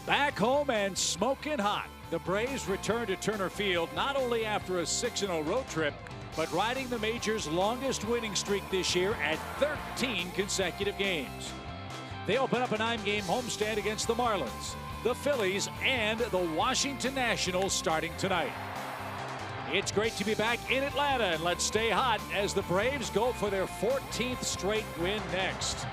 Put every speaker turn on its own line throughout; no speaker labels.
Back home and smoking hot. The Braves return to Turner Field not only after a 6-0 road trip, but riding the major's longest winning streak this year at 13 consecutive games. They open up a 9-game homestand against the Marlins, the Phillies, and the Washington Nationals starting tonight. It's great to be back in Atlanta, and let's stay hot as the Braves go for their 14th straight win next.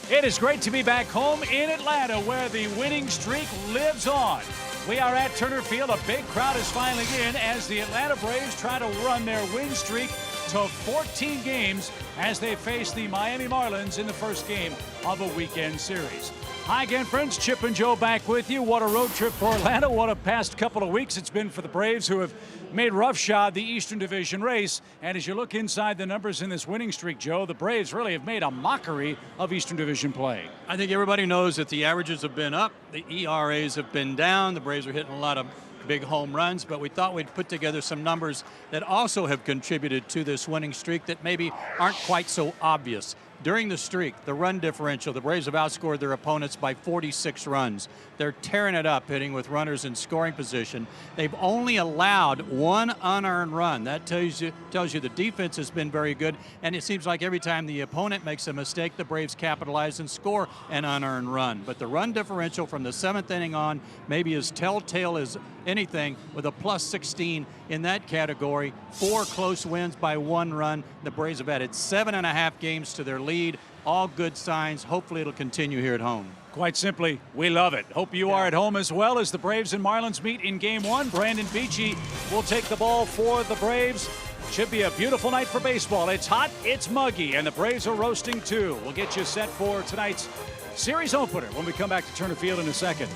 It is great to be back home in Atlanta, where the winning streak lives on. We are at Turner Field. A big crowd is filing in as the Atlanta Braves try to run their win streak to 14 games as they face the Miami Marlins in the first game of a weekend series. Hi again, friends. Chip and Joe back with you. What a road trip for Atlanta. What a past couple of weeks it's been for the Braves, who have made roughshod the Eastern Division race. And as you look inside the numbers in this winning streak, Joe, the Braves really have made a mockery of Eastern Division play.
I think everybody knows that the averages have been up, the ERAs have been down. The Braves are hitting a lot of big home runs, but we thought we'd put together some numbers that also have contributed to this winning streak that maybe aren't quite so obvious. During the streak, the run differential, the Braves have outscored their opponents by 46 runs. They're tearing it up, hitting with runners in scoring position. They've only allowed one unearned run. That tells you the defense has been very good, and it seems like every time the opponent makes a mistake, the Braves capitalize and score an unearned run. But the run differential from the 7th inning on maybe as telltale as anything, with a plus 16 in that category. 4 close wins by 1 run. The Braves have added 7.5 games to their lead. All good signs. Hopefully it'll continue here at home.
Quite simply, we love it. Hope you are at home as well, as the Braves and Marlins meet in Game 1. Brandon Beachy will take the ball for the Braves. Should be a beautiful night for baseball. It's hot, it's muggy, and the Braves are roasting too. We'll get you set for tonight's series opener when we come back to Turner Field in a second.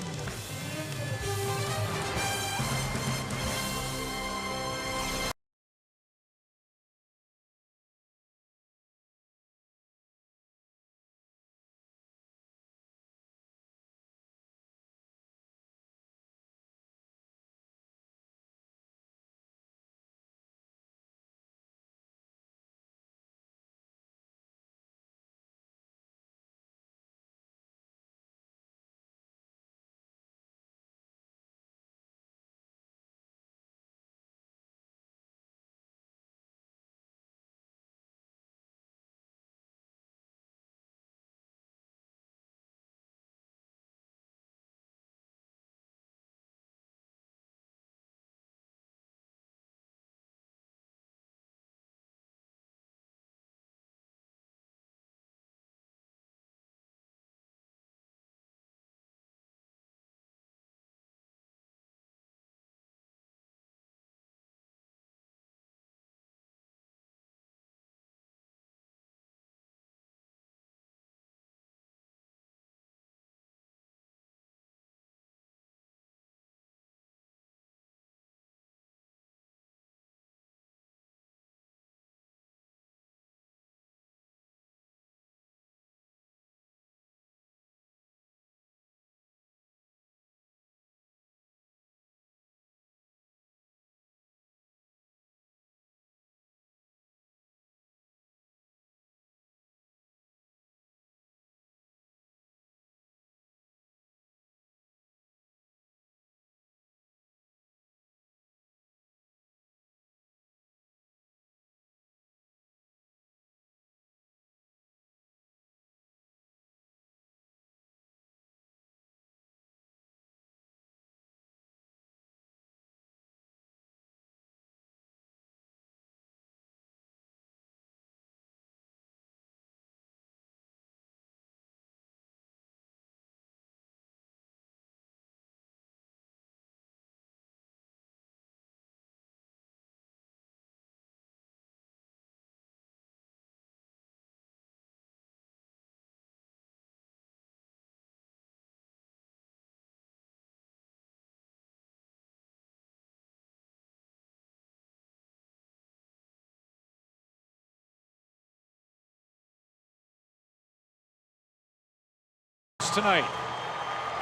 Tonight,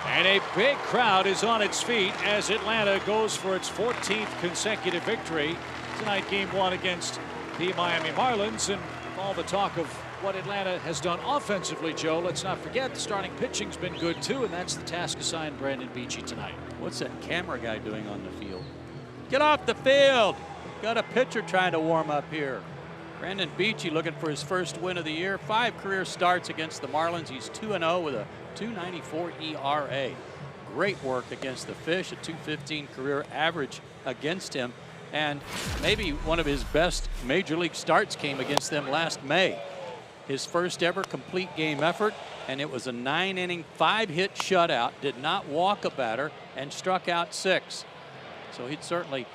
and a big crowd is on its feet as Atlanta goes for its 14th consecutive victory tonight. Game 1 against the Miami Marlins. And with all the talk of what Atlanta has done offensively, Joe, let's not forget the starting pitching's been good too, and that's the task assigned Brandon Beachy tonight.
What's that camera guy doing on the field? Get off the field! Got a pitcher trying to warm up here. Brandon Beachy looking for his first win of the year. 5 career starts against the Marlins. He's 2-0 with a 2.94 ERA. Great work against the Fish, a 2.15 career average against him. And maybe one of his best major league starts came against them last May. His first ever complete game effort, and it was a 9-inning, 5-hit shutout, did not walk a batter, and struck out 6. So he'd certainly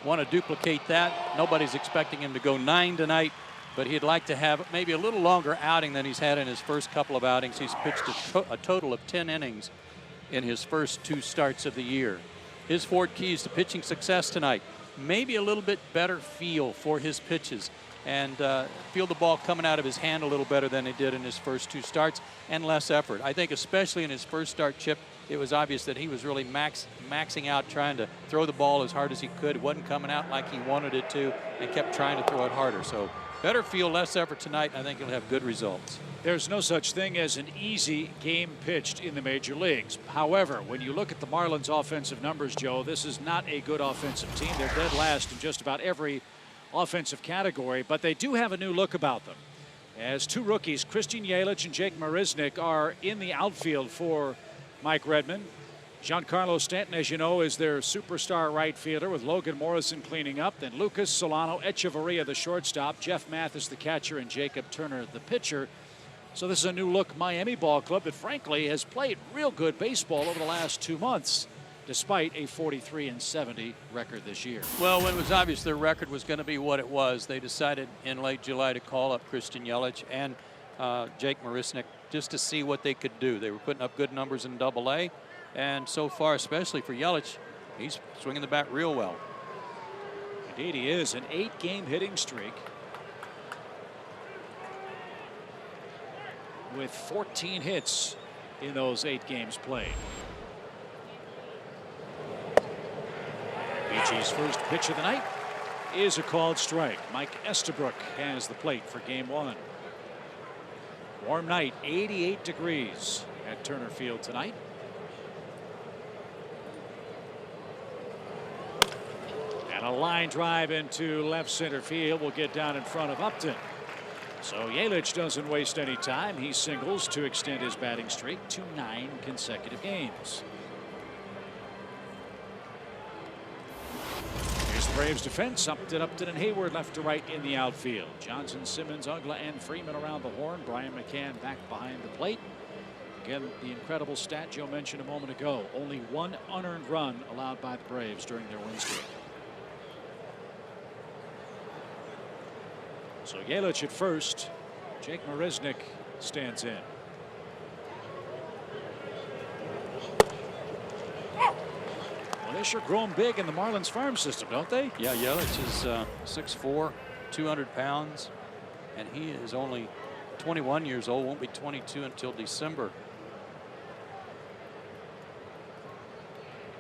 want to duplicate that. Nobody's expecting him to go 9 tonight, but he'd like to have maybe a little longer outing than he's had in his first couple of outings. He's pitched a total of 10 innings in his first 2 starts of the year. His 4 keys to pitching success tonight: maybe a little bit better feel for his pitches, and feel the ball coming out of his hand a little better than he did in his first 2 starts, and less effort. I think especially in his first start, Chip, it was obvious that he was really maxing out, trying to throw the ball as hard as he could. It wasn't coming out like he wanted it to, and kept trying to throw it harder. So better feel, less effort tonight, and I think he'll have good results.
There's no such thing as an easy game pitched in the major leagues. However, when you look at the Marlins' offensive numbers, Joe, this is not a good offensive team. They're dead last in just about every offensive category, but they do have a new look about them. As 2 rookies, Christian Yelich and Jake Marisnick, are in the outfield for Mike Redmond. Giancarlo Stanton, as you know, is their superstar right fielder, with Logan Morrison cleaning up. Then Lucas Solano Echeverria, the shortstop, Jeff Mathis, the catcher, and Jacob Turner, the pitcher. So this is a new look Miami ball club that frankly has played real good baseball over the last 2 months, despite a 43-70 record this year.
Well, when it was obvious their record was going to be what it was, they decided in late July to call up Christian Yelich and Jake Marisnick just to see what they could do. They were putting up good numbers in Double-A, and so far, especially for Yelich, he's swinging the bat real well.
Indeed he is. An 8-game hitting streak with 14 hits in those 8 games played. Beachy's first pitch of the night is a called strike. Mike Estabrook has the plate for game 1. Warm night, 88 degrees at Turner Field tonight. And a line drive into left center field will get down in front of Upton. So Yelich doesn't waste any time. He singles to extend his batting streak to 9 consecutive games. Here's the Braves defense. Upton, and Hayward left to right in the outfield. Johnson, Simmons, Ugla, and Freeman around the horn. Brian McCann back behind the plate. Again, the incredible stat Joe mentioned a moment ago. Only 1 unearned run allowed by the Braves during their win streak. So Yelich at first. Jake Marisnick stands in. Well, they sure grown big in the Marlins farm system, don't they?
Yeah, Yelich is 6'4", 200 pounds, and he is only 21 years old, won't be 22 until December.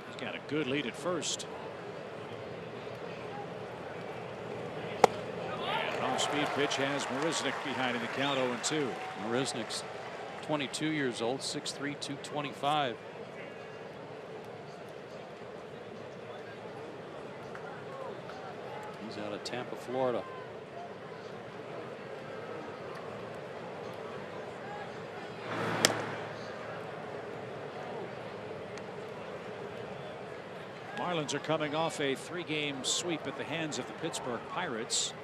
He's got a good lead at first. Off-speed pitch has Marisnick behind in the count, 0-2.
Marisnick's 22 years old, 6'3", 225. He's out of Tampa, Florida.
Marlins are coming off a 3-game sweep at the hands of the Pittsburgh Pirates.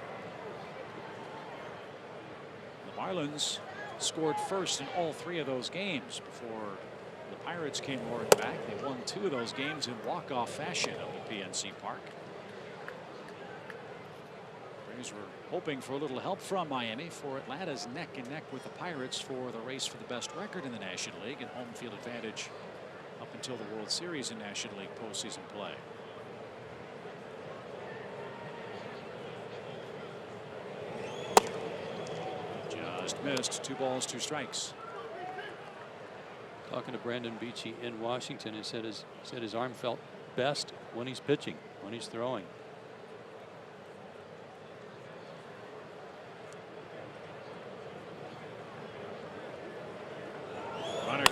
The Marlins scored first in all 3 of those games before the Pirates came roaring back. They won 2 of those games in walk-off fashion up at PNC Park. Braves were hoping for a little help from Miami, for Atlanta's neck and neck with the Pirates for the race for the best record in the National League and home field advantage up until the World Series in National League postseason play. Just missed. 2 balls, 2 strikes.
Talking to Brandon Beachy in Washington, he said his arm felt best when he's pitching, when he's throwing.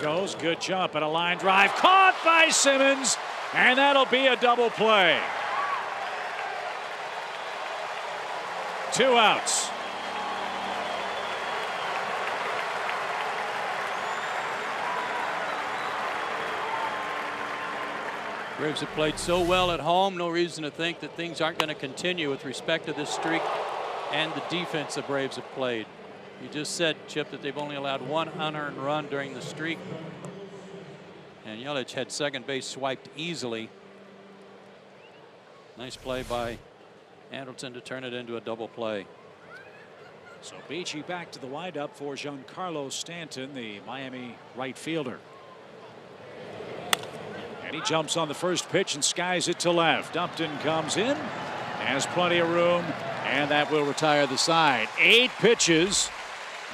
goes. Good jump and a line drive. Caught by Simmons. And that'll be a double play. 2 outs.
Braves have played so well at home. No reason to think that things aren't going to continue with respect to this streak and the defense the Braves have played. You just said, Chip, that they've only allowed 1 unearned run during the streak. And Yelich had second base swiped easily. Nice play by Anderson to turn it into a double play.
So Beachy back to the windup for Giancarlo Stanton, the Miami right fielder. And he jumps on the first pitch and skies it to left. Upton comes in, has plenty of room, and that will retire the side. 8 pitches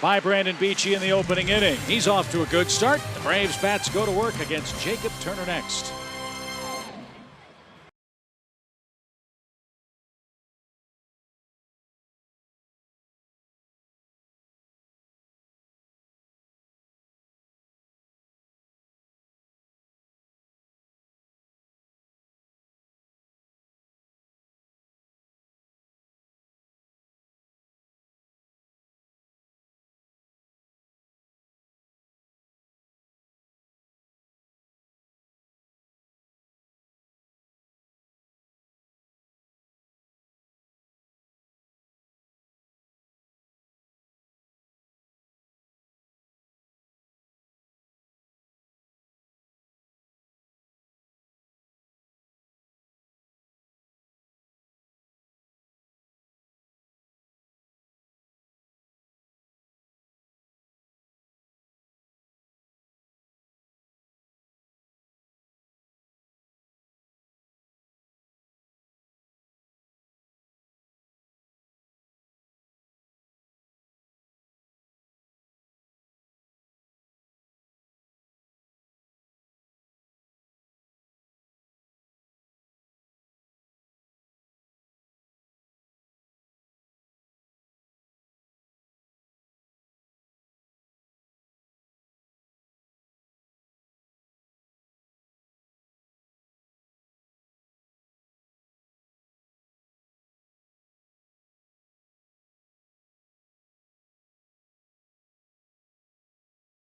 by Brandon Beachy in the opening inning. He's off to a good start. The Braves bats go to work against Jacob Turner next.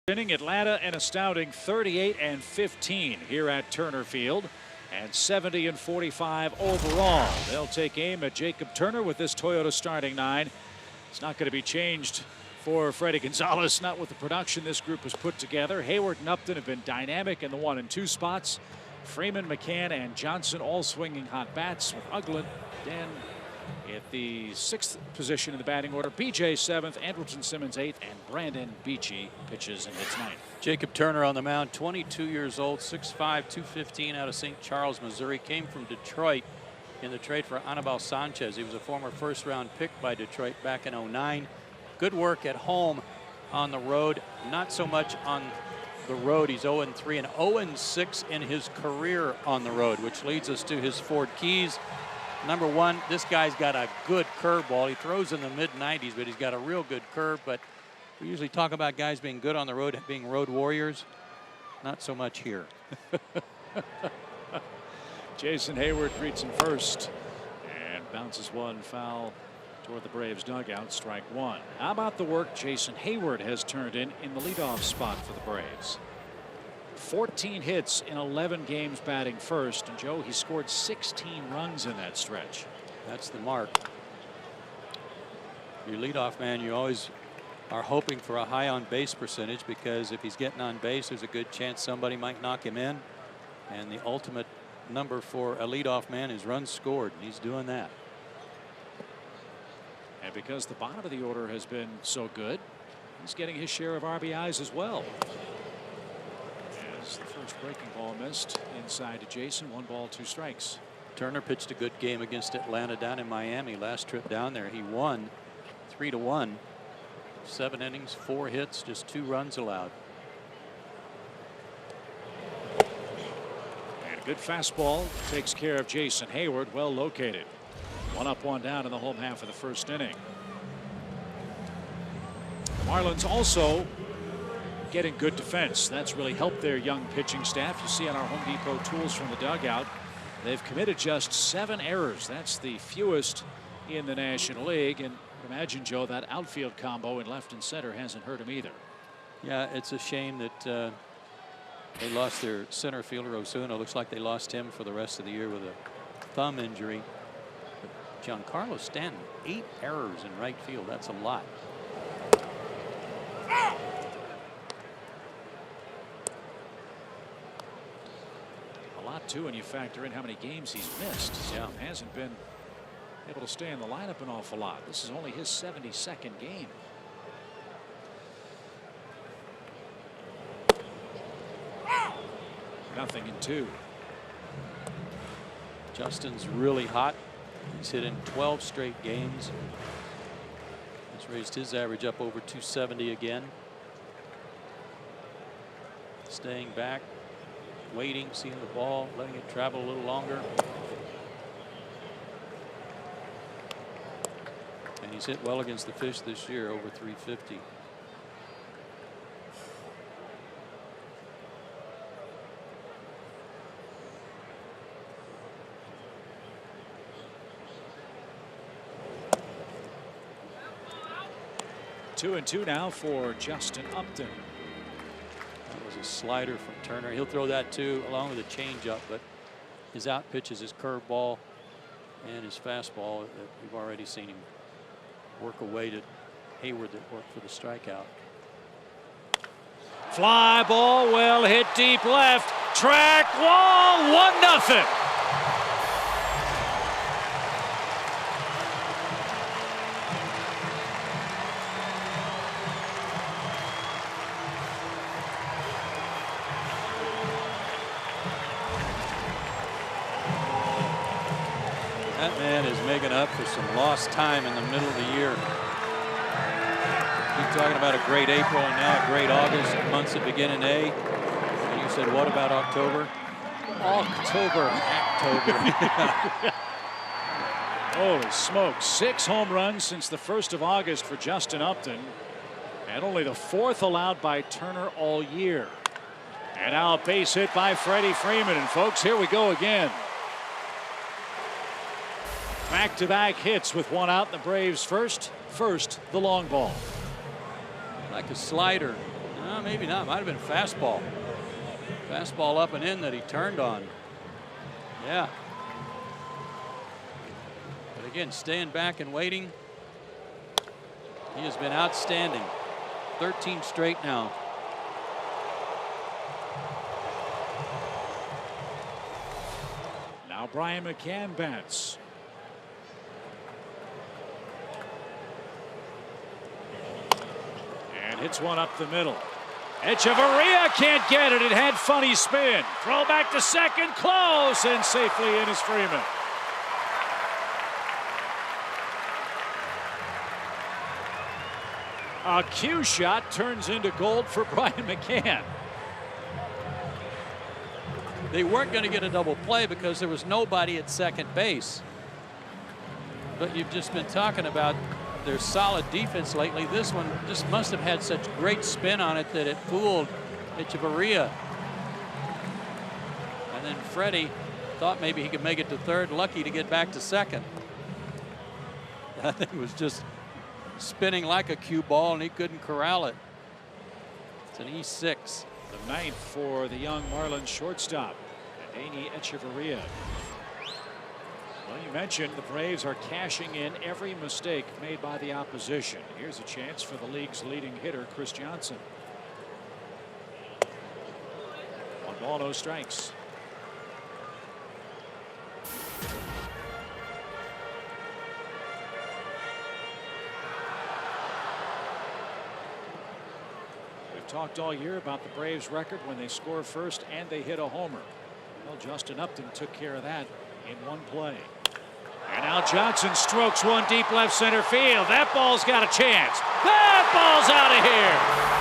Inning, Atlanta an astounding 38-15 here at Turner Field, and 70-45 overall. They'll take aim at Jacob Turner with this Toyota starting 9. It's not going to be changed for Freddie Gonzalez, not with the production this group has put together. Hayward and Upton have been dynamic in the 1 and 2 spots. Freeman, McCann, and Johnson all swinging hot bats, with Uglin, Dan at the 6th position in the batting order. BJ 7th, Andrelton Simmons 8th, and Brandon Beachy pitches in his 9th.
Jacob Turner on the mound, 22 years old, 6'5", 215 out of St. Charles, Missouri. Came from Detroit in the trade for Anibal Sanchez. He was a former first-round pick by Detroit back in '09. Good work at home. On the road, not so much on the road. He's 0-3 and 0-6 in his career on the road, which leads us to his 4 keys. Number 1, this guy's got a good curveball. He throws in the mid-90s, but he's got a real good curve. But we usually talk about guys being good on the road, being road warriors. Not so much here.
Jason Hayward greets him first and bounces one foul toward the Braves dugout. Strike 1. How about the work Jason Hayward has turned in the leadoff spot for the Braves? 14 hits in 11 games batting first, and Joe, he scored 16 runs in that stretch.
That's the mark. Your leadoff man, you always are hoping for a high on base percentage, because if he's getting on base, there's a good chance somebody might knock him in. And the ultimate number for a leadoff man is runs scored, and he's doing that.
And because the bottom of the order has been so good, he's getting his share of RBIs as well. As the first breaking ball missed inside to Jason, 1 ball, 2 strikes.
Turner pitched a good game against Atlanta down in Miami. Last trip down there, he won 3-1. 7 innings, 4 hits, just 2 runs allowed.
And a good fastball takes care of Jason Hayward, well located. 1 up, 1 down in the home half of the first inning. The Marlins also getting good defense. That's really helped their young pitching staff. You see on our Home Depot tools from the dugout, they've committed just 7 errors. That's the fewest in the National League. And imagine, Joe, that outfield combo in left and center hasn't hurt him either.
Yeah, it's a shame that they lost their center fielder Osuna. Looks like they lost him for the rest of the year with a thumb injury. But Giancarlo Stanton, 8 errors in right field. That's a lot.
A lot too, and you factor in how many games he's missed. So
yeah,
hasn't been able to stay in the lineup an awful lot. This is only his 72nd game. Nothing in 2.
Justin's really hot. He's hit in 12 straight games. He's raised his average up over 270 again. Staying back, waiting, seeing the ball, letting it travel a little longer. And he's hit well against the fish this year, over 350.
Two and 2 now for Justin Upton.
That was a slider from Turner. He'll throw that too, along with a changeup, but his out pitch is his curveball and his fastball that we've already seen him work away to Hayward that worked for the strikeout.
Fly ball, well hit deep left. Track wall, 1-0.
That man is making up for some lost time in the middle of the year. Keep talking about a great April and now a great August, months that begin in A. And you said, what about October? October.
Holy smokes, 6 home runs since the 1st of August for Justin Upton, and only the 4th allowed by Turner all year. And now a base hit by Freddie Freeman. And folks, here we go again. Back-to-back hits with 1 out. The Braves first the long ball.
Like a slider. No, maybe not. Might have been fastball. Fastball up and in that he turned on. Yeah. But again, staying back and waiting. He has been outstanding. 13 straight now.
Now Brian McCann bats. And hits one up the middle. Echeverria can't get it. It had funny spin. Throw back to second, close, and safely in is Freeman. A cue shot turns into gold for Brian McCann.
They weren't going to get a double play because there was nobody at second base. But you've just been talking about their solid defense lately. This one just must have had such great spin on it that it fooled Echeverria. And then Freddie thought maybe he could make it to third, lucky to get back to second. That thing was just spinning like a cue ball and he couldn't corral it. It's an E6.
The 9th for the young Marlins shortstop, Adeiny Echeverria. Well, you mentioned the Braves are cashing in every mistake made by the opposition. Here's a chance for the league's leading hitter, Chris Johnson. 1 ball, no strikes. We've talked all year about the Braves' record when they score first and they hit a homer. Well, Justin Upton took care of that in 1 play. And now Johnson strokes one deep left center field. That ball's got a chance. That ball's out of here.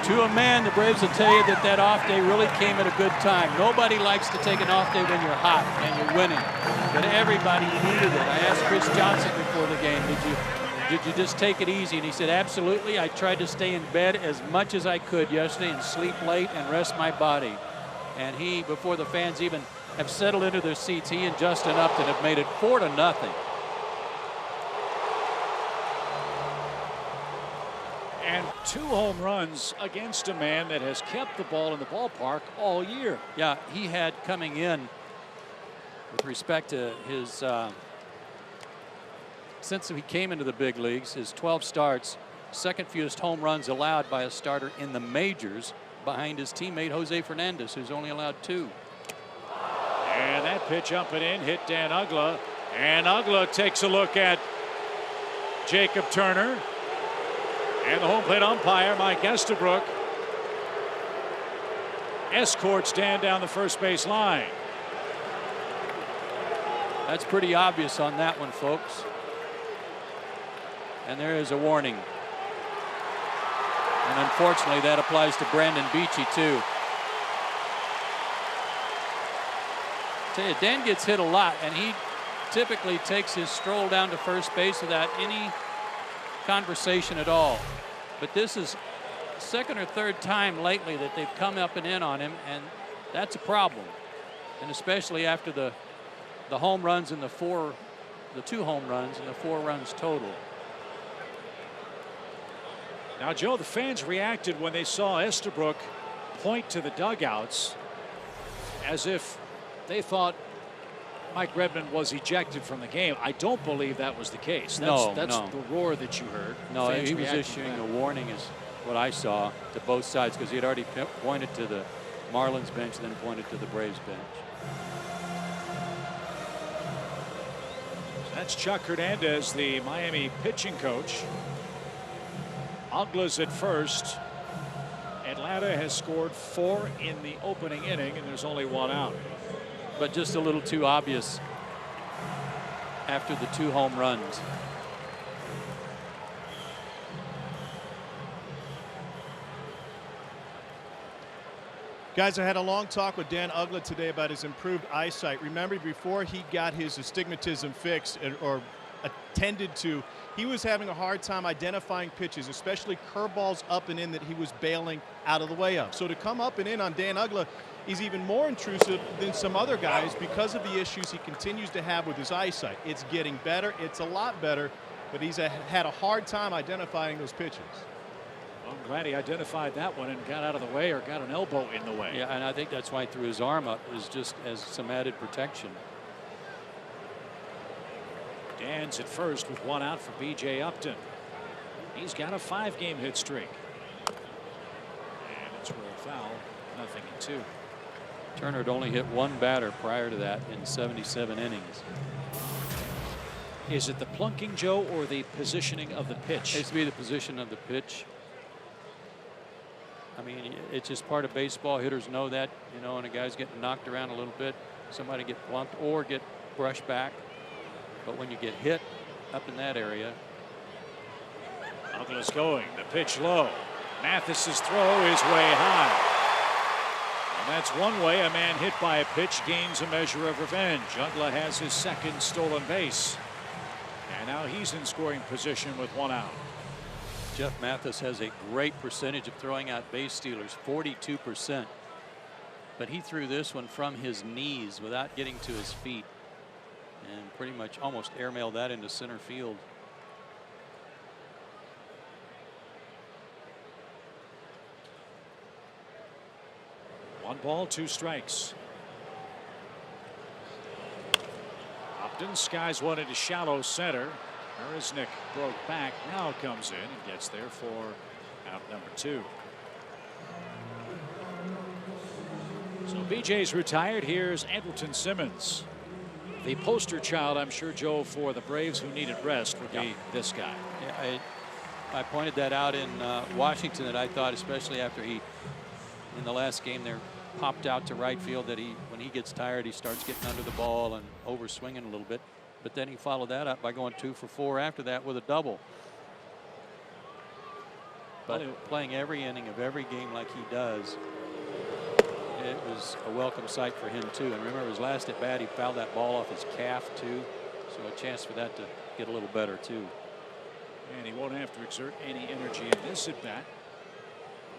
To a man, the Braves will tell you that that off day really came at a good time. Nobody likes to take an off day when you're hot and you're winning, but everybody needed it. I asked Chris Johnson before the game, did you just take it easy? And he said, absolutely. I tried to stay in bed as much as I could yesterday and sleep late and rest my body. And he, before the fans even have settled into their seats, he and Justin Upton have made it 4-0.
And 2 home runs against a man that has kept the ball in the ballpark all year.
Yeah, he had coming in, with respect to his, since he came into the big leagues, his 12 starts, second fewest home runs allowed by a starter in the majors, behind his teammate Jose Fernandez, who's only allowed 2.
And that pitch up and in hit Dan Uggla. And Uggla takes a look at Jacob Turner. And the home plate umpire, Mike Estabrook, escorts Dan down the first base line.
That's pretty obvious on that one, folks. And there is a warning. And unfortunately, that applies to Brandon Beachy, too. Tell you, Dan gets hit a lot, and he typically takes his stroll down to first base without any conversation at all. But this is second or third time lately that they've come up and in on him, and that's a problem. And especially after the home runs and the 2 home runs and the 4 runs total.
Now, Joe, the fans reacted when they saw Estabrook point to the dugouts as if they thought Mike Redmond was ejected from the game. I don't believe that was the case. That's
no.
the roar that you heard.
No, he was issuing a warning, is what I saw, to both sides, because he had already pointed to the Marlins bench and then pointed to the Braves bench.
That's Chuck Hernandez, the Miami pitching coach. Uggla's at first. Atlanta has scored 4 in the opening inning, and there's only 1 out.
But just a little too obvious after the 2 home runs.
Guys, I had a long talk with Dan Uggla today about his improved eyesight. Remember, before he got his astigmatism fixed or attended to, he was having a hard time identifying pitches, especially curveballs up and in that he was bailing out of the way of. So to come up and in on Dan Uggla, he's even more intrusive than some other guys because of the issues he continues to have with his eyesight. It's getting better. It's a lot better, but he's had a hard time identifying those pitches.
Well, I'm glad he identified that one and got out of the way or got an elbow in the way.
Yeah, and I think that's why he threw his arm up, is just as some added protection.
Dan's at first with 1 out for B.J. Upton. He's got a 5-game hit streak. And it's rolled foul, 0-2.
Turner had only hit 1 batter prior to that in 77 innings.
Is it the plunking, Joe, or the positioning of the pitch?
It's to be the position of the pitch. I mean, it's just part of baseball. Hitters know that, you know, and a guy's getting knocked around a little bit, somebody get plunked or get brushed back. But when you get hit up in that area.
Uggla's going, the pitch low. Mathis's throw is way high. And that's one way a man hit by a pitch gains a measure of revenge. Uggla has his 2nd stolen base. And now he's in scoring position with 1 out.
Jeff Mathis has a great percentage of throwing out base stealers, 42%. But he threw this one from his knees without getting to his feet, and pretty much almost airmailed that into center field.
One ball, 2 strikes. Upton skies one into shallow center. Marisnick broke back, now comes in and gets there for out number 2. So BJ's retired. Here's Andrelton Simmons. The poster child, I'm sure, Joe, for the Braves who needed rest would be this guy.
Yeah, I pointed that out in Washington, that I thought, especially after he, in the last game there, popped out to right field, that when he gets tired, he starts getting under the ball and over swinging a little bit. But then he followed that up by going 2 for 4 after that with a double. but playing every inning of every game like he does, it was a welcome sight for him too. And remember his last at bat, he fouled that ball off his calf too. So a chance for that to get a little better too.
And he won't have to exert any energy in this at bat.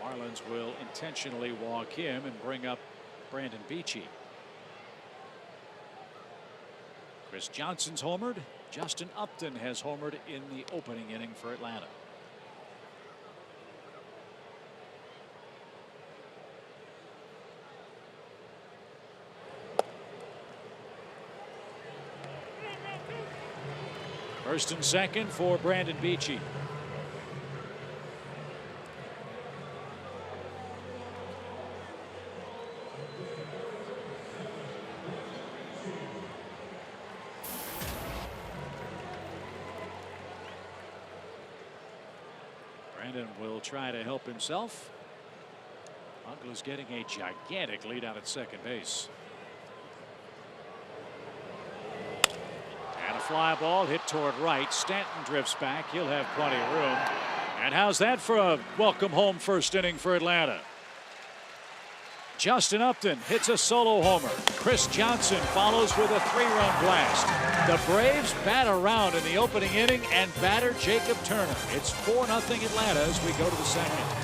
Marlins will intentionally walk him and bring up Brandon Beachy. Chris Johnson's homered. Justin Upton has homered in the opening inning for Atlanta. First and second for Brandon Beachy. Brandon will try to help himself. Uggla's getting a gigantic lead out at second base. And a fly ball hit toward right. Stanton drifts back. He'll have plenty of room. And how's that for a welcome home first inning for Atlanta? Justin Upton hits a solo homer. Chris Johnson follows with a 3-run blast. The Braves bat around in the opening inning and batter Jacob Turner. It's 4-0 Atlanta as we go to the second.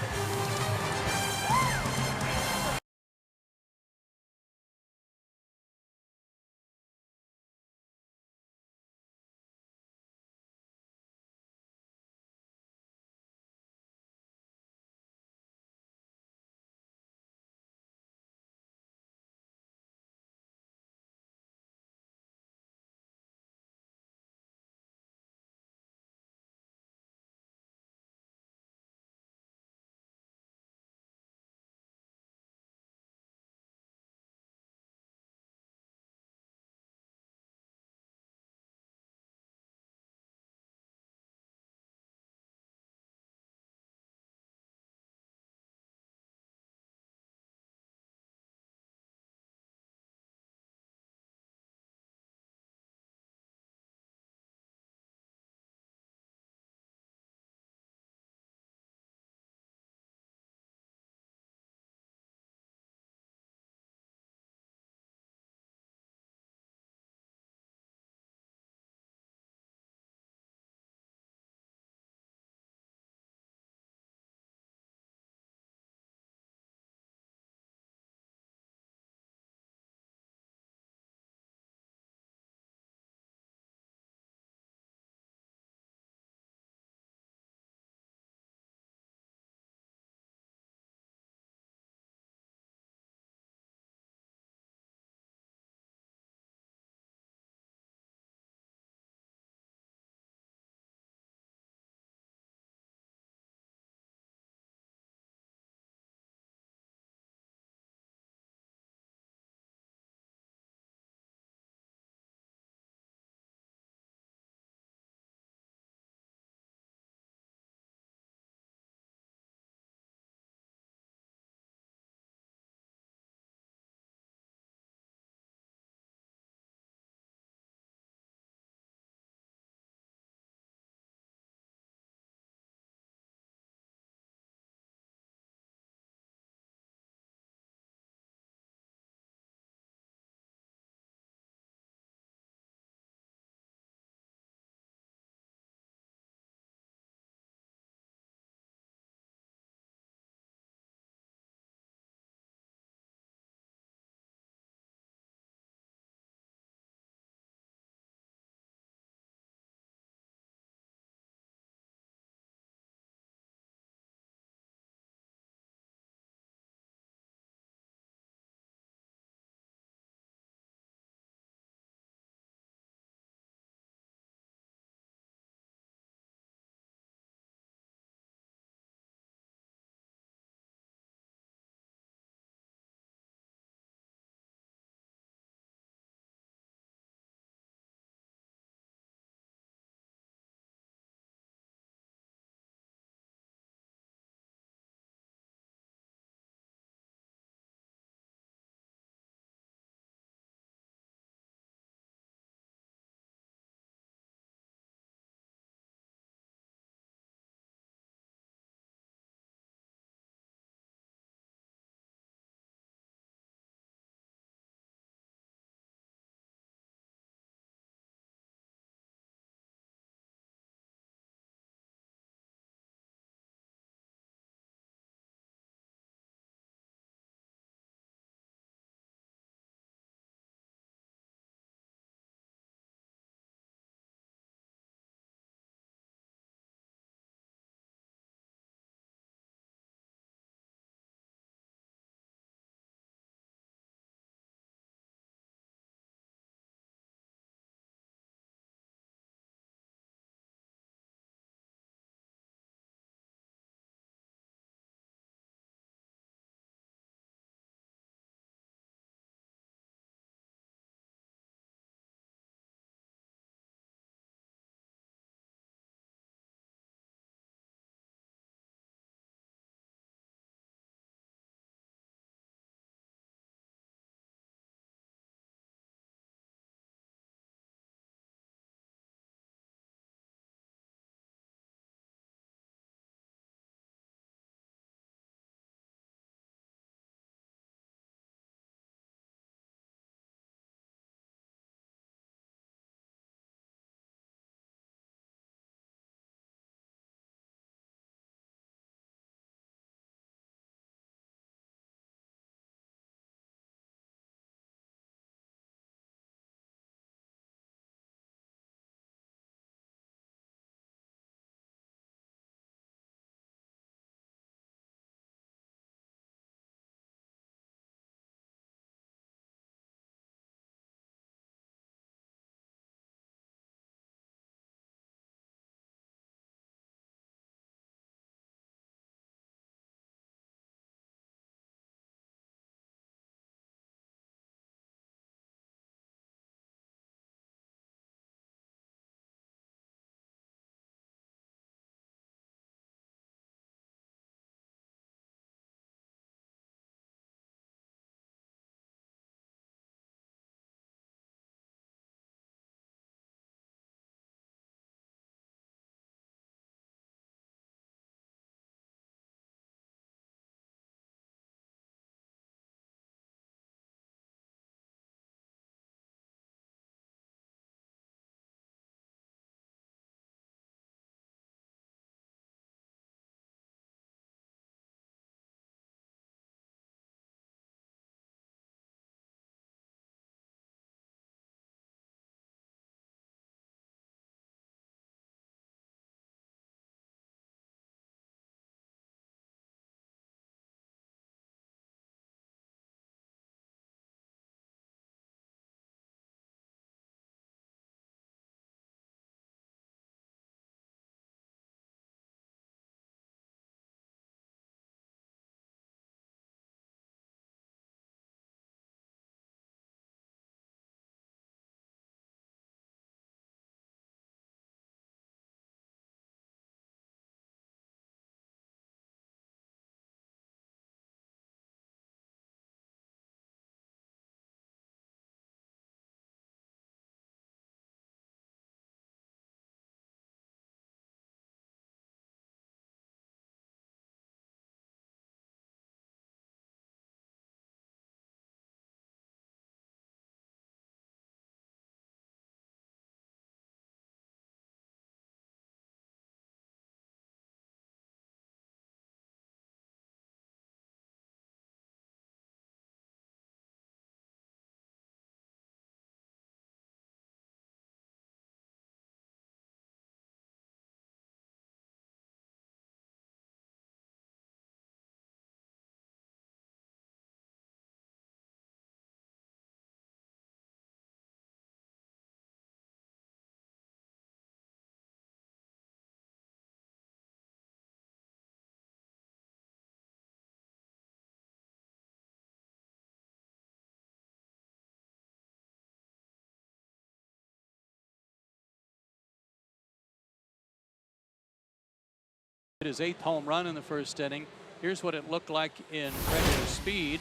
his 8th home run in the first inning. Here's what it looked like in regular speed.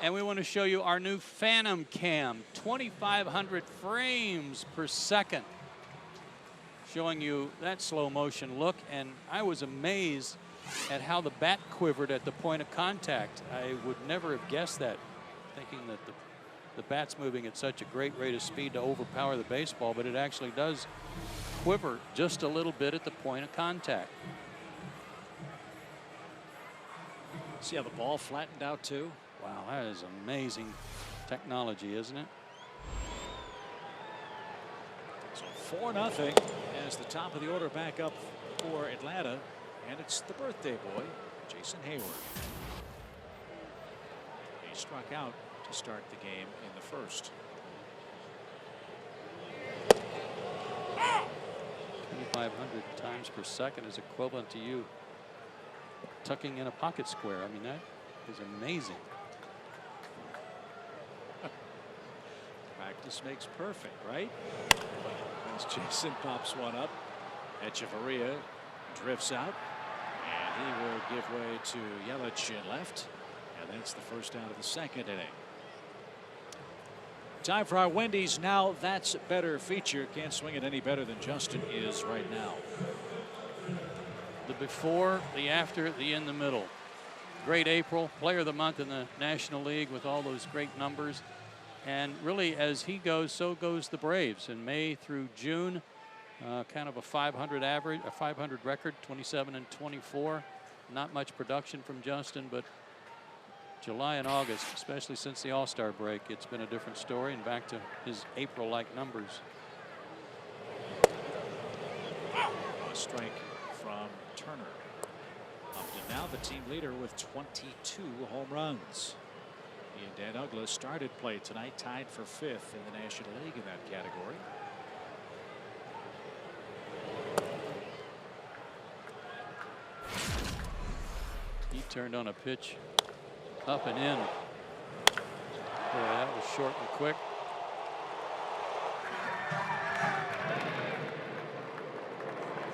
And we want to show you our new Phantom Cam, 2,500 frames per second. Showing you that slow motion look, and I was amazed at how the bat quivered at the point of contact. I would never have guessed that, thinking that the bat's moving at such a great rate of speed to overpower the baseball, but it actually does quiver just a little bit at the point of contact.
See how the ball flattened out too?
Wow, that is amazing technology, isn't it?
So 4-0 as the top of the order back up for Atlanta, and it's the birthday boy, Jason Hayward. He struck out to start the game in the first.
2,500 times per second is equivalent to you tucking in a pocket square. I mean, that is amazing.
Practice makes perfect, right? As Jason pops one up, Echeverria drifts out, and he will give way to Yelich in left, and that's the first out of the second inning. Time for our Wendy's Now That's Better feature. Can't swing it any better than Justin is right now.
The before, the after, the in the middle. Great April, player of the month in the National League with all those great numbers. And really, as he goes, so goes the Braves. In May through June, kind of a 500 average, a 500 record, 27 and 24. Not much production from Justin, but July and August, especially since the All-Star break, it's been a different story, and back to his April-like numbers.
A strike from Turner. Up to now the team leader with 22 home runs. He and Dan Uggla started play tonight, tied for 5th in the National League in that category.
He turned on a pitch up and in. Boy, that was short and quick.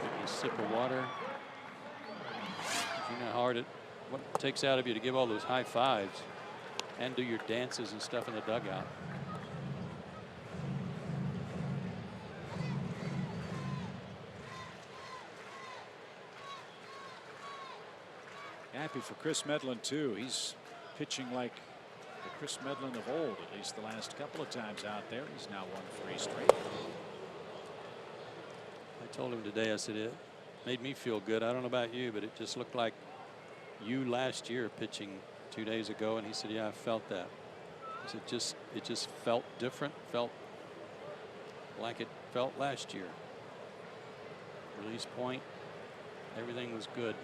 Take a sip of water. You know how hard what it takes out of you to give all those high fives and do your dances and stuff in the dugout.
Happy for Chris Medlin too. He's pitching like the Chris Medlin of old, at least the last couple of times out there. He's now won 3 straight.
I told him today, I said, it made me feel good. I don't know about you, but it just looked like you last year pitching 2 days ago. And he said, yeah, I felt that. I said, it just felt different, felt like it felt last year. Release point, everything was good.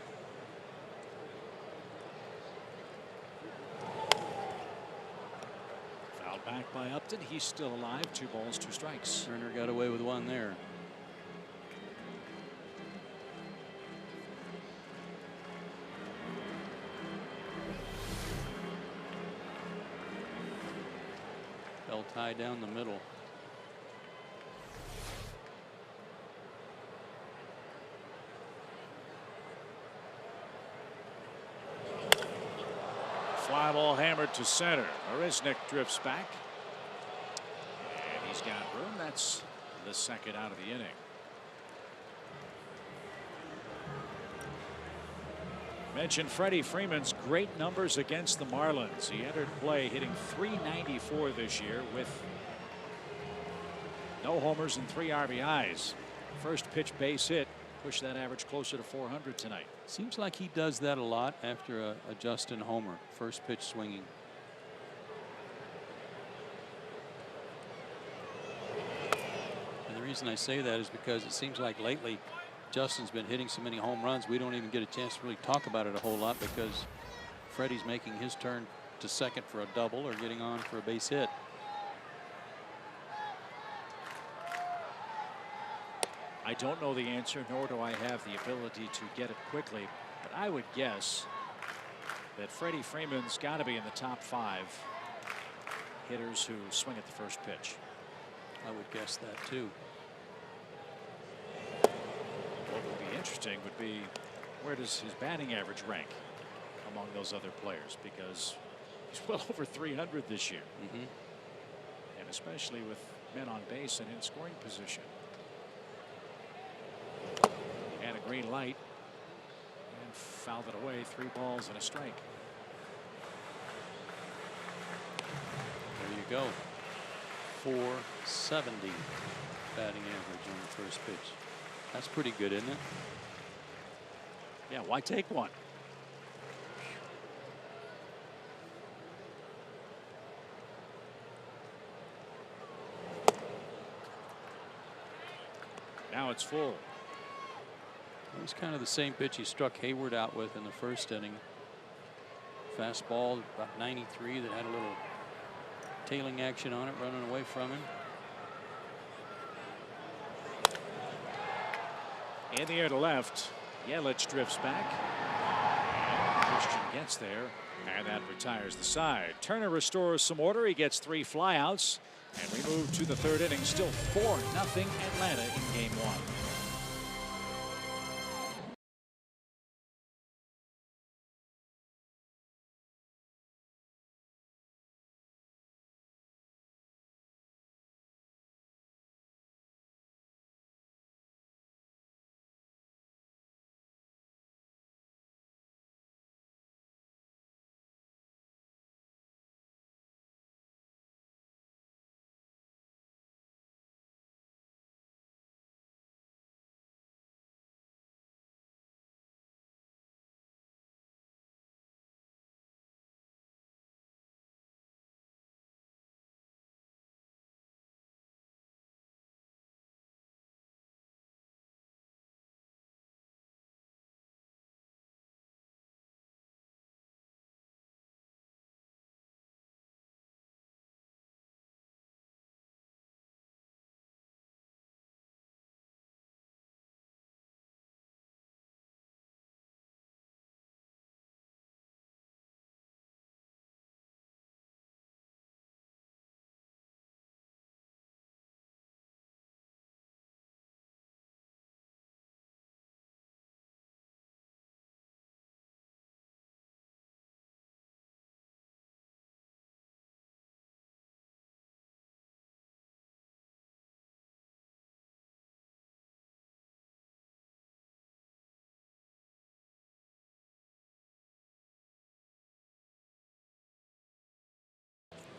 Fouled back by Upton. He's still alive. 2 balls, 2 strikes.
Turner got away with one there. Bell tie down the middle.
Fly ball hammered to center. Marisnik drifts back. And he's got room. That's the second out of the inning. Mentioned Freddie Freeman's great numbers against the Marlins. He entered play hitting .394 this year with no homers and 3 RBIs. First pitch base hit pushed that average closer to 400 tonight.
Seems like he does that a lot after a Justin homer. First pitch swinging. And the reason I say that is because it seems like lately Justin's been hitting so many home runs, we don't even get a chance to really talk about it a whole lot because Freddie's making his turn to second for a double or getting on for a base hit.
I don't know the answer, nor do I have the ability to get it quickly, but I would guess that Freddie Freeman's got to be in the top 5 hitters who swing at the first pitch.
I would guess that too.
What would be interesting would be where does his batting average rank among those other players, because he's well over 300 this year. And especially with men on base and in scoring position. And a green light and fouled it away. 3 balls and a strike.
There you go. 470 batting average on the first pitch. That's pretty good, isn't it?
Yeah, why take one? Now it's full.
It was kind of the same pitch he struck Hayward out with in the first inning. Fastball about 93 that had a little tailing action on it, running away from him.
In the air to left. Yelich drifts back. Christian gets there, and that retires the side. Turner restores some order. He gets 3 flyouts, and we move to the 3rd inning. Still 4-0 Atlanta in Game 1.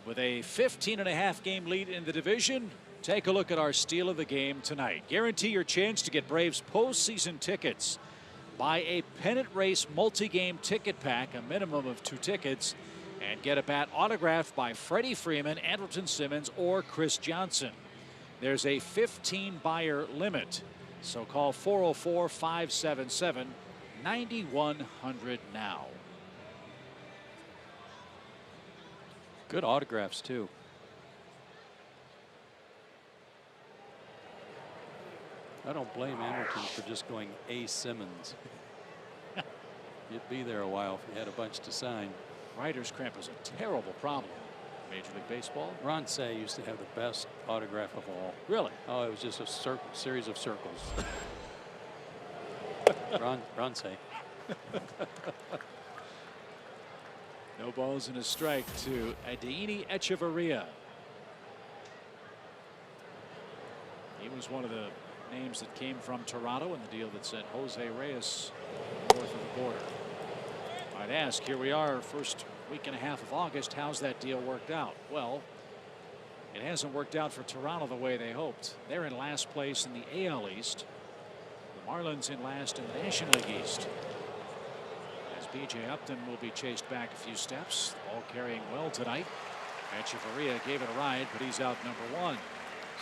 With a 15.5 game lead in the division, take a look at our steal of the game tonight. Guarantee your chance to get Braves postseason tickets. Buy a pennant race multi-game ticket pack, a minimum of 2 tickets, and get a bat autographed by Freddie Freeman, Andrelton Simmons, or Chris Johnson. There's a 15 buyer limit, so call 404-577-9100 now.
Good autographs, too. I don't blame Andrelton for just going A. Simmons. You'd be there a while if you had a bunch to sign.
Writer's cramp is a terrible problem in Major League Baseball.
Ron Say used to have the best autograph of all.
Really?
Oh, it was just a series of circles. Ron Say.
No balls and a strike to Adeiny Echeverria. He was one of the names that came from Toronto in the deal that sent Jose Reyes north of the border. I'd ask, here we are, first week and a half of August, how's that deal worked out? Well, it hasn't worked out for Toronto the way they hoped. They're in last place in the AL East. The Marlins in last in the National League East. B.J. Upton will be chased back a few steps. The ball carrying well tonight. Echeverria gave it a ride, but he's out number 1.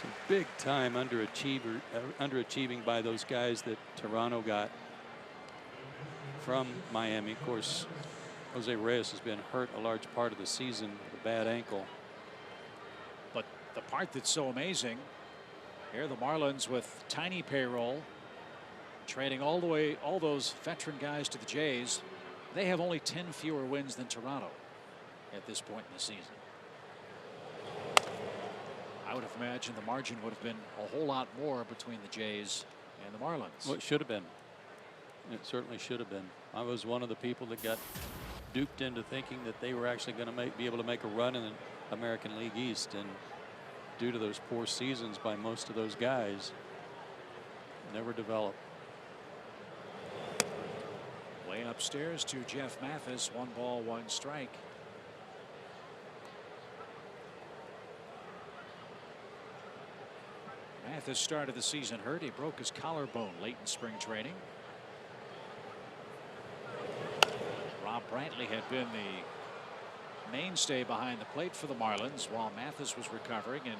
Some big time underachieving by those guys that Toronto got from Miami. Of course, Jose Reyes has been hurt a large part of the season with a bad ankle.
But the part that's so amazing, here the Marlins with tiny payroll, trading all those veteran guys to the Jays. They have only 10 fewer wins than Toronto at this point in the season. I would have imagined the margin would have been a whole lot more between the Jays and the Marlins.
Well, it should have been. It certainly should have been. I was one of the people that got duped into thinking that they were actually going to be able to make a run in the American League East, and due to those poor seasons by most of those guys, never developed.
Way upstairs to Jeff Mathis. 1 ball, 1 strike. Mathis started the season hurt. He broke his collarbone late in spring training. Rob Brantley had been the mainstay behind the plate for the Marlins while Mathis was recovering, and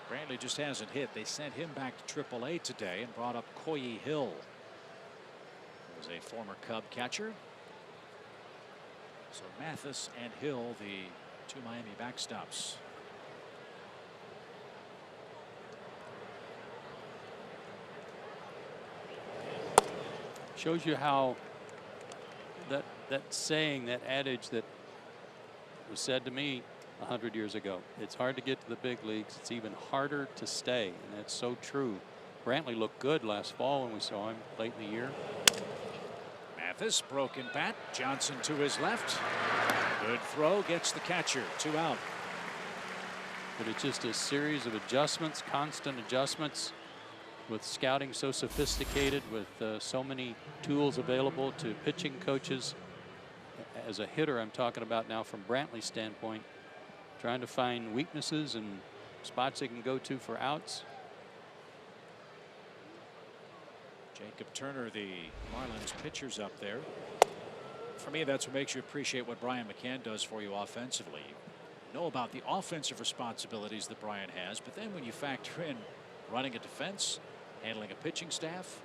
Brantley just hasn't hit. They sent him back to AAA today and brought up Koyi Hill, who was a former Cub catcher. So Mathis and Hill, the 2 Miami backstops.
Shows you how that saying, that adage that was said to me 100 years ago, it's hard to get to the big leagues, it's even harder to stay, and that's so true. Brantley looked good last fall when we saw him late in the year.
Mathis, broken bat. Johnson to his left. Good throw, gets the catcher. 2 out.
But it's just a series of adjustments, constant adjustments, with scouting so sophisticated, with so many tools available to pitching coaches. As a hitter, I'm talking about now from Brantley's standpoint, trying to find weaknesses and spots they can go to for outs.
Jacob Turner, the Marlins pitcher's up there. For me, that's what makes you appreciate what Brian McCann does for you offensively. You know about the offensive responsibilities that Brian has, but then when you factor in running a defense, handling a pitching staff,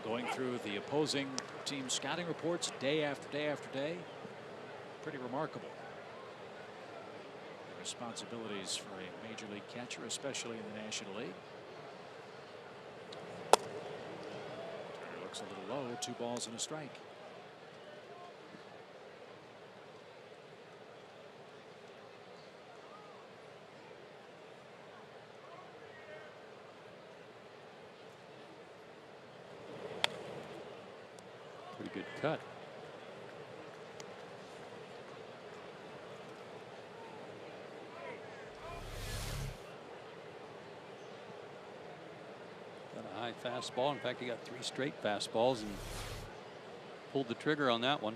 going through the opposing team scouting reports day after day after day, pretty remarkable. The responsibilities for a major league catcher, especially in the National League. Turner looks a little low. 2 balls and a strike.
Pretty good cut. Got a high fastball. In fact, he got 3 straight fastballs and pulled the trigger on that one.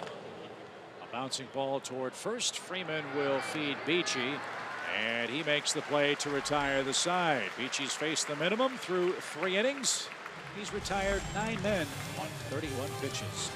A bouncing ball toward first. Freeman will feed Beachy, and he makes the play to retire the side. Beachy's faced the minimum through 3 innings. He's retired 9 men on 31 pitches.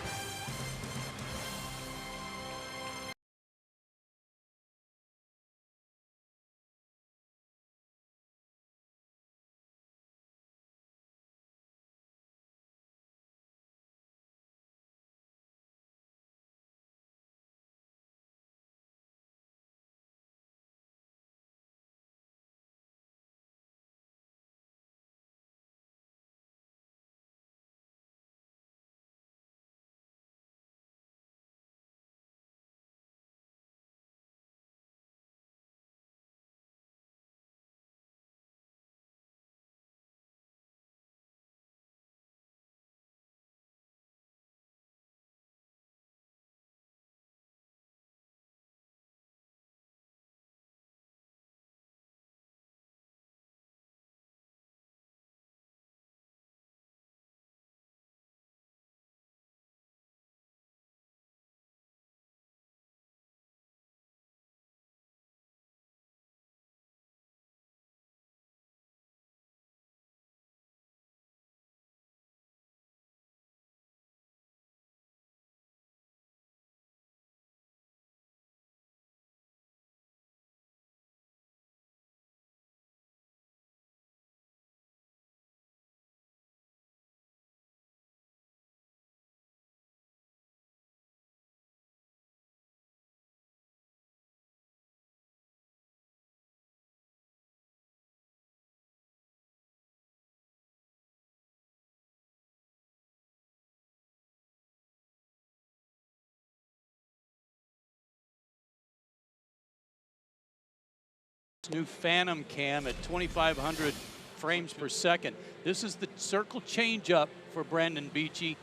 New Phantom cam at 2,500 frames per second. This is the circle changeup for Brandon Beachy.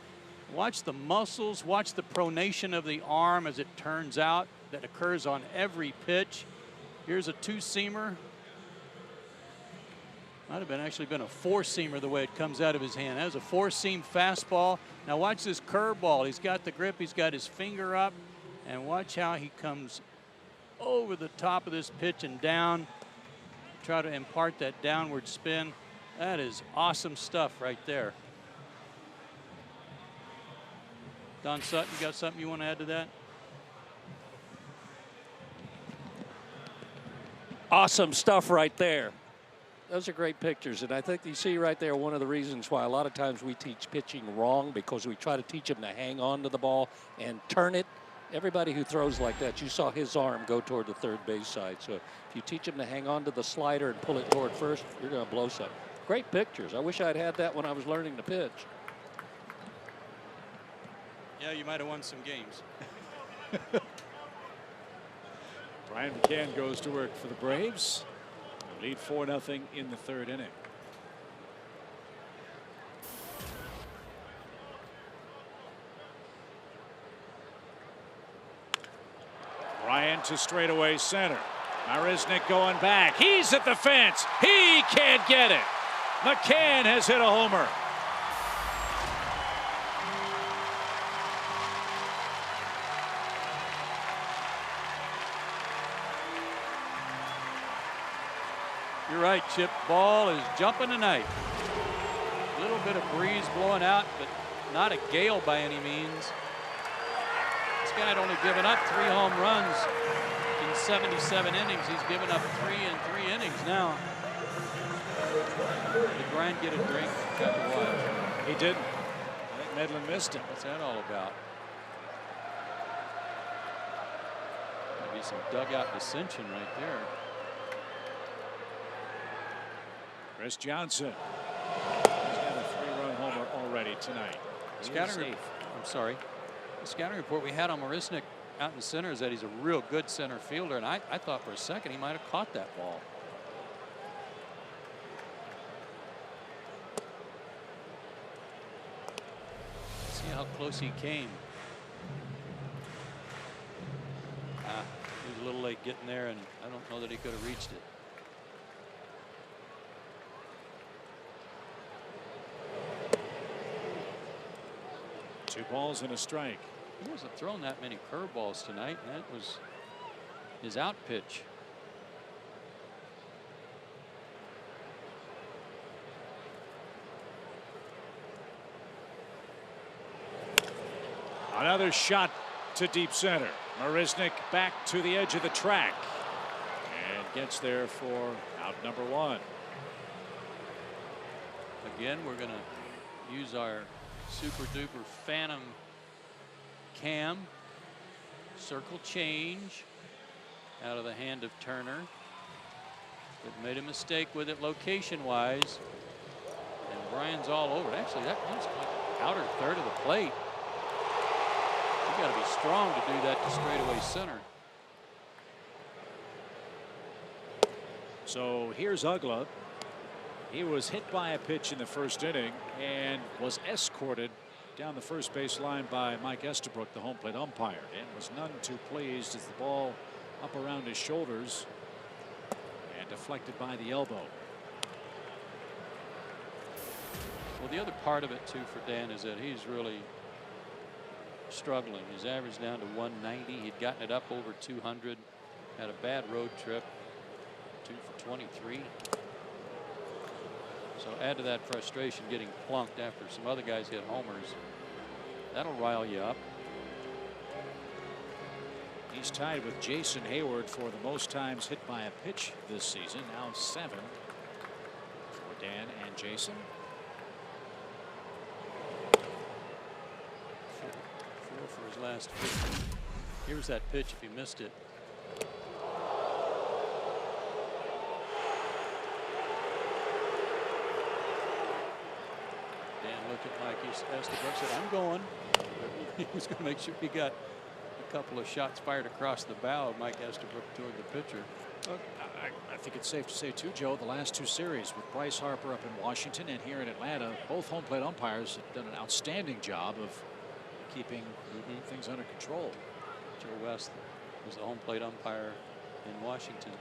Watch the muscles, watch the pronation of the arm as it turns out. That occurs on every pitch. Here's a two-seamer. Might have actually been a four-seamer the way it comes out of his hand. That was a four-seam fastball. Now watch this curveball. He's got the grip, he's got his finger up, and watch how he comes over the top of this pitch and down. Try to impart that downward spin. That is awesome stuff right there. Don Sutton, you got something you want to add to that?
Awesome stuff right there. Those are great pictures, and I think you see right there one of the reasons why a lot of times we teach pitching wrong, because we try to teach them to hang on to the ball and turn it. Everybody who throws like that, you saw his arm go toward the third base side. So if you teach them to hang on to the slider and pull it toward first, you're going to blow something. Great pictures. I wish I'd had that when I was learning to pitch.
Yeah, you might have won some games.
Brian McCann goes to work for the Braves. Lead 4-0 in the third inning. Ryan to straightaway center. Marisnik going back. He's at the fence. He can't get it. McCann has hit a homer.
You're right, Chip. Ball is jumping tonight. A little bit of breeze blowing out, but not a gale by any means. This guy had only given up 3 home runs in 77 innings. He's given up 3 in 3 innings now. Did Brian get a drink? Got to watch.
He didn't. I think Medlin missed him.
What's that all about? Maybe some dugout dissension right there.
Chris Johnson. He's got a 3-run homer already tonight.
I'm sorry. The scouting report we had on Marisnik out in center is that he's a real good center fielder, and I thought for a second he might have caught that ball. See how close he came. He was a little late getting there, and I don't know that he could have reached it.
Two balls and a strike.
He wasn't throwing that many curveballs tonight, and that was his out pitch.
Another shot to deep center. Marisnik back to the edge of the track and gets there for out number 1.
Again, we're going to use our super duper Phantom cam. Circle change out of the hand of Turner. But made a mistake with it location wise. And Brian's all over it. Actually, that was like outer third of the plate. You got to be strong to do that to straightaway center.
So here's Ugla. He was hit by a pitch in the first inning and was escorted down the first base line by Mike Estabrook, the home plate umpire, and was none too pleased as the ball up around his shoulders and deflected by the elbow.
Well, the other part of it too for Dan is that he's really struggling. His average down to 190. He'd gotten it up over 200. Had a bad road trip. 2 for 23. So add to that frustration getting plunked after some other guys hit homers. That'll rile you up.
He's tied with Jason Hayward for the most times hit by a pitch this season. Now 7 for Dan and Jason.
4 for his last 50. Here's that pitch if he missed it. Look at Mike Estabrook, said, I'm going. He was going to make sure he got a couple of shots fired across the bow of Mike Estabrook toward the pitcher.
I think it's safe to say, too, Joe, the last two series with Bryce Harper up in Washington and here in Atlanta, both home plate umpires have done an outstanding job of keeping things under control.
Joe West was the home plate umpire in Washington.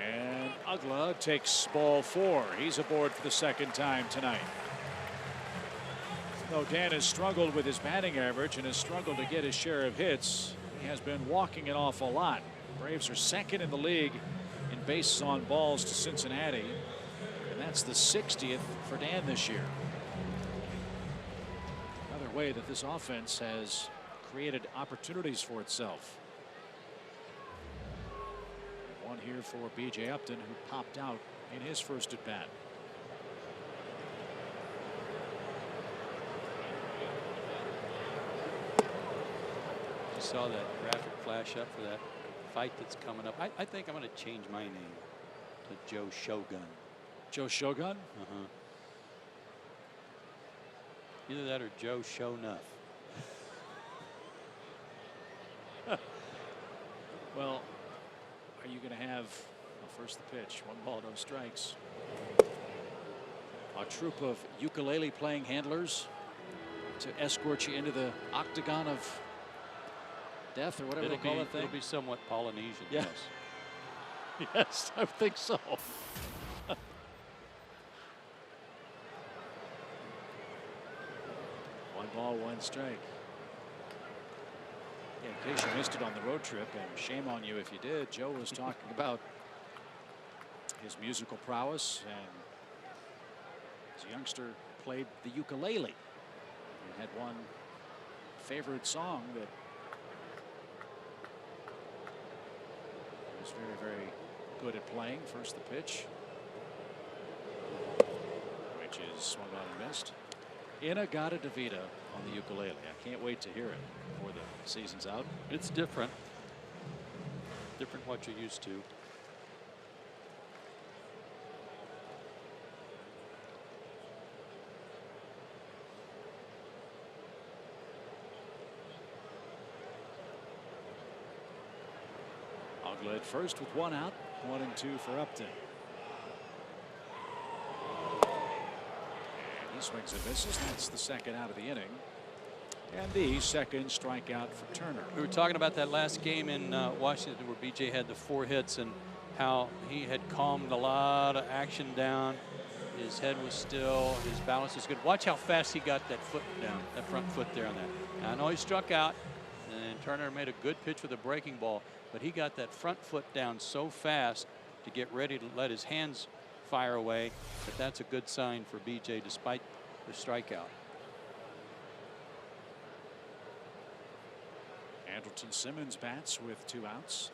And Ugla takes ball 4. He's aboard for the second time tonight. Though Dan has struggled with his batting average and has struggled to get his share of hits, he has been walking an awful lot. Braves are second in the league in bases on balls to Cincinnati, and that's the 60th for Dan this year. Another way that this offense has created opportunities for itself. One here for B.J. Upton, who popped out in his first at bat.
You saw that graphic flash up for that fight that's coming up. I think I'm going to change my name to Joe Shogun.
Joe Shogun?
Either that or Joe Show Enough.
Well, are you going to have first the pitch, 1 ball, no strikes? A troop of ukulele playing handlers to escort you into the octagon of death, or whatever they call it.
It'll be somewhat Polynesian.
Yeah.
Yes.
Yes, I think so. 1 ball, 1 strike. Yeah, in case you missed it on the road trip, and shame on you if you did, Joe was talking about his musical prowess, and as a youngster played the ukulele and had one favorite song that was very, very good at playing. First the pitch, which is swung on and missed. Inagata Davida on the ukulele. I can't wait to hear it before the season's out.
It's different. Different what you're used to.
Ugla at first with 1 out, 1 and 2 for Upton. He swings and misses. That's the 2nd out of the inning. And the 2nd strikeout for Turner.
We were talking about that last game in Washington where BJ had the 4 hits and how he had calmed a lot of action down. His head was still, his balance was good. Watch how fast he got that foot down, that front foot there on that. Now, I know he struck out, and Turner made a good pitch with a breaking ball, but he got that front foot down so fast to get ready to let his hands fire away. But that's a good sign for BJ despite the strikeout.
Andrelton Simmons bats with 2 outs.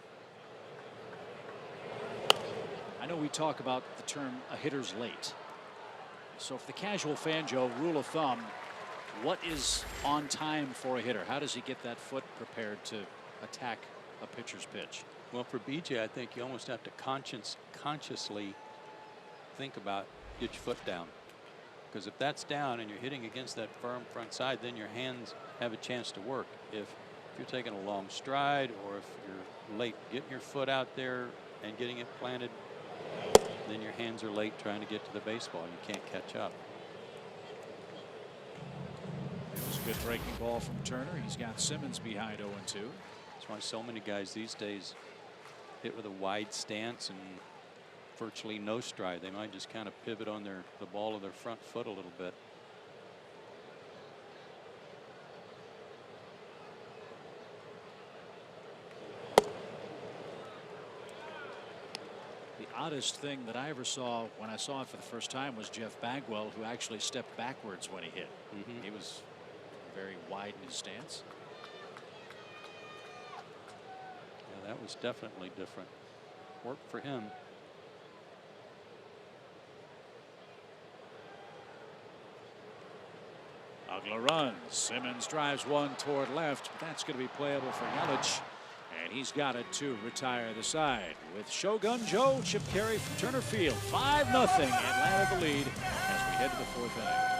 I know we talk about the term a hitter's late. So for the casual fan, Joe, rule of thumb, what is on time for a hitter? How does he get that foot prepared to attack a pitcher's pitch?
Well, for BJ, I think you almost have to consciously think about get your foot down. Because if that's down and you're hitting against that firm front side, then your hands have a chance to work. If you're taking a long stride, or if you're late getting your foot out there and getting it planted, then your hands are late trying to get to the baseball. You can't catch up.
It was a good breaking ball from Turner. He's got Simmons behind 0-2.
That's why so many guys these days hit with a wide stance and virtually no stride. They might just kind of pivot on the ball of their front foot a little bit.
The oddest thing that I ever saw when I saw it for the first time was Jeff Bagwell, who actually stepped backwards when he hit. He was very wide in his stance.
Yeah, that was definitely different. Worked for him.
Ugla runs. Simmons drives 1 toward left, but that's going to be playable for Yelich. And he's got it to retire the side. With Shogun Joe, Chip Carey from Turner Field. 5-0. Atlanta the lead as we head to the 4th inning.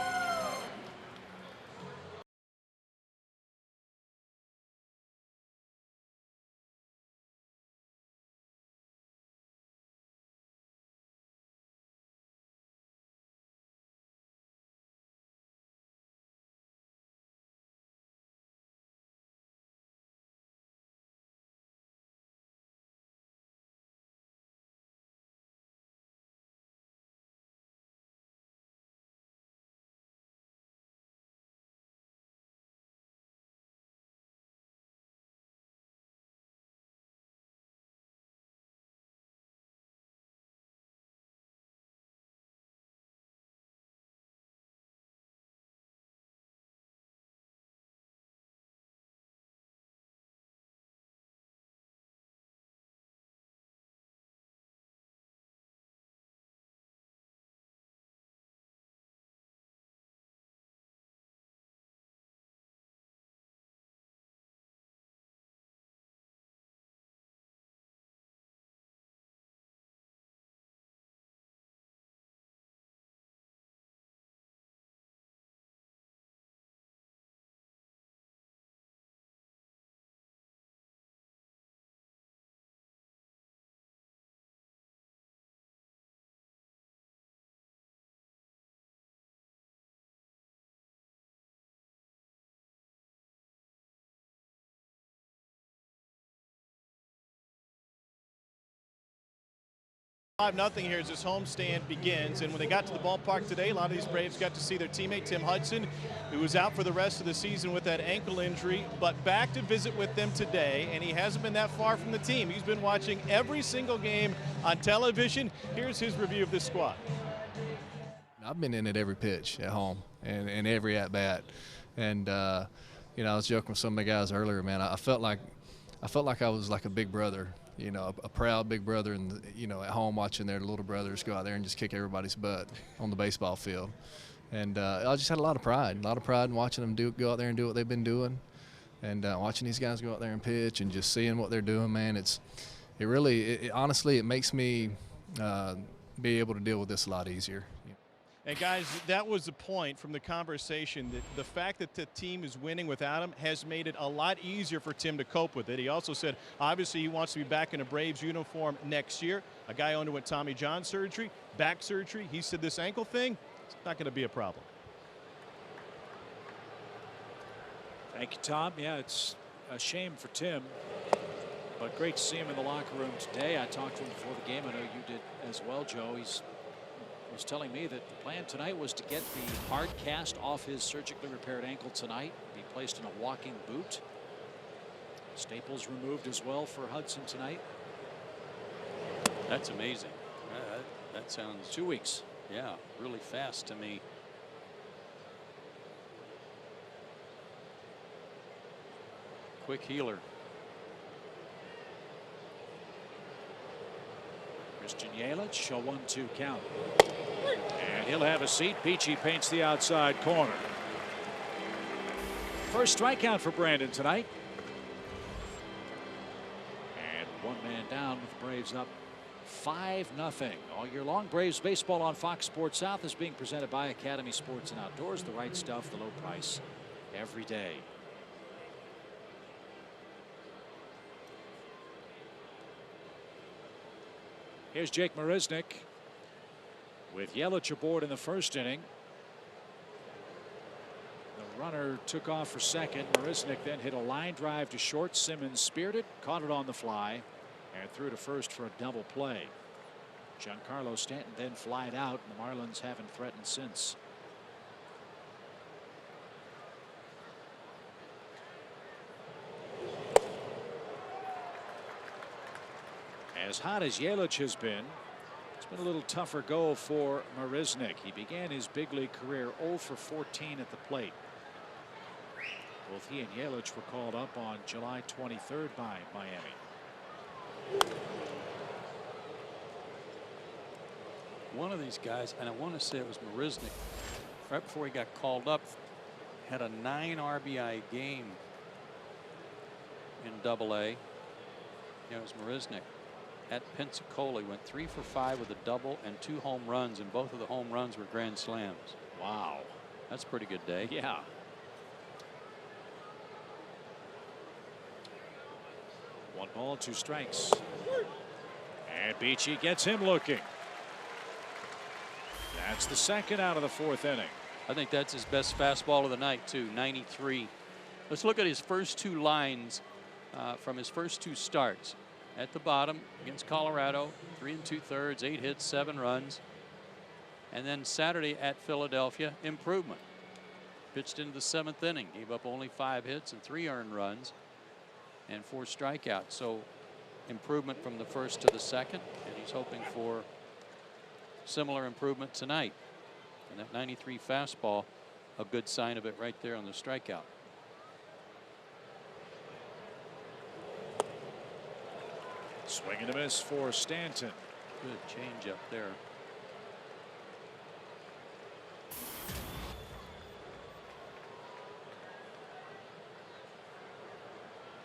5-0 here as this homestand begins. And when they got to the ballpark today, a lot of these Braves got to see their teammate Tim Hudson, who was out for the rest of the season with that ankle injury, but back to visit with them today. And he hasn't been that far from the team. He's been watching every single game on television. Here's his review of this squad.
I've been in it every pitch at home and every at bat. And you know, I was joking with some of the guys earlier, man. I felt like I was like a big brother, you know, a proud big brother, and you know, at home watching their little brothers go out there and just kick everybody's butt on the baseball field. And I just had a lot of pride in watching them go out there and do what they've been doing, and watching these guys go out there and pitch and just seeing what they're doing, man. Honestly, it makes me be able to deal with this a lot easier.
And guys, that was the point from the conversation, that the fact that the team is winning without him has made it a lot easier for Tim to cope with it. He also said, obviously, he wants to be back in a Braves uniform next year. A guy underwent Tommy John surgery, back surgery. He said this ankle thing, it's not going to be a problem.
Thank you, Tom. Yeah, it's a shame for Tim, but great to see him in the locker room today. I talked to him before the game. I know you did as well, Joe. He was telling me that the plan tonight was to get the hard cast off his surgically repaired ankle tonight, be placed in a walking boot. Staples removed as well for Hudson tonight.
That's amazing. That sounds
2 weeks.
Yeah, really fast to me. Quick healer.
Christian Yelich, a 1-2 count. And he'll have a seat. Beachy paints the outside corner. First strikeout for Brandon tonight. And one man down with the Braves up 5-0. All year long, Braves baseball on Fox Sports South is being presented by Academy Sports and Outdoors. The right stuff, the low price every day. Here's Jake Marisnick with Yelich aboard in the first inning. The runner took off for second. Marisnick then hit a line drive to short. Simmons speared it, caught it on the fly, and threw to first for a double play. Giancarlo Stanton then flied out, and the Marlins haven't threatened since. As hot as Yelich has been, it's been a little tougher go for Marisnick. He began his big league career 0 for 14 at the plate. Both he and Yelich were called up on July 23rd by Miami.
One of these guys, and I want to say it was Marisnick, right before he got called up, had a 9 RBI game in Double-A. It was Marisnick. At Pensacola, he went 3 for 5 with a double and 2 home runs, and both of the home runs were grand slams.
Wow.
That's a pretty good day.
Yeah. One ball, 2 strikes. And Beachy gets him looking. That's the second out of the 4th inning.
I think that's his best fastball of the night, too, 93. Let's look at his first 2 lines from his first 2 starts. At the bottom against Colorado, 3 2/3, 8 hits, 7 runs. And then Saturday at Philadelphia, improvement. Pitched into the 7th inning, gave up only 5 hits and 3 earned runs and 4 strikeouts. So improvement from the first to the second, and he's hoping for similar improvement tonight. And that 93 fastball, a good sign of it right there on the strikeout.
Swing and a miss for Stanton.
Good change up there.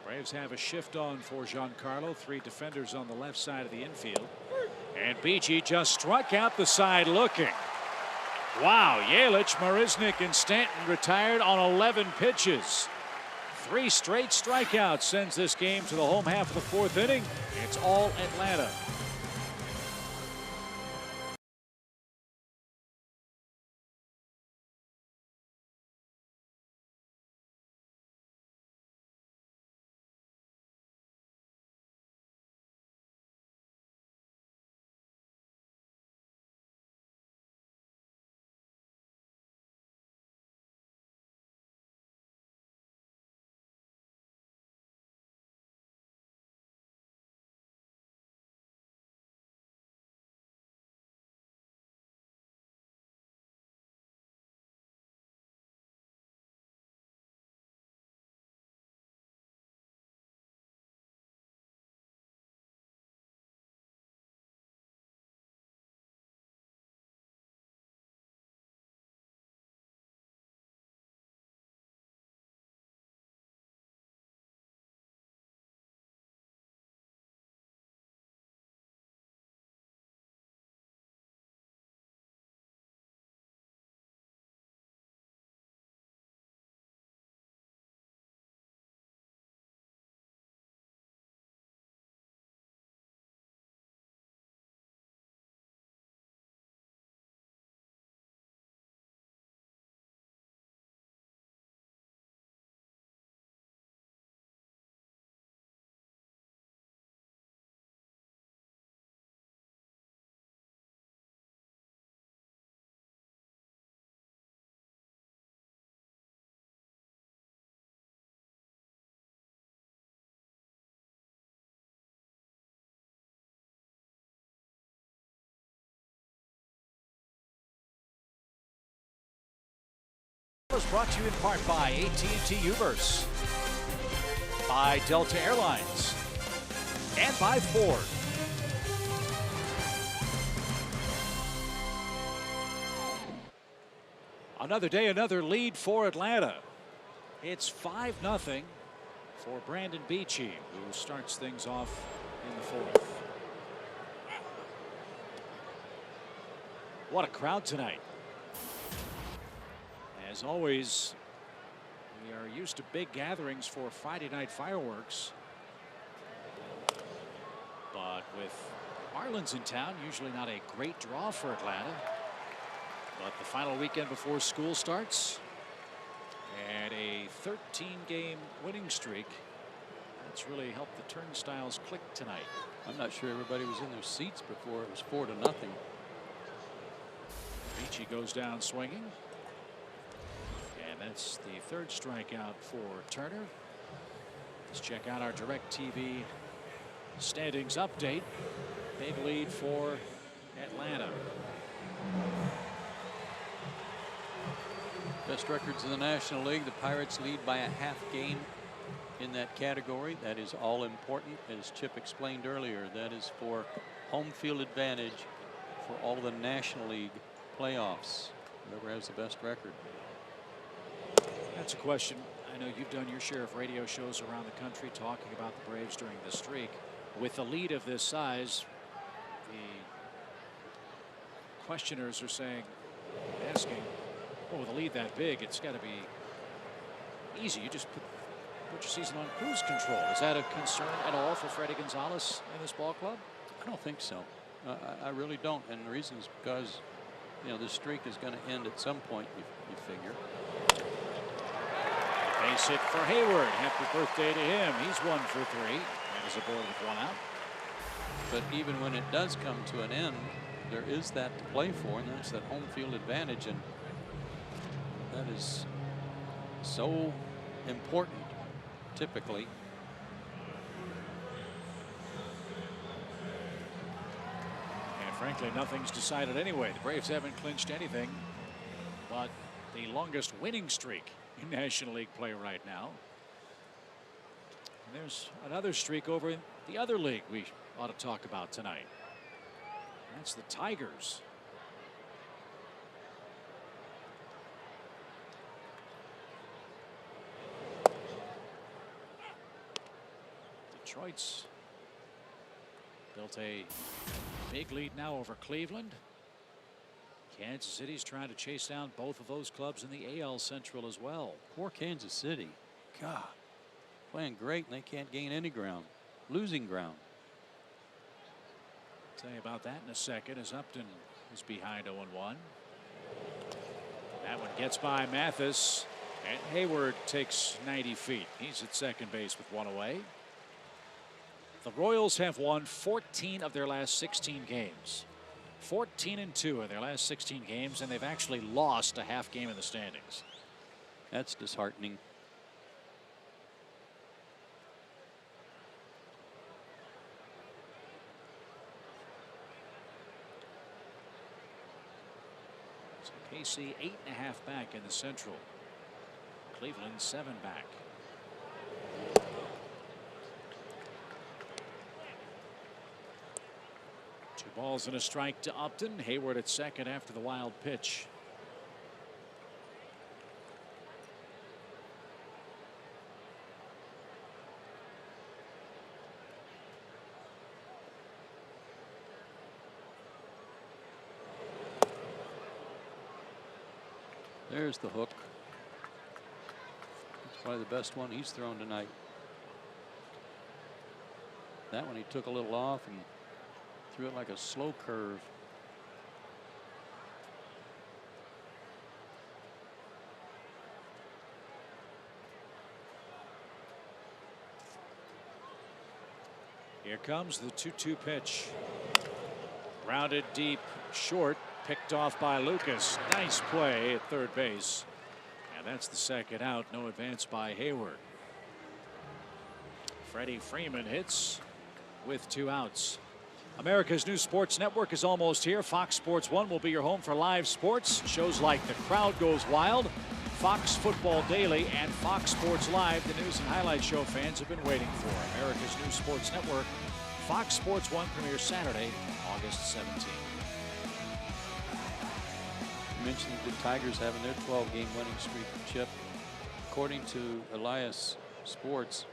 Braves have a shift on for Giancarlo. 3 defenders on the left side of the infield. And Beachy just struck out the side looking. Wow, Yelich, Marisnick, and Stanton retired on 11 pitches. 3 straight strikeouts sends this game to the home half of the 4th inning. It's all Atlanta.
Was brought to you in part by AT&T Uverse, by Delta Airlines, and by Ford. Another day, another lead for Atlanta. It's 5-0 for Brandon Beachy, who starts things off in the fourth. What a crowd tonight. As always, we are used to big gatherings for Friday night fireworks. But with Marlins in town, usually not a great draw for Atlanta. But the final weekend before school starts and a 13-game winning streak. That's really helped the turnstiles click tonight.
I'm not sure everybody was in their seats before it was 4-0.
Beachy goes down swinging. And that's the third strikeout for Turner. Let's check out our DirecTV standings update. Big lead for Atlanta.
Best records in the National League. The Pirates lead by a half game in that category. That is all important, as Chip explained earlier. That is for home field advantage for all the National League playoffs. Whoever has the best record.
That's a question. I know you've done your share of radio shows around the country talking about the Braves during the streak. With a lead of this size, the questioners are saying, asking, oh, with a lead that big, it's got to be easy. You just put your season on cruise control. Is that a concern at all for Freddie Gonzalez in this ball club?
I don't think so. I really don't. And the reason is because, you know, this streak is going to end at some point, you figure.
Base hit for Hayward. Happy birthday to him. He's 1 for 3 and is aboard with 1 out.
But even when it does come to an end, there is that to play for, and that's that home field advantage, and that is so important typically.
And frankly, nothing's decided anyway. The Braves haven't clinched anything but the longest winning streak in National League play right now. And there's another streak over in the other league we ought to talk about tonight. That's the Tigers. Detroit's built a big lead now over Cleveland. Kansas City's trying to chase down both of those clubs in the AL Central as well.
Poor Kansas City. God, playing great and they can't gain any ground. Losing ground.
I'll tell you about that in a second as Upton is behind 0-1. That one gets by Mathis, and Hayward takes 90 feet. He's at second base with 1 away. The Royals have won 14 of their last 16 games. 14-2 in their last 16 games, and they've actually lost a half game in the standings.
That's disheartening.
So KC 8.5 back in the Central. Cleveland 7 back. Two balls and a strike to Upton. Hayward at second after the wild pitch.
There's the hook. It's probably the best one he's thrown tonight. That one he took a little off and threw it like a slow curve.
Here comes the 2-2 pitch. Grounded deep short, picked off by Lucas. Nice play at third base. And that's the second out. No advance by Hayward. Freddie Freeman hits with 2 outs. America's new sports network is almost here. Fox Sports 1 will be your home for live sports. Shows like The Crowd Goes Wild,
Fox Football Daily and Fox Sports Live, the news and highlight show fans have been waiting for. America's News Sports Network, Fox Sports 1 premieres Saturday, August 17th.
You mentioned the Tigers having their 12-game winning streak, Chip. According to Elias Sports,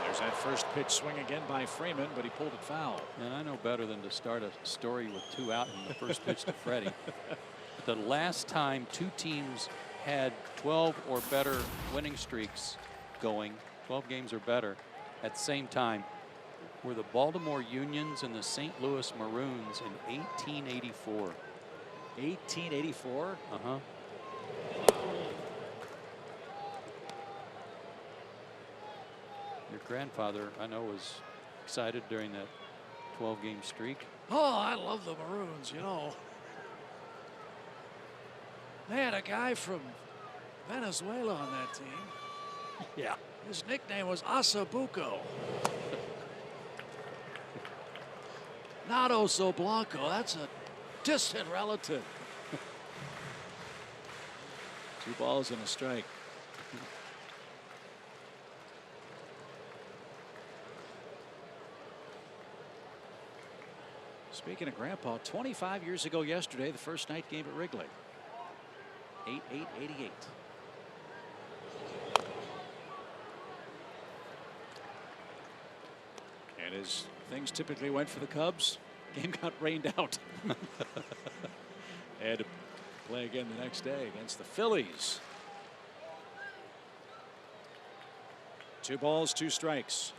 there's that first pitch swing again by Freeman, but he pulled it foul.
and I know better than to start a story with 2 out in the first pitch to Freddie. The last time 2 teams had 12 or better winning streaks going, 12 games or better, at the same time, were the Baltimore Unions and the St. Louis Maroons in 1884.
1884?
Uh-huh. Your grandfather, I know, was excited during that 12-game streak.
Oh, I love the Maroons, you know. They had a guy from Venezuela on that team.
Yeah.
His nickname was Asabuco. Not Oso Blanco. That's a distant relative.
2 balls and a strike. Speaking of Grandpa, 25 years ago yesterday, the first night game at Wrigley. 8-8-88. And as things typically went for the Cubs, game got rained out. Had to play again the next day against the Phillies. 2 balls, 2 strikes.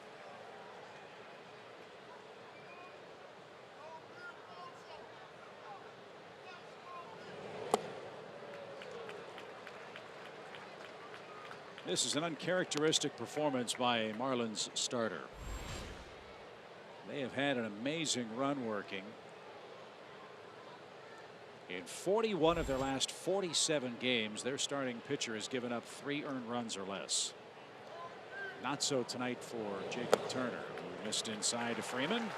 This is an uncharacteristic performance by a Marlins starter. They have had an amazing run working. In 41 of their last 47 games, their starting pitcher has given up 3 earned runs or less. Not so tonight for Jacob Turner, who missed inside to Freeman. And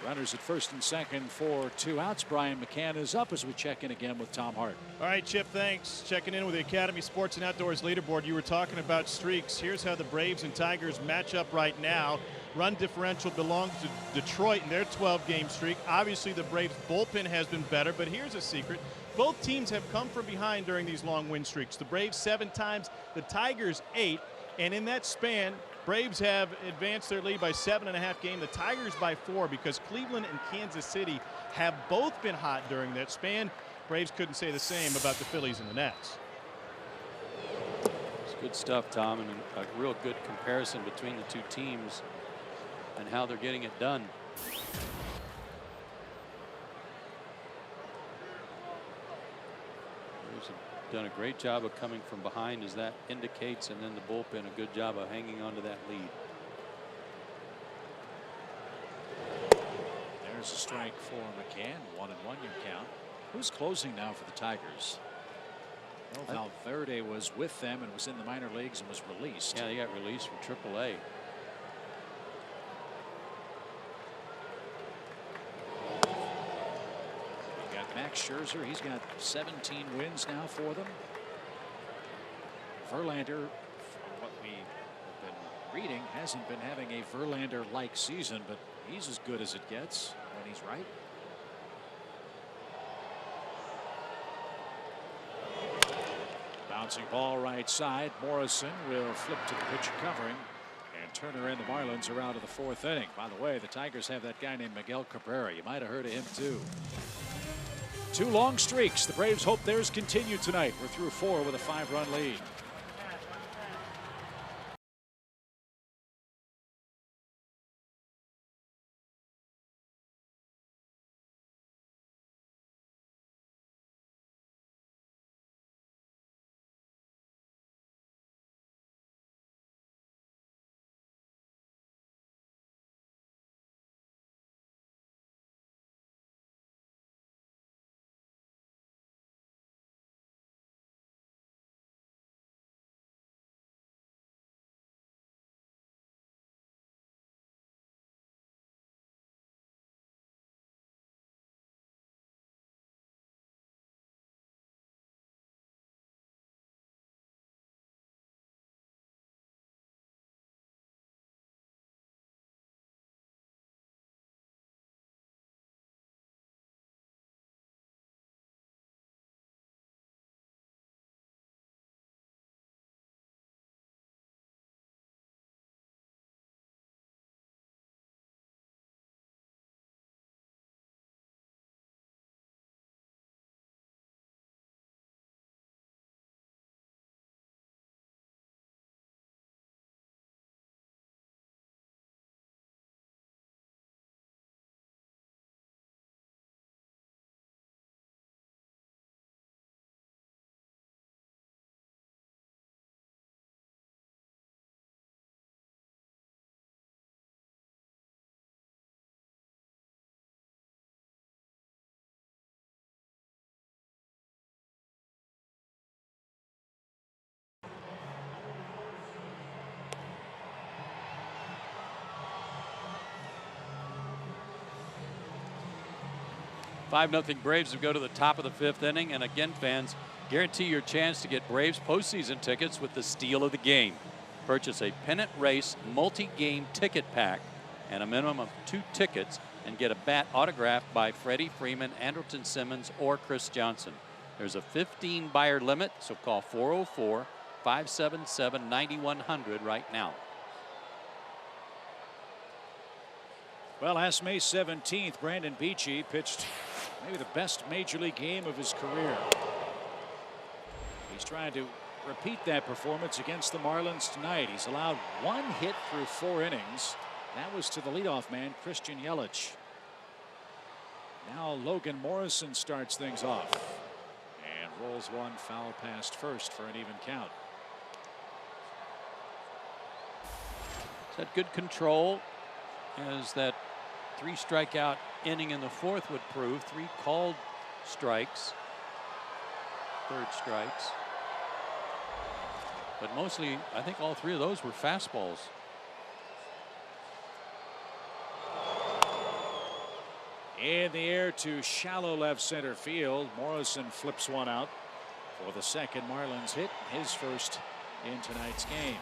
runners at first and second for 2 outs. Brian McCann is up as we check in again with Tom Hart.
All right, Chip, thanks. Checking in with the Academy Sports and Outdoors leaderboard. You were talking about streaks. Here's how the Braves and Tigers match up right now. Run differential belongs to Detroit in their 12-game streak. Obviously, the Braves bullpen has been better, but here's a secret. Both teams have come from behind during these long win streaks. The Braves 7 times, the Tigers 8. And in that span, Braves have advanced their lead by 7.5 games. The Tigers by 4, because Cleveland and Kansas City have both been hot during that span. Braves couldn't say the same about the Phillies and the Nats.
It's good stuff, Tom, and a real good comparison between the 2 teams and how they're getting it done. Braves have done a great job of coming from behind, as that indicates, and then the bullpen a good job of hanging on to that lead.
There's a strike for McCann. 1-1 your count. Who's closing now for the Tigers? Well, Valverde was with them and was in the minor leagues and was released.
Yeah, he got released from AAA.
You got Max Scherzer. He's got 17 wins now for them. Verlander, from what we have been reading, hasn't been having a Verlander-like season, but he's as good as it gets when he's right. Bouncing ball right side. Morrison will flip to the pitcher covering. And Turner and the Marlins are out of the 4th inning. By the way, the Tigers have that guy named Miguel Cabrera. You might have heard of him too. 2 long streaks. The Braves hope theirs continue tonight. We're through 4 with a 5-run lead.
5-0 Braves will go to the top of the 5th inning. And again, fans, guarantee your chance to get Braves postseason tickets with the steal of the game. Purchase a pennant race multi-game ticket pack and a minimum of 2 tickets and get a bat autographed by Freddie Freeman, Andrelton Simmons, or Chris Johnson. There's a 15 buyer limit, so call 404-577-9100 right now.
Well, last May 17th, Brandon Beachy pitched maybe the best major league game of his career. He's trying to repeat that performance against the Marlins tonight. He's allowed 1 hit through 4 innings. That was to the leadoff man, Christian Yelich. Now Logan Morrison starts things off and rolls one foul past first for an even count.
He's had good control, as that 3 strikeout inning in the 4th would prove. 3 called strikes, 3rd strikes. But mostly, I think all 3 of those were fastballs.
In the air to shallow left center field. Morrison flips one out for the second Marlins hit, his first in tonight's game.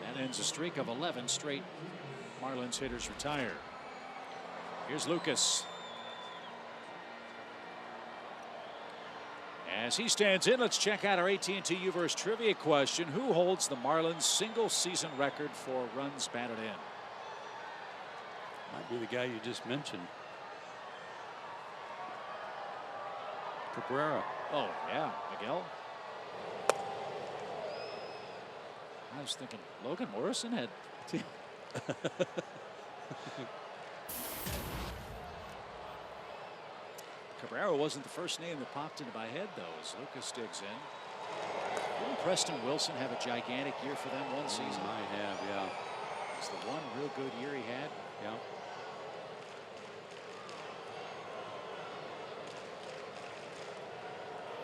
That ends a streak of 11 straight Marlins hitters retire. Here's Lucas. As he stands in, let's check out our AT&T U-verse trivia question. Who holds the Marlins single season record for runs batted in?
Might be the guy you just mentioned. Cabrera.
Oh, yeah, Miguel. I was thinking Logan Morrison had. Cabrera wasn't the first name that popped into my head, though, as Lucas digs in. Didn't Preston Wilson have a gigantic year for them one season?
I have, yeah.
It's the one real good year he had.
Yeah.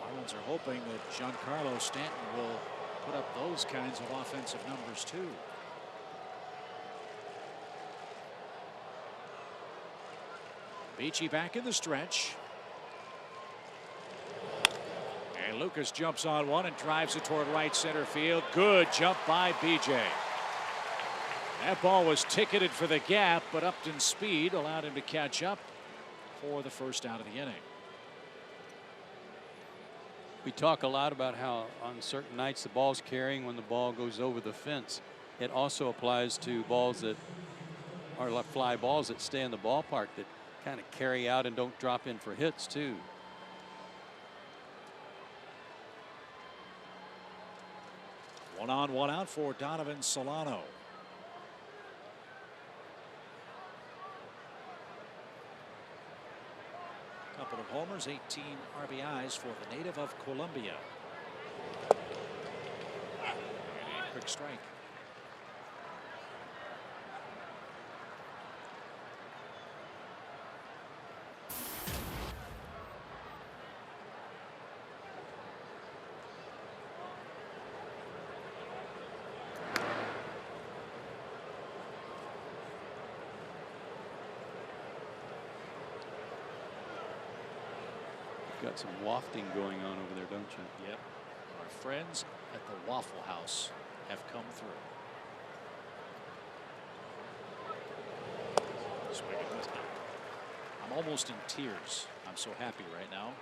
Marlins are hoping that Giancarlo Stanton will put up those kinds of offensive numbers too. Beachy back in the stretch. And Lucas jumps on one and drives it toward right center field. Good jump by BJ. That ball was ticketed for the gap, but Upton's speed allowed him to catch up for the first out of the inning.
We talk a lot about how on certain nights the ball's carrying when the ball goes over the fence. It also applies to balls that are fly balls that stay in the ballpark that kind of carry out and don't drop in for hits too.
One on, one out for Donovan Solano. Couple of homers, 18 RBIs for the native of Colombia. And a quick strike.
Got some wafting going on over there, don't you?
Yep. Our friends at the Waffle House have come through. Swing and miss. I'm almost in tears. I'm so happy right now.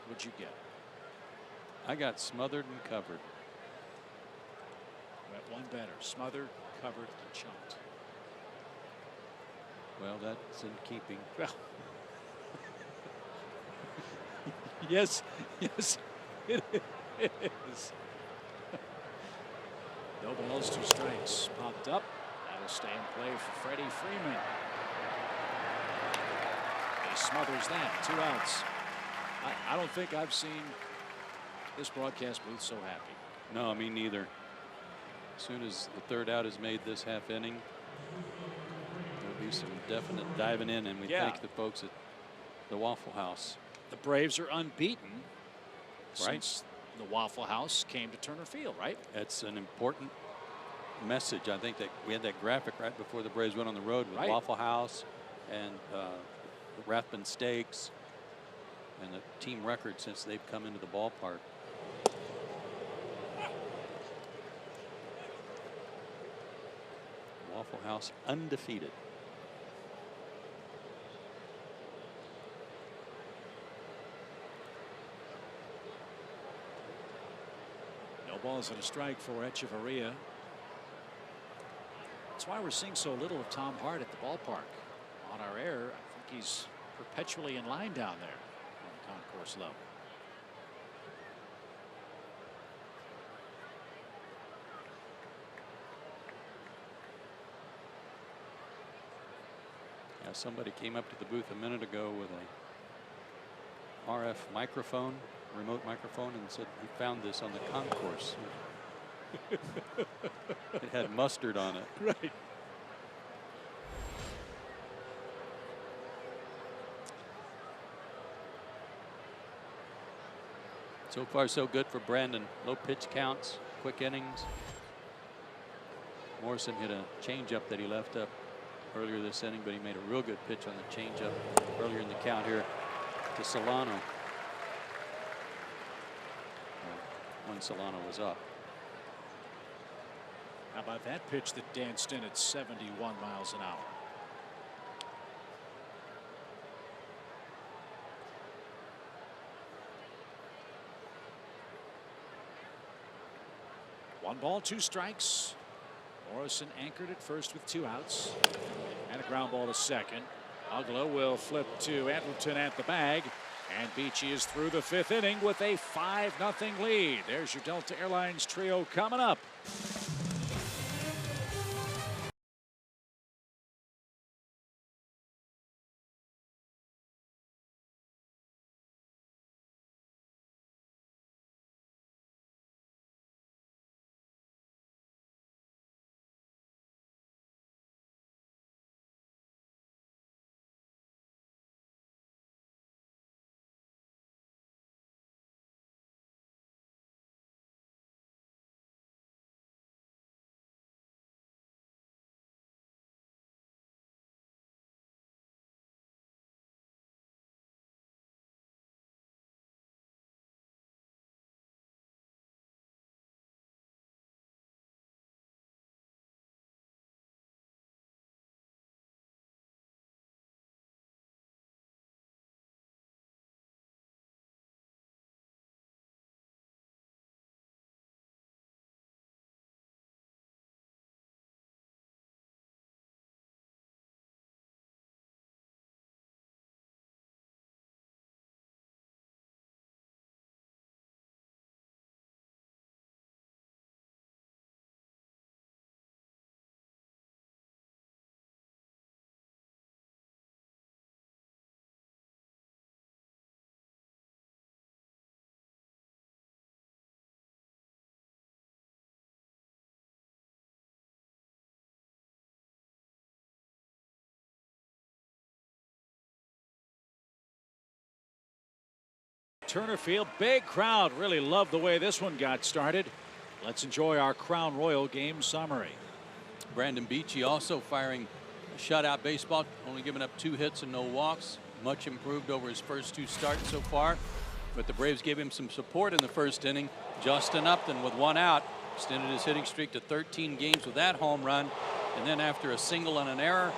What'd you get?
I got smothered and covered.
Got one better. Smothered, covered, and chunked.
Well, that's in keeping.
Well. Yes, yes, it is. No balls, 2 strikes. Popped up. That'll stay in play for Freddie Freeman. He smothers that. 2 outs. I don't think I've seen this broadcast booth so happy.
No, me neither. As soon as the 3rd out is made this half inning, there'll be some definite diving in, and we thank the folks at the Waffle House.
The Braves are unbeaten since the Waffle House came to Turner Field, right?
That's an important message. I think that we had that graphic right before the Braves went on the road with
Right.
Waffle House and the Rathbun Steaks and the team record since they've come into the ballpark. Waffle House undefeated.
No balls and a strike for Echeverria. That's why we're seeing so little of Tom Hart at the ballpark. On our air, I think he's perpetually in line down there on the concourse level.
Yeah, somebody came up to the booth a minute ago with a RF microphone, remote microphone, and said he found this on the concourse. It had mustard on it.
Right.
So far, so good for Brandon. Low pitch counts, quick innings. Morrison hit a changeup that he left up earlier this inning, but he made a real good pitch on the changeup earlier in the count here to Solano. When Solano was up.
How about that pitch that danced in at 71 miles an hour? One ball, two strikes. Morrison anchored at first with 2 outs. And a ground ball to second. Ugla will flip to Edmonton at the bag. And Beachy is through the 5th inning with a 5-0 lead. There's your Delta Airlines trio coming up. Turner Field, big crowd. Really love the way this one got started. Let's enjoy our Crown Royal game summary.
Brandon Beachy also firing a shutout baseball, only giving up 2 hits and no walks. Much improved over his first 2 starts so far. But the Braves gave him some support in the first inning. Justin Upton with 1 out extended his hitting streak to 13 games with that home run. And then after a single and an error,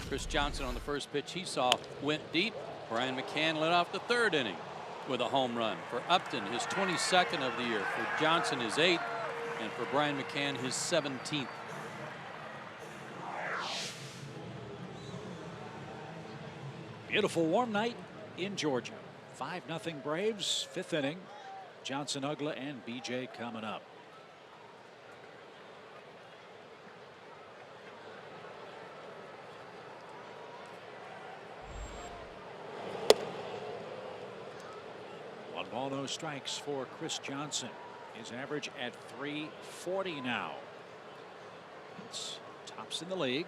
Chris Johnson on the first pitch he saw went deep. Brian McCann led off the 3rd inning with a home run. For Upton, his 22nd of the year. For Johnson, his 8th. And for Brian McCann, his 17th.
Beautiful warm night in Georgia. 5-0 Braves, 5th inning. Johnson, Ugla, and BJ coming up. One ball, no strikes for Chris Johnson. His average at .340 now. It's tops in the league.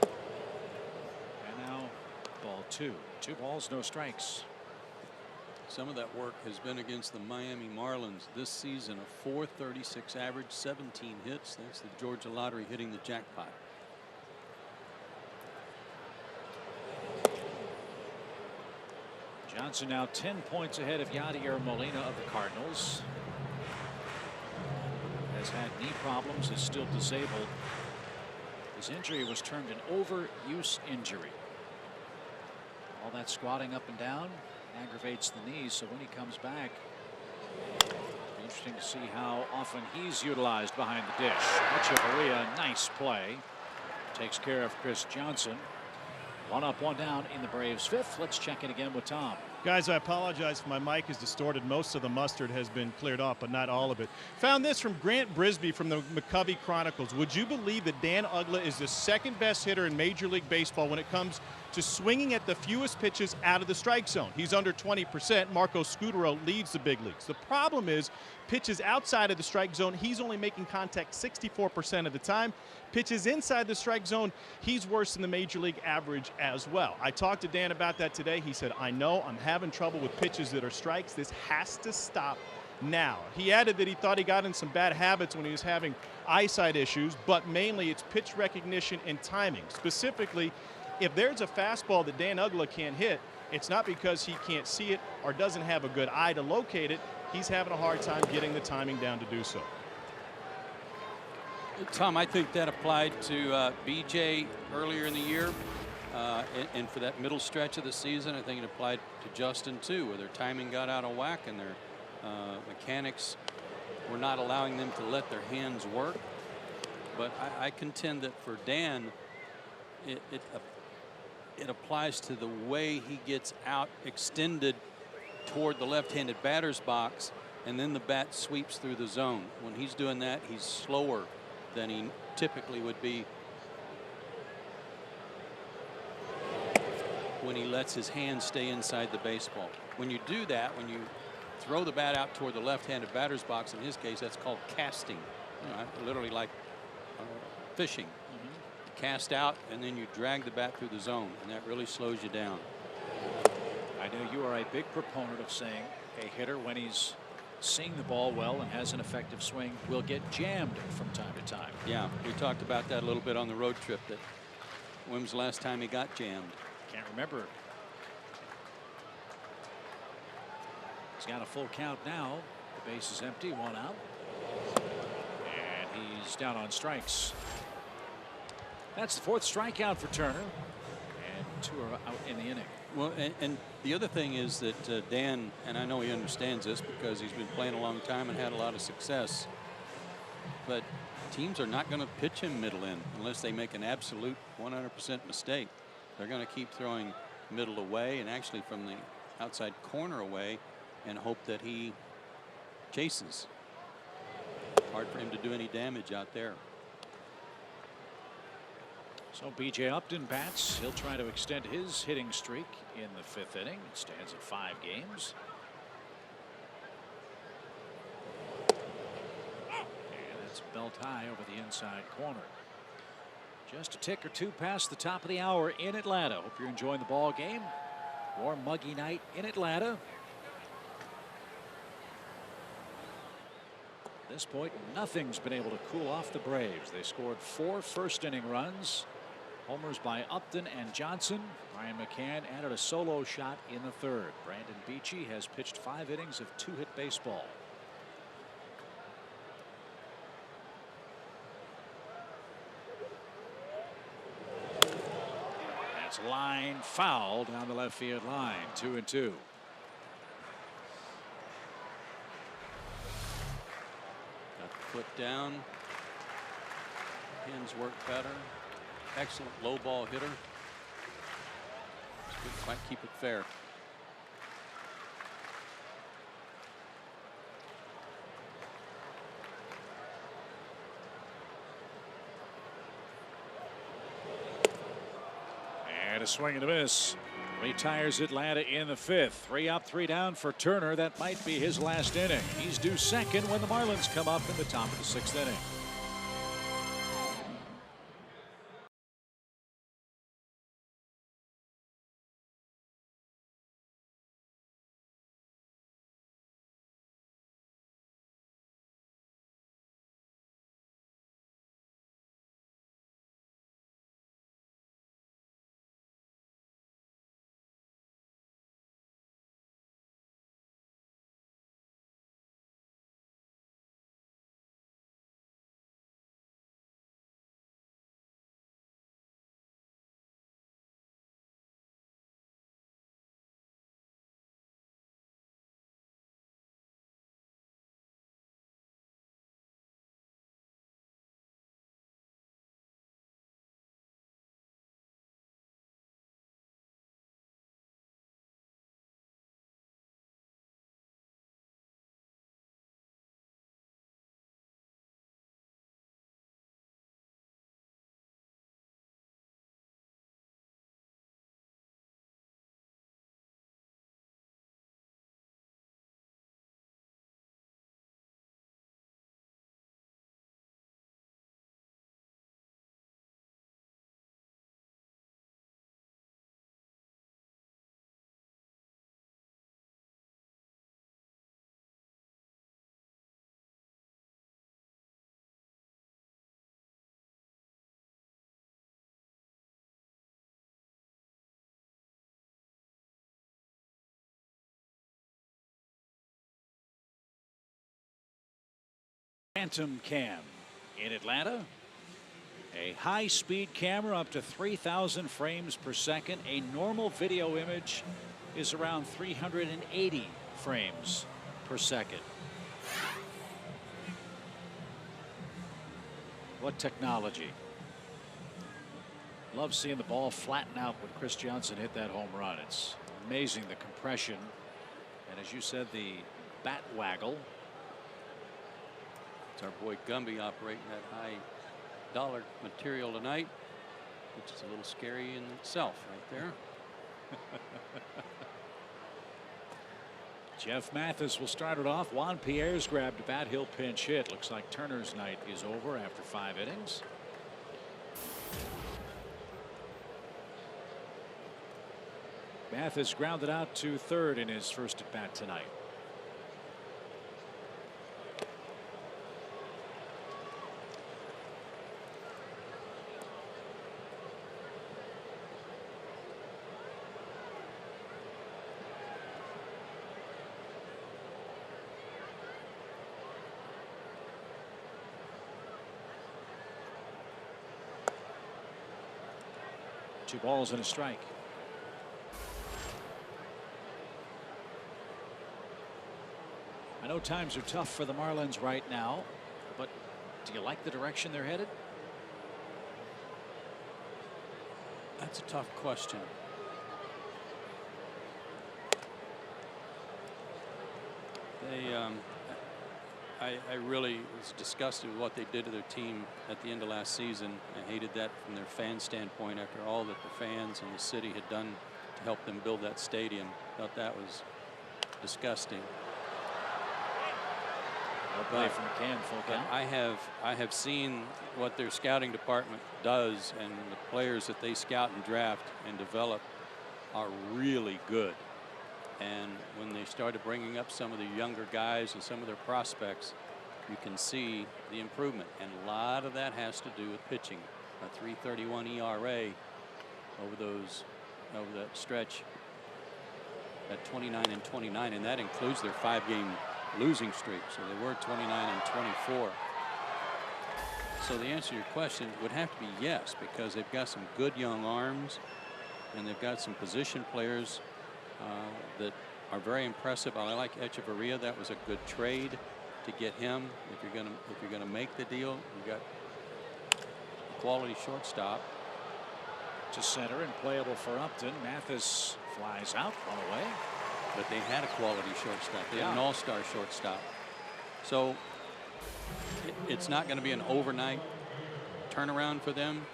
And now ball 2. 2 balls, no strikes.
Some of that work has been against the Miami Marlins this season. A .436 average, 17 hits. That's the Georgia Lottery hitting the jackpot.
Johnson now 10 points ahead of Yadier Molina of the Cardinals. Has had knee problems, is still disabled. His injury was termed an overuse injury. All that squatting up and down aggravates the knees, so when he comes back, it'll be interesting to see how often he's utilized behind the dish. Echeverria, nice play. Takes care of Chris Johnson. 1 up, 1 down in the Braves' 5th. Let's check in again with Tom.
Guys, I apologize if my mic is distorted. Most of the mustard has been cleared off, but not all of it. Found this from Grant Brisbee from the McCovey Chronicles. Would you believe that Dan Uggla is the second best hitter in Major League Baseball when it comes to swinging at the fewest pitches out of the strike zone? He's under 20%. Marco Scutaro leads the big leagues. The problem is pitches outside of the strike zone, he's only making contact 64% of the time. Pitches inside the strike zone, he's worse than the Major League average as well. I talked to Dan about that today. He said, I know I'm having trouble with pitches that are strikes. This has to stop now. He added that he thought he got in some bad habits when he was having eyesight issues, but mainly it's pitch recognition and timing. Specifically, if there's a fastball that Dan Uggla can't hit, it's not because he can't see it or doesn't have a good eye to locate it. He's having a hard time getting the timing down to do so.
Tom, I think that applied to BJ earlier in the year. And for that middle stretch of the season, I think it applied to Justin too, where their timing got out of whack and their mechanics were not allowing them to let their hands work. But I contend that for Dan, it applies to the way he gets out extended toward the left-handed batter's box, and then the bat sweeps through the zone. When he's doing that, he's slower than he typically would be when he lets his hands stay inside the baseball. When you do that, when you throw the bat out toward the left-handed batter's box, in his case, that's called casting. You know, literally like fishing. Cast out, and then you drag the bat through the zone, and that really slows you down.
I know you are a big proponent of saying a hitter, when he's seeing the ball well and has an effective swing, will get jammed from time to time.
Yeah, we talked about that a little bit on the road trip. That when was the last time he got jammed?
Can't remember. He's got a full count now. The base is empty, 1 out. And he's down on strikes. That's the 4th strikeout for Turner. And 2 are out in the inning.
Well, and the other thing is that Dan, and I know he understands this because he's been playing a long time and had a lot of success, but teams are not going to pitch him middle in unless they make an absolute 100% mistake. They're going to keep throwing middle away and actually from the outside corner away and hope that he chases. Hard for him to do any damage out there.
So B.J. Upton bats. He'll try to extend his hitting streak in the 5th inning. It stands at 5 games. And that's belt high over the inside corner. Just a tick or 2 past the top of the hour in Atlanta. Hope you're enjoying the ball game. Warm, muggy night in Atlanta. At this point, nothing's been able to cool off the Braves. They scored 4 first-inning runs. Homers by Upton and Johnson. Ryan McCann added a solo shot in the 3rd. Brandon Beachy has pitched 5 innings of 2-hit baseball. That's line foul down the left field line. 2-2.
Got the foot down. Hands work better. Excellent low ball hitter. Couldn't quite keep it fair.
And a swing and a miss. Retires Atlanta in the 5th. 3 up, 3 down for Turner. That might be his last inning. He's due second when the Marlins come up in the top of the 6th inning. Phantom Cam in Atlanta. A high-speed camera up to 3,000 frames per second. A normal video image is around 380 frames per second. What technology. Love seeing the ball flatten out when Chris Johnson hit that home run. It's amazing, the compression. And as you said, the bat waggle.
It's our boy Gumby operating that high dollar material tonight, which is a little scary in itself right there.
Jeff Mathis will start it off. Juan Pierre's grabbed a bat. He'll pinch hit. Looks like Turner's night is over after 5 innings. Mathis grounded out to third in his first at bat tonight. Two balls and a strike. I know times are tough for the Marlins right now, but do you like the direction they're headed?
That's a tough question. They, I really was disgusted with what they did to their team at the end of last season. I hated that from their fan standpoint after all that the fans and the city had done to help them build that stadium. Thought that was disgusting.
No play from McCann, full count.
I have seen what their scouting department does, and the players that they scout and draft and develop are really good. And when they started bringing up some of the younger guys and some of their prospects, you can see the improvement. And a lot of that has to do with pitching. A 3.31 ERA over that stretch at 29 and 29, and that includes their 5-game losing streak. So they were 29 and 24. So the answer to your question would have to be yes, because they've got some good young arms, and they've got some position players that are very impressive. I like Echeverria. That was a good trade to get him. If you're gonna make the deal, you got a quality shortstop.
To center and playable for Upton. Mathis flies out, one away.
But they had a quality shortstop. They had an all-star shortstop. So it's not going to be an overnight turnaround for them,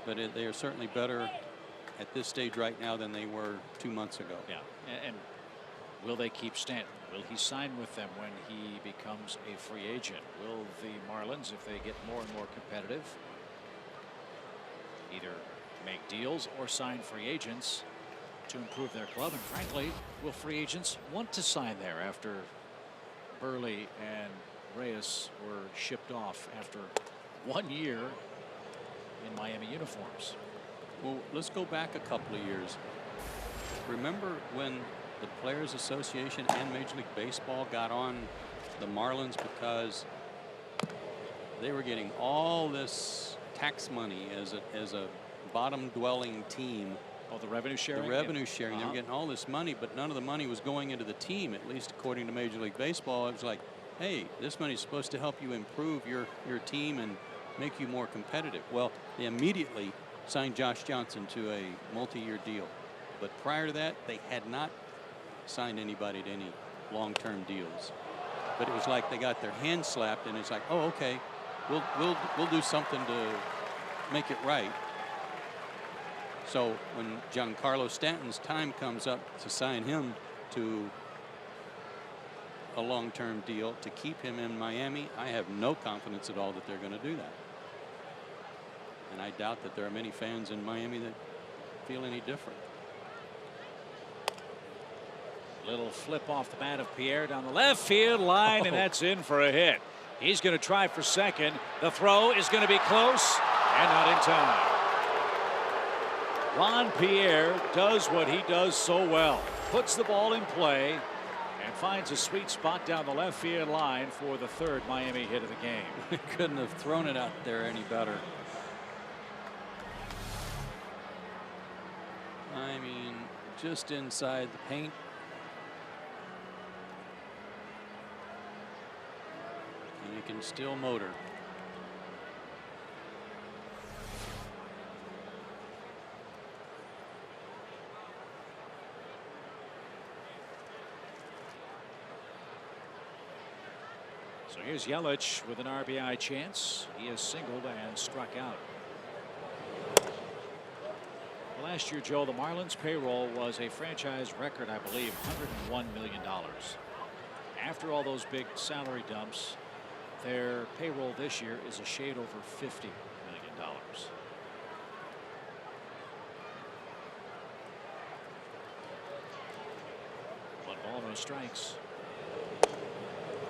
but they are certainly better at this stage right now than they were 2 months ago.
Yeah, and will they keep Stanton? Will he sign with them when he becomes a free agent? Will the Marlins, if they get more and more competitive, either make deals or sign free agents to improve their club? And frankly, will free agents want to sign there after Burley and Reyes were shipped off after 1 year in Miami uniforms?
Well, let's go back a couple of years. Remember when the Players Association and Major League Baseball got on the Marlins because they were getting all this tax money as a bottom dwelling team.
Oh, the revenue sharing?
The revenue sharing. They were getting all this money, but none of the money was going into the team, at least according to Major League Baseball. It was like, hey, this money is supposed to help you improve your team and make you more competitive. Well, they immediately signed Josh Johnson to a multi-year deal. But prior to that, they had not signed anybody to any long-term deals. But it was like they got their hand slapped, and it's like, oh, okay, we'll do something to make it right. So when Giancarlo Stanton's time comes up to sign him to a long-term deal to keep him in Miami, I have no confidence at all that they're going to do that. And I doubt that there are many fans in Miami that feel any different.
Little flip off the bat of Pierre down the left field line, and that's in for a hit. He's going to try for second. The throw is going to be close and not in time. Juan Pierre does what he does so well. Puts the ball in play And finds a sweet spot down the left field line for the third Miami hit of the game.
Couldn't have thrown it out there any better. I mean, just inside the paint. And he can still motor.
So here's Yelich with an RBI chance. He is singled and struck out. Last year, Joe, the Marlins payroll was a franchise record, I believe, $101 million. After all those big salary dumps, their payroll this year is a shade over $50 million. One ball, no strikes.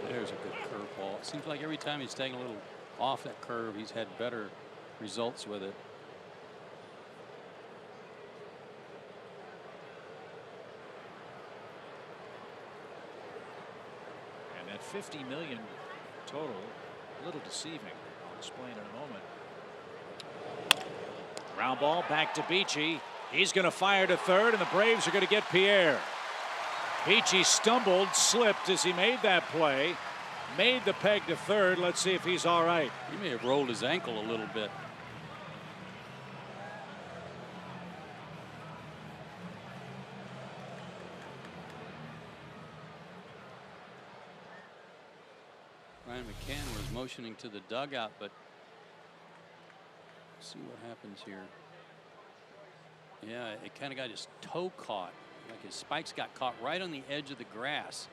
There's a good curveball. It seems like every time he's taken a little off that curve, he's had better results with it.
And that $50 million total, a little deceiving. I'll explain in a moment. Ground ball back to Beachy. He's going to fire to third, and the Braves are going to get Pierre. Beachy stumbled, slipped as he made that play. Made the peg to third. Let's see if he's all right.
He may have rolled his ankle a little bit. Ryan McCann was motioning to the dugout, but let's see what happens here. Yeah, it kind of got his toe caught. Like his spikes got caught right on the edge of the grass.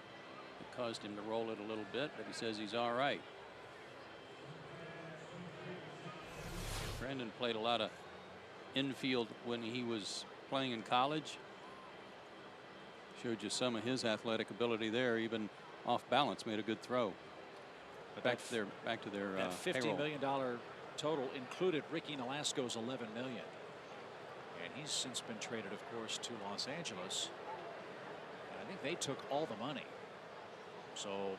It caused him to roll it a little bit, but he says he's all right. Brandon played a lot of infield when he was playing in college. Showed you some of his athletic ability there. Even off balance, made a good throw.
But
back to their
that $50
payroll.
million total included Ricky Nolasco's $11 million. And he's since been traded, of course, to Los Angeles. And I think they took all the money. So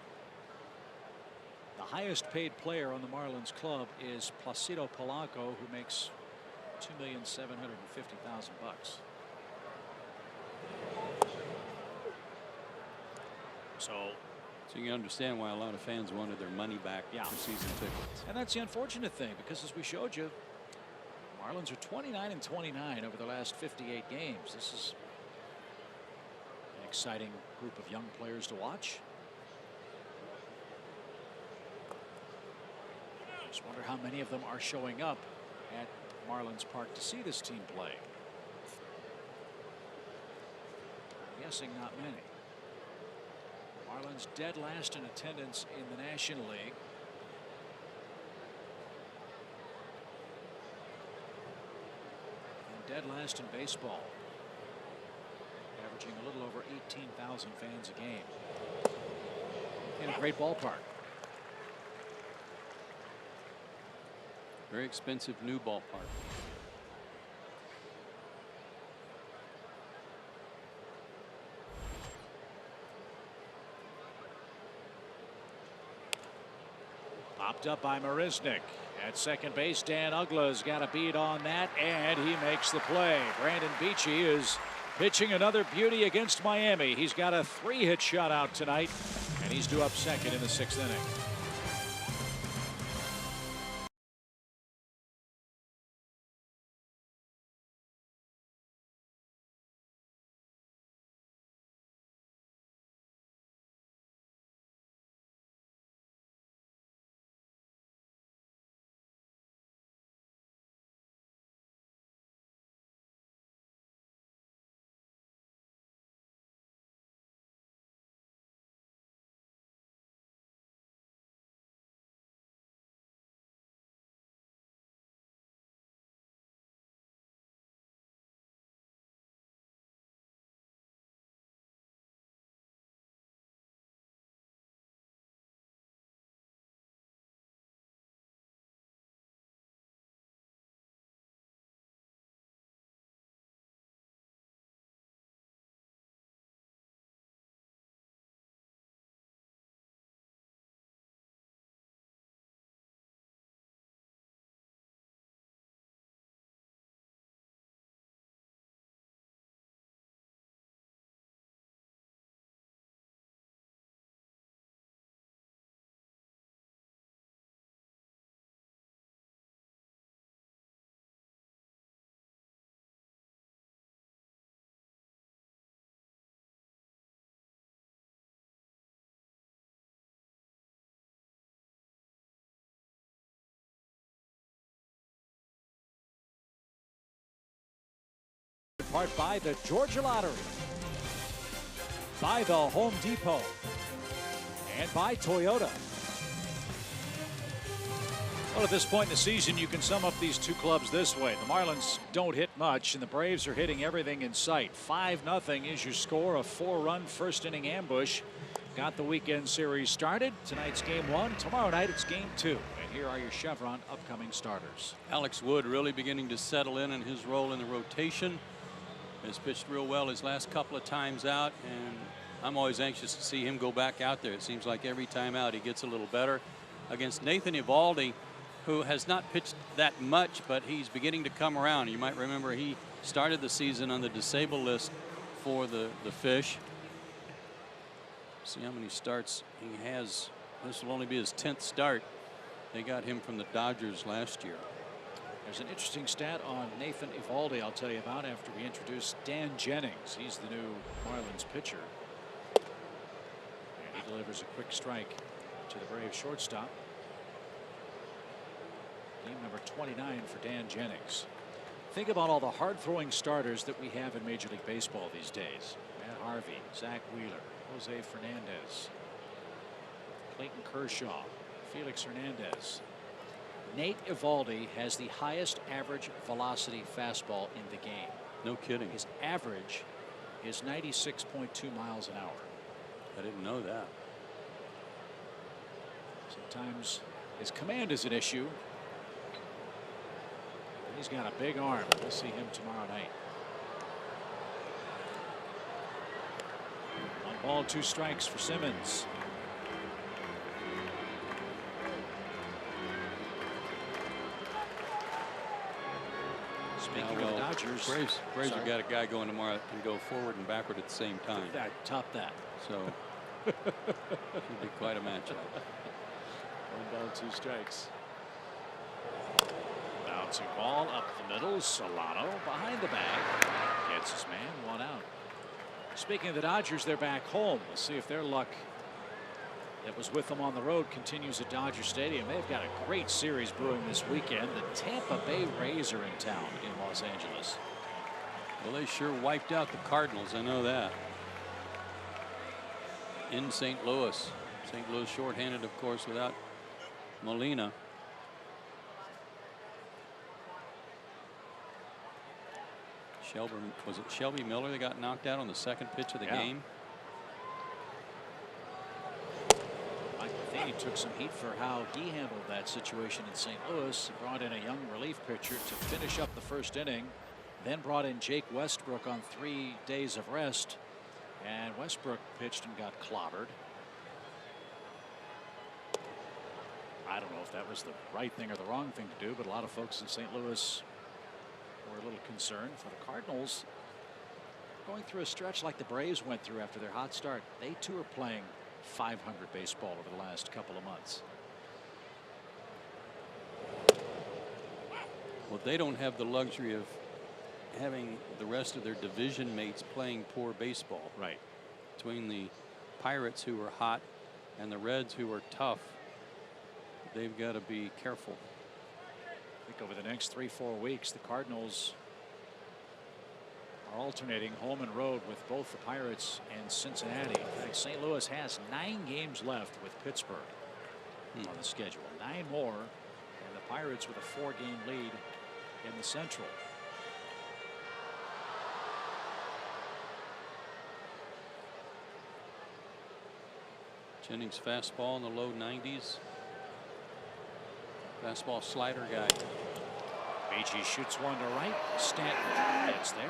the highest paid player on the Marlins club is Placido Polanco, who makes $2,750,000. So
you can understand why a lot of fans wanted their money back for season tickets.
And that's the unfortunate thing, because as we showed you, Marlins are 29-29 over the last 58 games. This is an exciting group of young players to watch. Just wonder how many of them are showing up at Marlins Park to see this team play. I'm guessing not many. Marlins dead last in attendance in the National League. And dead last in baseball. Averaging a little over 18,000 fans a game. In a great ballpark.
Very expensive new ballpark.
Popped up by Marisnik. At second base, Dan Uggla's got a beat on that, and he makes the play. Brandon Beachy is pitching another beauty against Miami. He's got a 3-hit shutout tonight, and he's due up second in the 6th inning. part by the Georgia Lottery, by the Home Depot, and by Toyota. Well, at this point in the season, you can sum up these two clubs this way. The Marlins don't hit much, and the Braves are hitting everything in sight. 5-0 is your score. A 4-run first inning ambush got the weekend series started. Tonight's game 1. Tomorrow night it's game 2. And here are your Chevron upcoming starters.
Alex Wood really beginning to settle in his role in the rotation. Has pitched real well his last couple of times out, and I'm always anxious to see him go back out there. It seems like every time out he gets a little better. Against Nathan Eovaldi, who has not pitched that much, but he's beginning to come around. You might remember he started the season on the disabled list for the Fish. See how many starts he has. This will only be his 10th start. They got him from the Dodgers last year.
There's an interesting stat on Nathan Eovaldi I'll tell you about after we introduce Dan Jennings. He's the new Marlins pitcher. And he delivers a quick strike to the Braves shortstop. Game number 29 for Dan Jennings. Think about all the hard-throwing starters that we have in Major League Baseball these days. Matt Harvey, Zach Wheeler, Jose Fernandez, Clayton Kershaw, Felix Hernandez. Nate Eovaldi has the highest average velocity fastball in the game.
No kidding.
His average is 96.2 miles an hour.
I didn't know that.
Sometimes his command is an issue. He's got a big arm. We'll see him tomorrow night. 1 ball, 2 strikes for Simmons. Speaking of the Dodgers,
Braves have got a guy going tomorrow that can go forward and backward at the same time.
Top that.
So should be quite a matchup.
1 ball, 2 strikes. Bouncing ball up the middle. Solano behind the bag. Gets his man. 1 out. Speaking of the Dodgers, they're back home. We'll see if their luck that was with them on the road continues at Dodger Stadium. They've got a great series brewing this weekend. The Tampa Bay Rays are in town in Los Angeles.
Well, they sure wiped out the Cardinals. I know that. In St. Louis. St. Louis shorthanded, of course, without Molina. Was it Shelby Miller that got knocked out on the second pitch of the game?
Mike Matheny took some heat for how he handled that situation in St. Louis. He brought in a young relief pitcher to finish up the first inning, then brought in Jake Westbrook on 3 days of rest, and Westbrook pitched and got clobbered. I don't know if that was the right thing or the wrong thing to do, but a lot of folks in St. Louis were a little concerned. For the Cardinals, going through a stretch like the Braves went through after their hot start, they too are playing 500 baseball over the last couple of months.
Well, they don't have the luxury of having the rest of their division mates playing poor baseball.
Right.
Between the Pirates, who are hot, and the Reds, who are tough, they've got to be careful.
I think over the next 3-4 weeks, the Cardinals are alternating home and road with both the Pirates and Cincinnati. In fact, St. Louis has 9 games left with Pittsburgh on the schedule. 9 more, and the Pirates with a 4-game lead in the Central.
Jennings fastball in the low 90s. Fastball slider guy.
Beachy shoots one to right. Stanton gets there.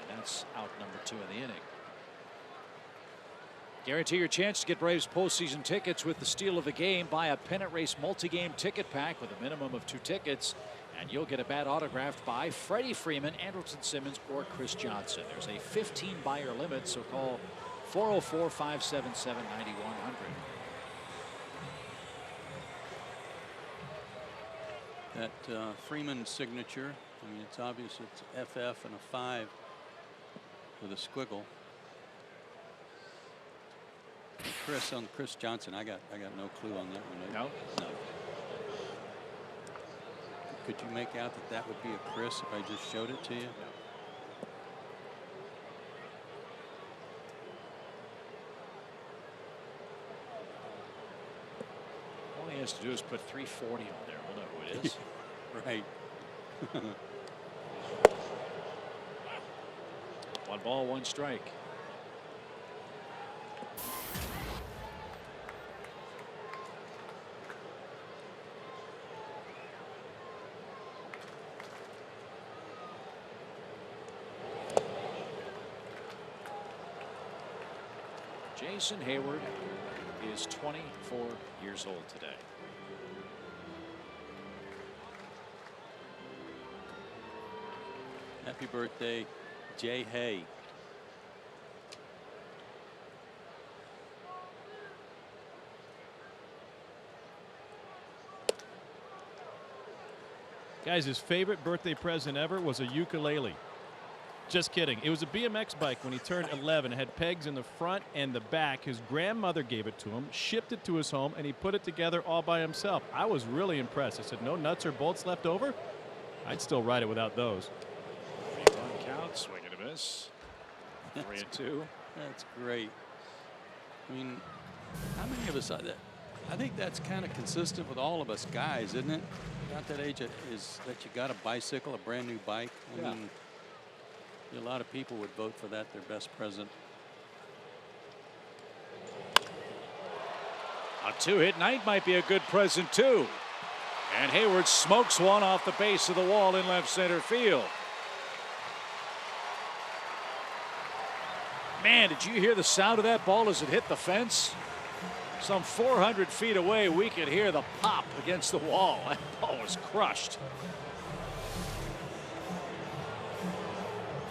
And that's out number 2 in the inning. Guarantee your chance to get Braves postseason tickets with the steal of the game. Buy a pennant race multi-game ticket pack with a minimum of 2 tickets, and you'll get a bat autographed by Freddie Freeman, Andrelton Simmons, or Chris Johnson. There's a 15 buyer limit, so call 404-577-9100.
That Freeman signature, I mean, it's obvious it's FF and a 5 with a squiggle. Chris Johnson, I got no clue on that one.
No.
Could you make out that would be a Chris if I just showed it to you?
has to do is put 340 on there. We'll know who it is.
Right.
1 ball, 1 strike. Jason Hayward is 24 years old today.
Happy birthday, Jay Hay.
Guys, his favorite birthday present ever was a ukulele. Just kidding. It was a BMX bike when he turned 11. It had pegs in the front and the back. His grandmother gave it to him, shipped it to his home, and he put it together all by himself. I was really impressed. I said, no nuts or bolts left over? I'd still ride it without those.
3-1 count, swing and a miss. 3-2.
That's great. I mean, how many of us are that? I think that's kind of consistent with all of us guys, isn't it? Not that age is that you got a bicycle, a brand new bike. I mean, a lot of people would vote for that their best present.
A 2-hit night might be a good present too. And Hayward smokes one off the base of the wall in left center field. Man, did you hear the sound of that ball as it hit the fence? Some 400 feet away, we could hear the pop against the wall. That ball was crushed.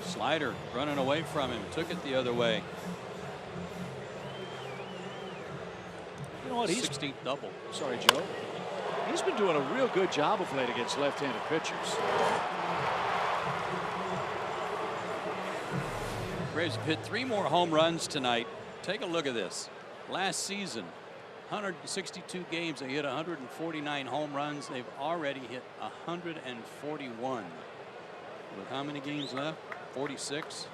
Slider running away from him, took it the other way.
You know what? He's
16th double.
Sorry, Joe. He's been doing a real good job of late against left-handed pitchers.
Braves have hit 3 more home runs tonight. Take a look at this. Last season, 162 games, they hit 149 home runs. They've already hit 141. With how many games left? 46.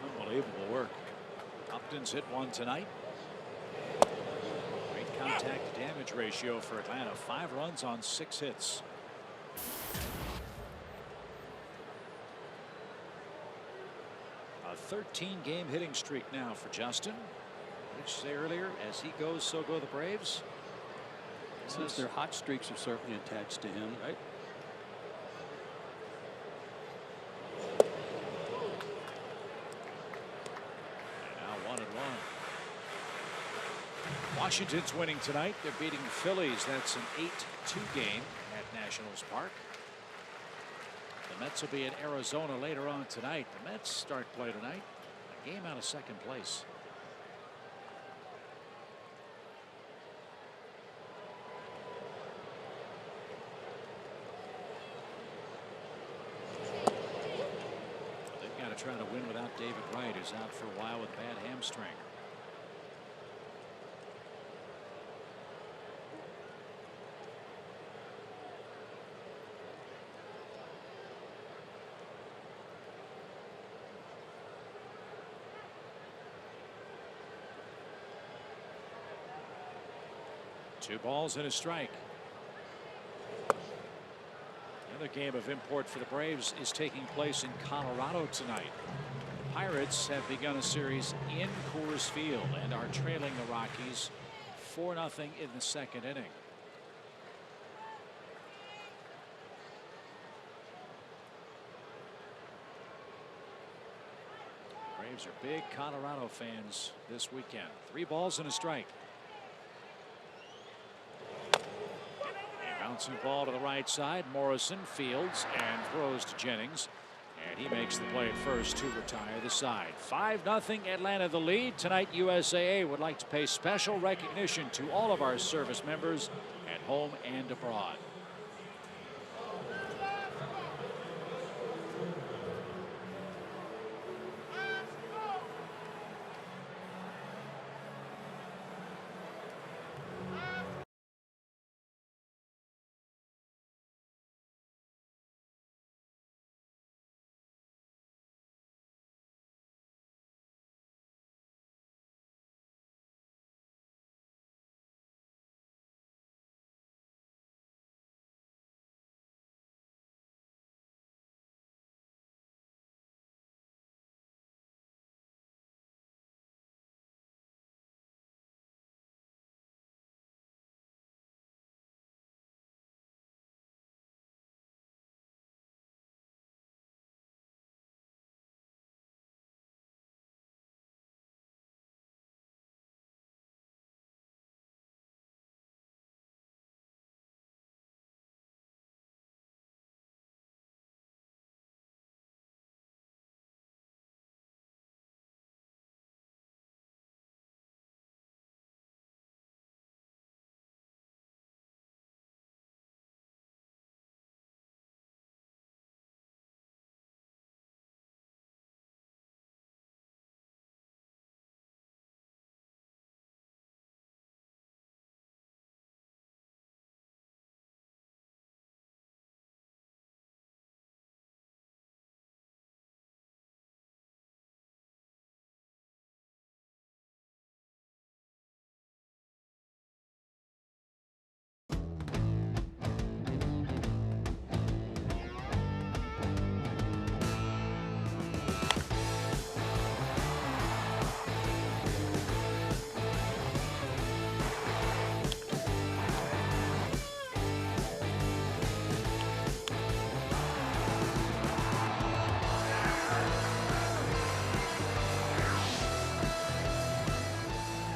Unbelievable work. Upton's hit one tonight. Great contact to damage ratio for Atlanta. 5 runs on 6 hits. A 13-game hitting streak now for Justin. What did you say earlier? As he goes, so go the Braves.
Since their hot streaks are certainly attached to him.
Right. And now 1-1. Washington's winning tonight. They're beating the Phillies. That's an 8-2 game at Nationals Park. The Mets will be in Arizona later on tonight. The Mets start play tonight. A game out of second place. They've got to try to win without David Wright, who's out for a while with a bad hamstring. Two balls and a strike. Another game of import for the Braves is taking place in Colorado tonight. The Pirates have begun a series in Coors Field and are trailing the Rockies 4-0 in the second inning. Braves are big Colorado fans this weekend. 3 balls and a strike. Bouncing ball to the right side. Morrison fields and throws to Jennings. And he makes the play at first to retire the side. 5-0 Atlanta the lead. Tonight USAA would like to pay special recognition to all of our service members at home and abroad.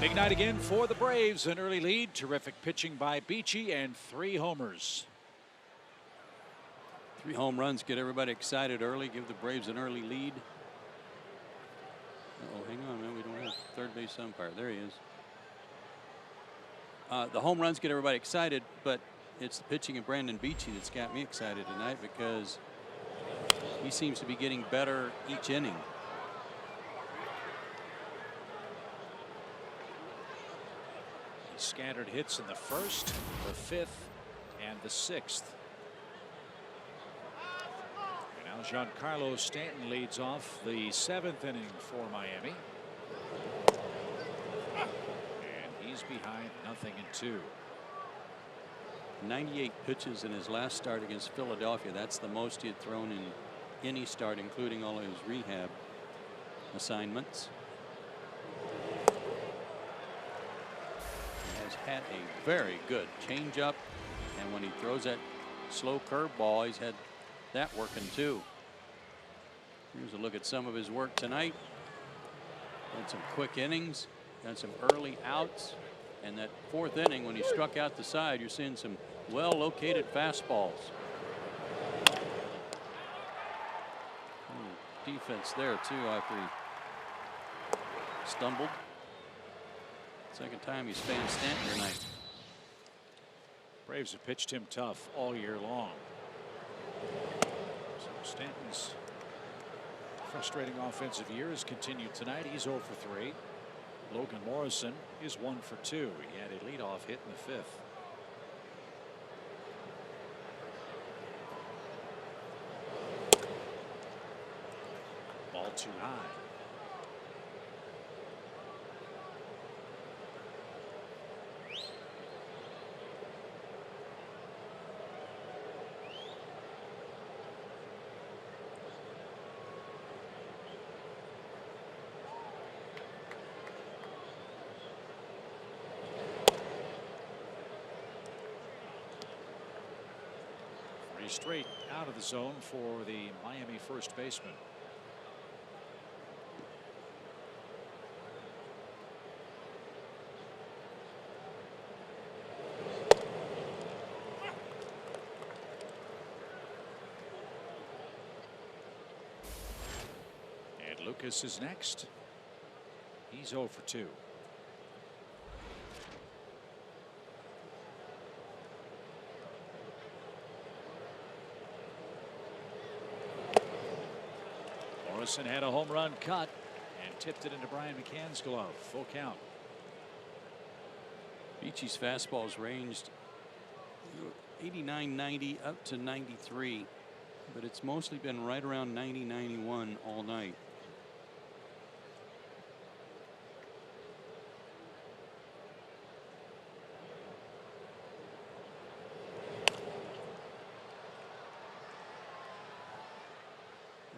Big night again for the Braves. An early lead. Terrific pitching by Beachy and 3 homers.
3 home runs get everybody excited early. Give the Braves an early lead. Oh, hang on, man. We don't have third base umpire. There he is. The home runs get everybody excited, but it's the pitching of Brandon Beachy that's got me excited tonight because he seems to be getting better each inning.
He scattered hits in the 1st, the 5th, and the 6th. And now Giancarlo Stanton leads off the 7th inning for Miami. And he's behind 0-2.
98 pitches in his last start against Philadelphia. That's the most he had thrown in any start, including all of his rehab assignments. He has had a very good changeup, and when he throws that slow curveball, he's had that working too. Here's a look at some of his work tonight. Had some quick innings, had some early outs, and that 4th inning when he struck out the side, you're seeing some well-located fastballs. Defense there too after he stumbled. Second time he's fanned Stanton tonight.
Braves have pitched him tough all year long. So Stanton's frustrating offensive year has continued tonight. He's 0 for 3. Logan Morrison is 1 for 2. He had a leadoff hit in the 5th. Ball too high. Straight out of the zone for the Miami first baseman. And Lucas is next. He's 0 for 2. Morrison had a home run cut and tipped it into Brian McCann's glove. Full count.
Beachy's fastballs ranged 89, 90 up to 93, but it's mostly been right around 90, 91 all night.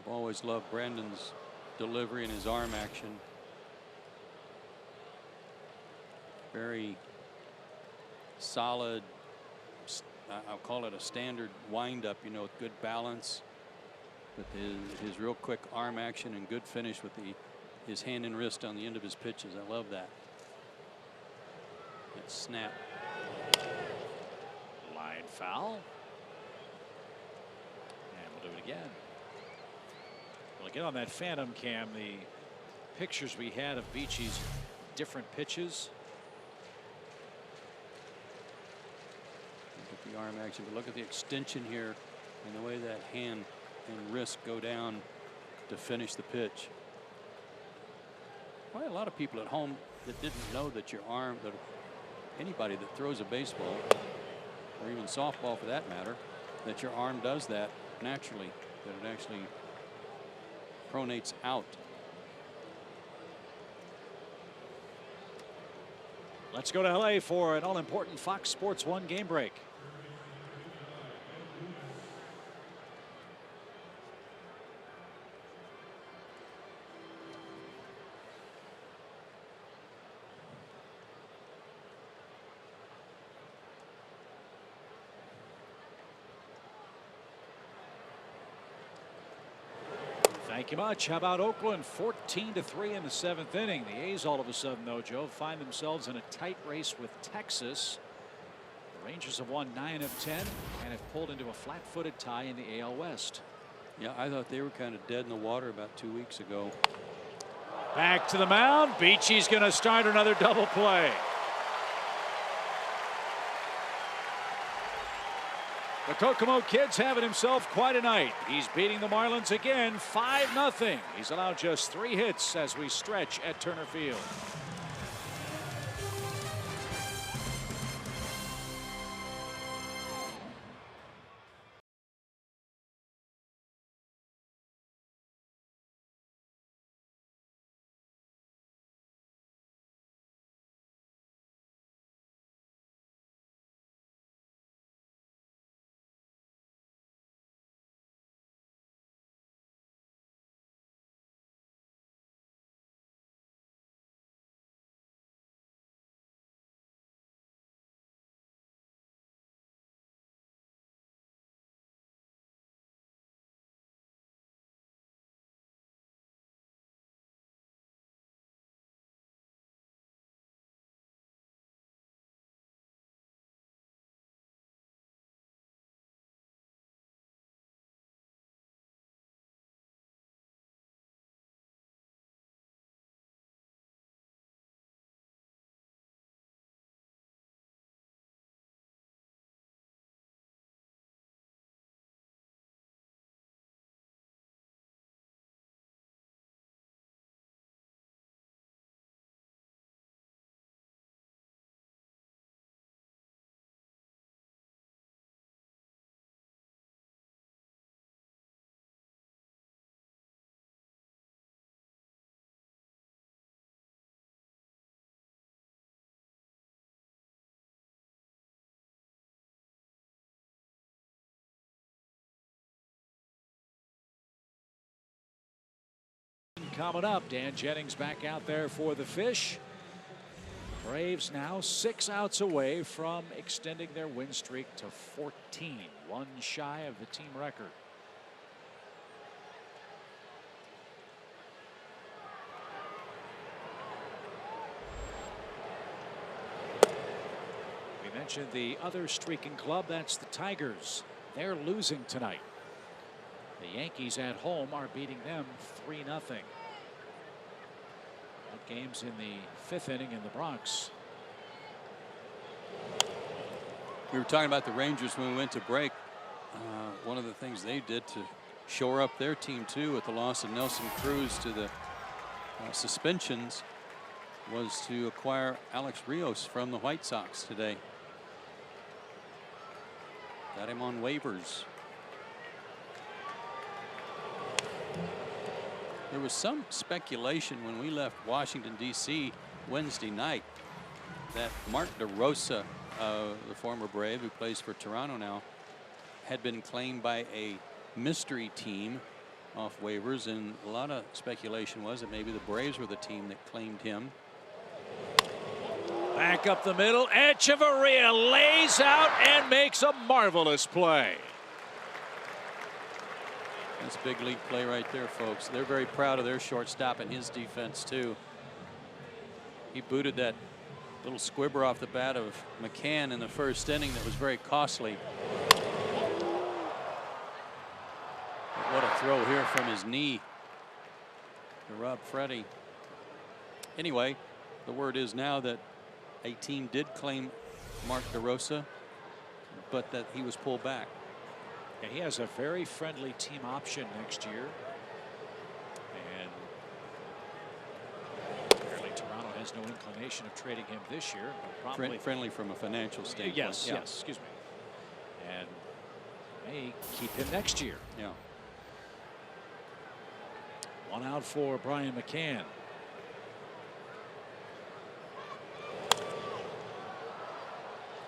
Always loved Brandon's delivery and his arm action. Very solid. I'll call it a standard windup, you know, with good balance, but his real quick arm action and good finish with his hand and wrist on the end of his pitches. I love that. That snap.
Line foul. And we'll do it again. Well, again on that Phantom cam, the pictures we had of Beachy's different pitches.
Look at the arm action, but look at the extension here and the way that hand and wrist go down to finish the pitch. Probably a lot of people at home that didn't know that your arm, that anybody that throws a baseball or even softball for that matter, that your arm does that naturally, that it actually pronates out.
Let's go to LA for an all-important Fox Sports 1 game break. Thank you much. How about Oakland? 14-3 in the 7th inning. The A's all of a sudden, though, Joe, find themselves in a tight race with Texas. The Rangers have won 9 of 10 and have pulled into a flat-footed tie in the AL West.
Yeah, I thought they were kind of dead in the water about 2 weeks ago.
Back to the mound. Beachy's going to start another double play. The Kokomo Kid's having himself quite a night. He's beating the Marlins again 5-0. He's allowed just 3 hits as we stretch at Turner Field. Coming up, Dan Jennings back out there for the Fish. Braves now 6 outs away from extending their win streak to 14, 1 shy of the team record. We mentioned the other streaking club, that's the Tigers. They're losing tonight. The Yankees at home are beating them 3-0. That game's in the 5th inning in the Bronx.
We were talking about the Rangers when we went to break. One of the things they did to shore up their team too with the loss of Nelson Cruz to the suspensions was to acquire Alex Rios from the White Sox today. Got him on waivers. There was some speculation when we left Washington, D.C. Wednesday night that Mark DeRosa, the former Brave who plays for Toronto now, had been claimed by a mystery team off waivers, and a lot of speculation was that maybe the Braves were the team that claimed him.
Back up the middle, Echeverria lays out and makes a marvelous play.
That's big league play right there, folks. They're very proud of their shortstop and his defense too. He booted that little squibber off the bat of McCann in the 1st inning that was very costly. But what a throw here from his knee to Rob Freddie. Anyway, the word is now that a team did claim Mark DeRosa, but that he was pulled back.
And he has a very friendly team option next year. And apparently Toronto has no inclination of trading him this year. But probably
friendly from a financial standpoint.
Yes,
yeah.
yes, excuse me. And may keep him next year.
Yeah.
1 out for Brian McCann.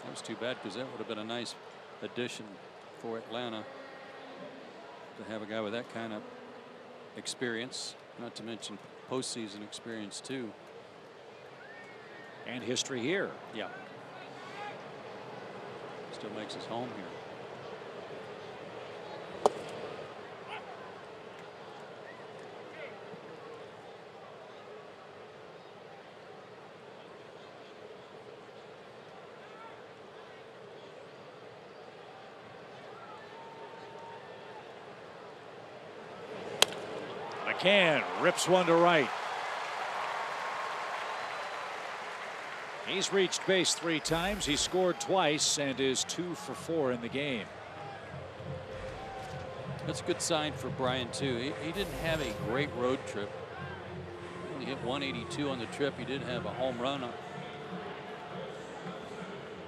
That was too bad because that would have been a nice addition for Atlanta to have a guy with that kind of experience, not to mention postseason experience too.
And history here.
Yeah. Still makes his home here.
backhand rips one to right. He's reached base 3 times. He scored twice and is 2 for 4 in the game.
That's a good sign for Brian too. He didn't have a great road trip. He only hit 182 on the trip. He did have a home run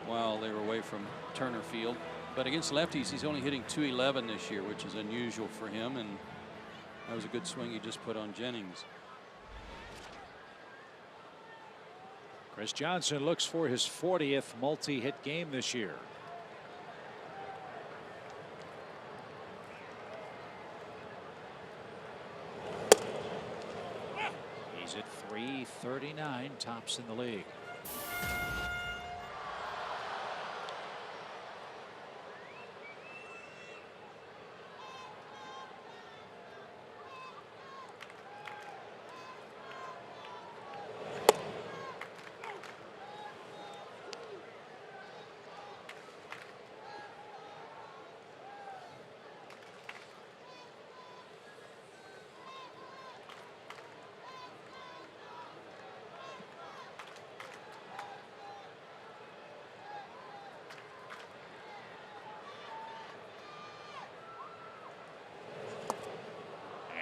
while they were away from Turner Field. But against lefties, he's only hitting 211 this year, which is unusual for him. And that was a good swing he just put on Jennings.
Chris Johnson looks for his 40th multi-hit game this year. He's at .339, tops in the league.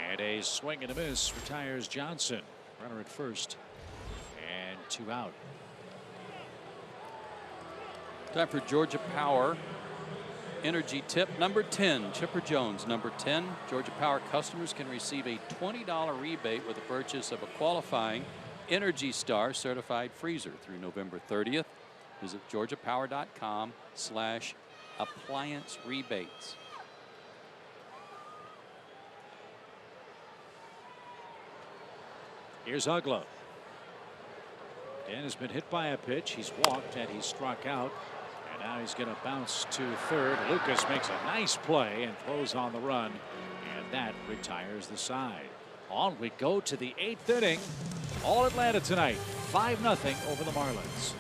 And a swing and a miss retires Johnson. Runner at first and 2 out.
Time for Georgia Power Energy Tip number 10. Chipper Jones, number 10. Georgia Power customers can receive a $20 rebate with the purchase of a qualifying Energy Star certified freezer through November 30th. Visit georgiapower.com/appliance rebates.
Here's Ugla. Dan has been hit by a pitch. He's walked and he's struck out. And now he's going to bounce to third. Lucas makes a nice play and throws on the run. And that retires the side. On we go to the 8th inning. All Atlanta tonight. 5-0 over the Marlins.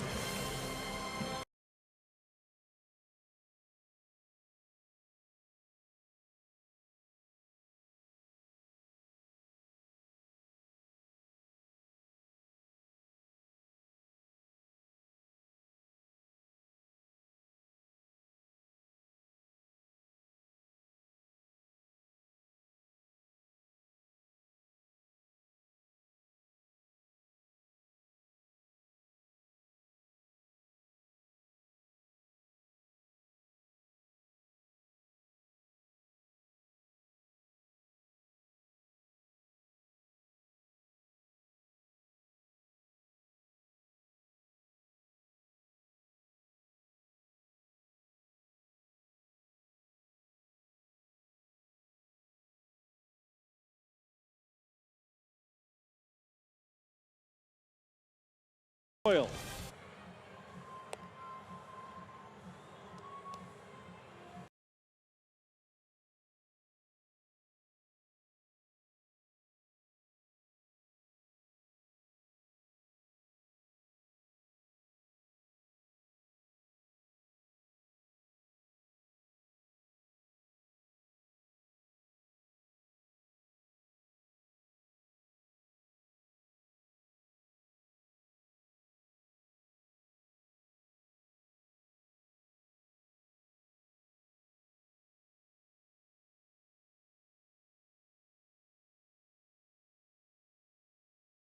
Royal.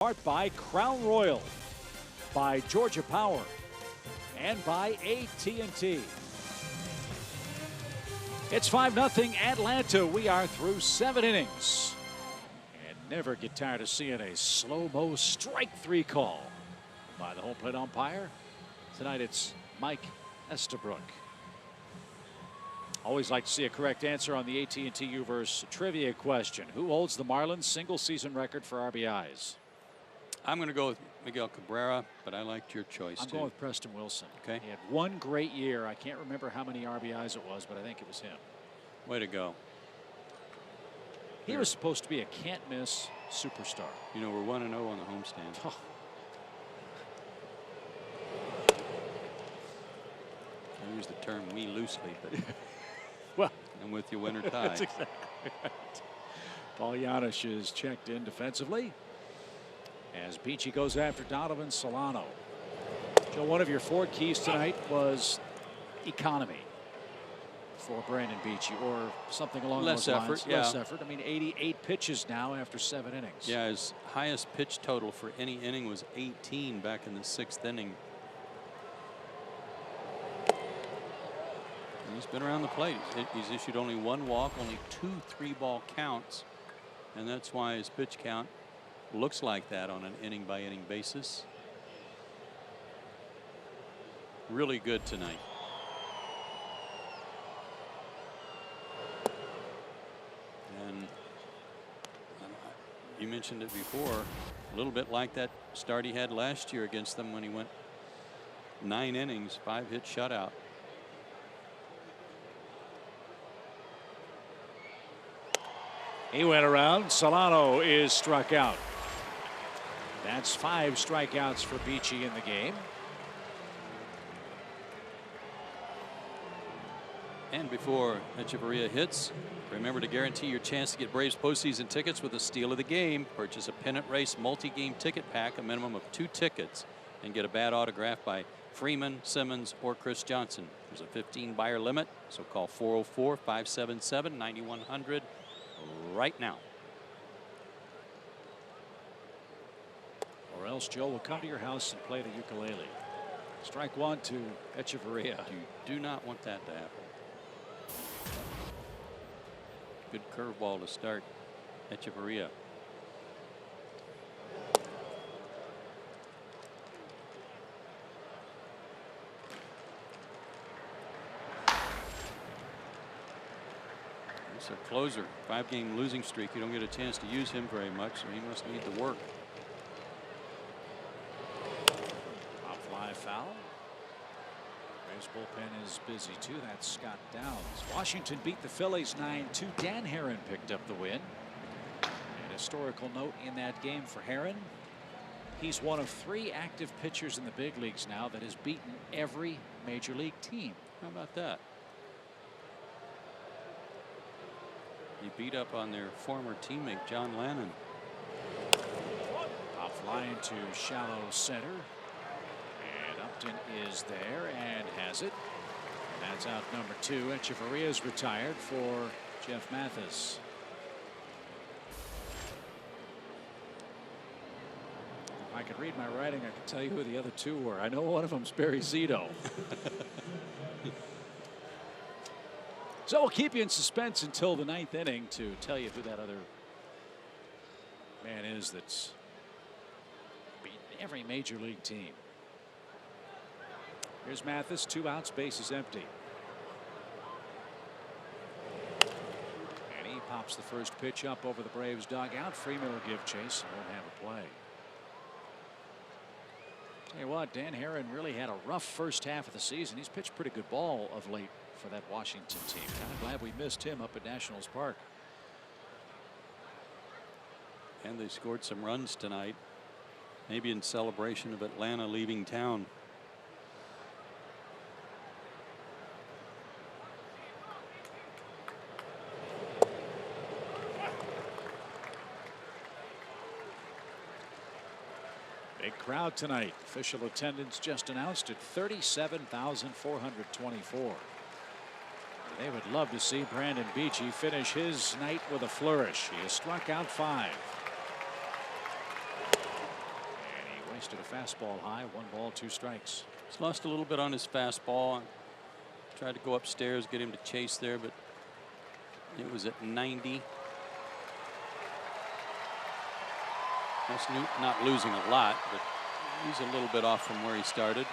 Part by Crown Royal, by Georgia Power, and by AT&T. It's 5-0 Atlanta. We are through 7 innings. And never get tired of seeing a slow-mo strike 3 call by the home plate umpire. Tonight it's Mike Estabrook. Always like to see a correct answer on the AT&T Uverse trivia question. Who holds the Marlins single season record for RBIs?
I'm going to go with Miguel Cabrera, but I liked your choice
I'm
too.
going with Preston Wilson.
Okay.
He had one great year. I can't remember how many RBIs it was, but I think it was him.
Way to go.
He was supposed to be a can't-miss superstar.
You know, we're 1-0 on the homestand.
Oh.
I use the term "we" loosely, but
well,
I'm with you, win or tie.
That's exactly right. Paglianish is checked in defensively as Beachy goes after Donovan Solano. Joe, one of your 4 keys tonight was economy for Brandon Beachy, or something along
Less
those
effort,
lines.
yeah.
Less effort. I mean, 88 pitches now after 7 innings.
Yeah, his highest pitch total for any inning was 18 back in the 6th inning. And he's been around the plate. He's issued only 1 walk, only 2 3-ball counts, and that's why his pitch count looks like that on an inning-by-inning basis. Really good tonight. And you mentioned it before, a little bit like that start he had last year against them when he went 9 innings, 5-hit shutout.
He went around. Solano is struck out. That's 5 strikeouts for Beachy in the game.
And before Echeverria hits, remember to guarantee your chance to get Braves postseason tickets with a steal of the game. Purchase a pennant race multi-game ticket pack, a minimum of 2 tickets, and get a bad autograph by Freeman, Simmons, or Chris Johnson. There's a 15 buyer limit, so call 404-577-9100 right now.
Or else Joe will come to your house and play the ukulele. Strike 1 to Echeverria.
You do not want that to happen. Good curveball to start Echeverria. It's a closer, 5-game losing streak. You don't get a chance to use him very much, so he must need the work.
Pop fly foul. Braves bullpen is busy too. That's Scott Downs. Washington beat the Phillies 9-2. Dan Herron picked up the win. An historical note in that game for Herron. He's one of 3 active pitchers in the big leagues now that has beaten every major league team.
How about that? He beat up on their former teammate John Lannon.
Pop fly into shallow center. And Upton is there and has it. That's out number 2. Echeverria is retired for Jeff Mathis. If I could read my writing, I could tell you who the other 2 were. I know one of them's Barry Zito. So we'll keep you in suspense until the 9th inning to tell you who that other man is that's beaten every major league team. Here's Mathis, 2 outs, bases empty. And he pops the first pitch up over the Braves dugout. Freeman will give chase and won't have a play. Tell you what, Dan Herron really had a rough first half of the season. He's pitched pretty good ball of late for that Washington team. Kind of glad we missed him up at Nationals Park.
And they scored some runs tonight, maybe in celebration of Atlanta leaving town.
Big crowd tonight. Official attendance just announced at 37,424. They would love to see Brandon Beachy finish his night with a flourish. He has struck out 5. And he wasted a fastball high. 1 ball, 2 strikes.
He's lost a little bit on his fastball. Tried to go upstairs, get him to chase there, but it was at 90. That's not losing a lot, but he's a little bit off from where he started.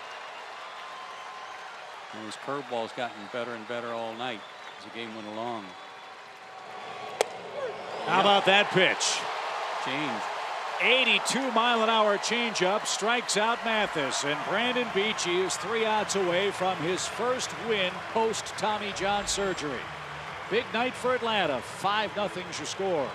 And his curveball's gotten better and better all night as the game went along.
How about that pitch?
Change.
82-mile-an-hour changeup strikes out Mathis, and Brandon Beachy is 3 outs away from his first win post Tommy John surgery. Big night for Atlanta. 5-0's your score.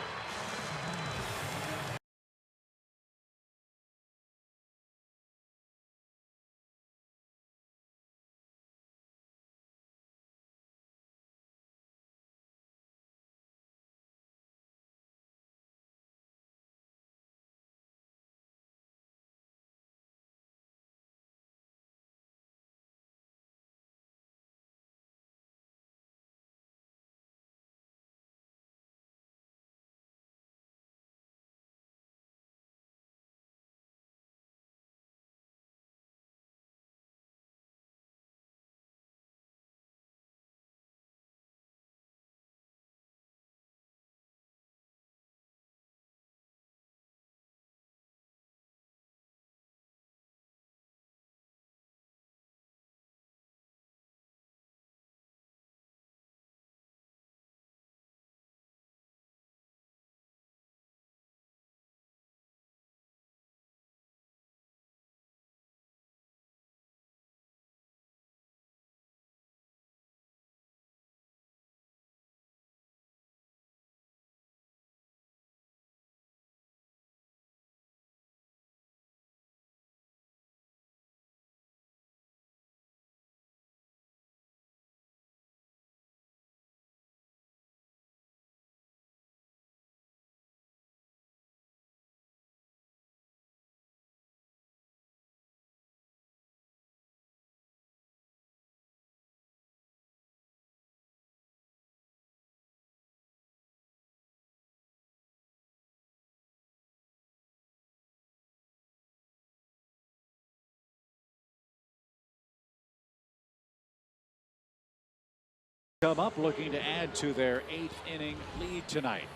come up looking to add to their 8th inning lead tonight.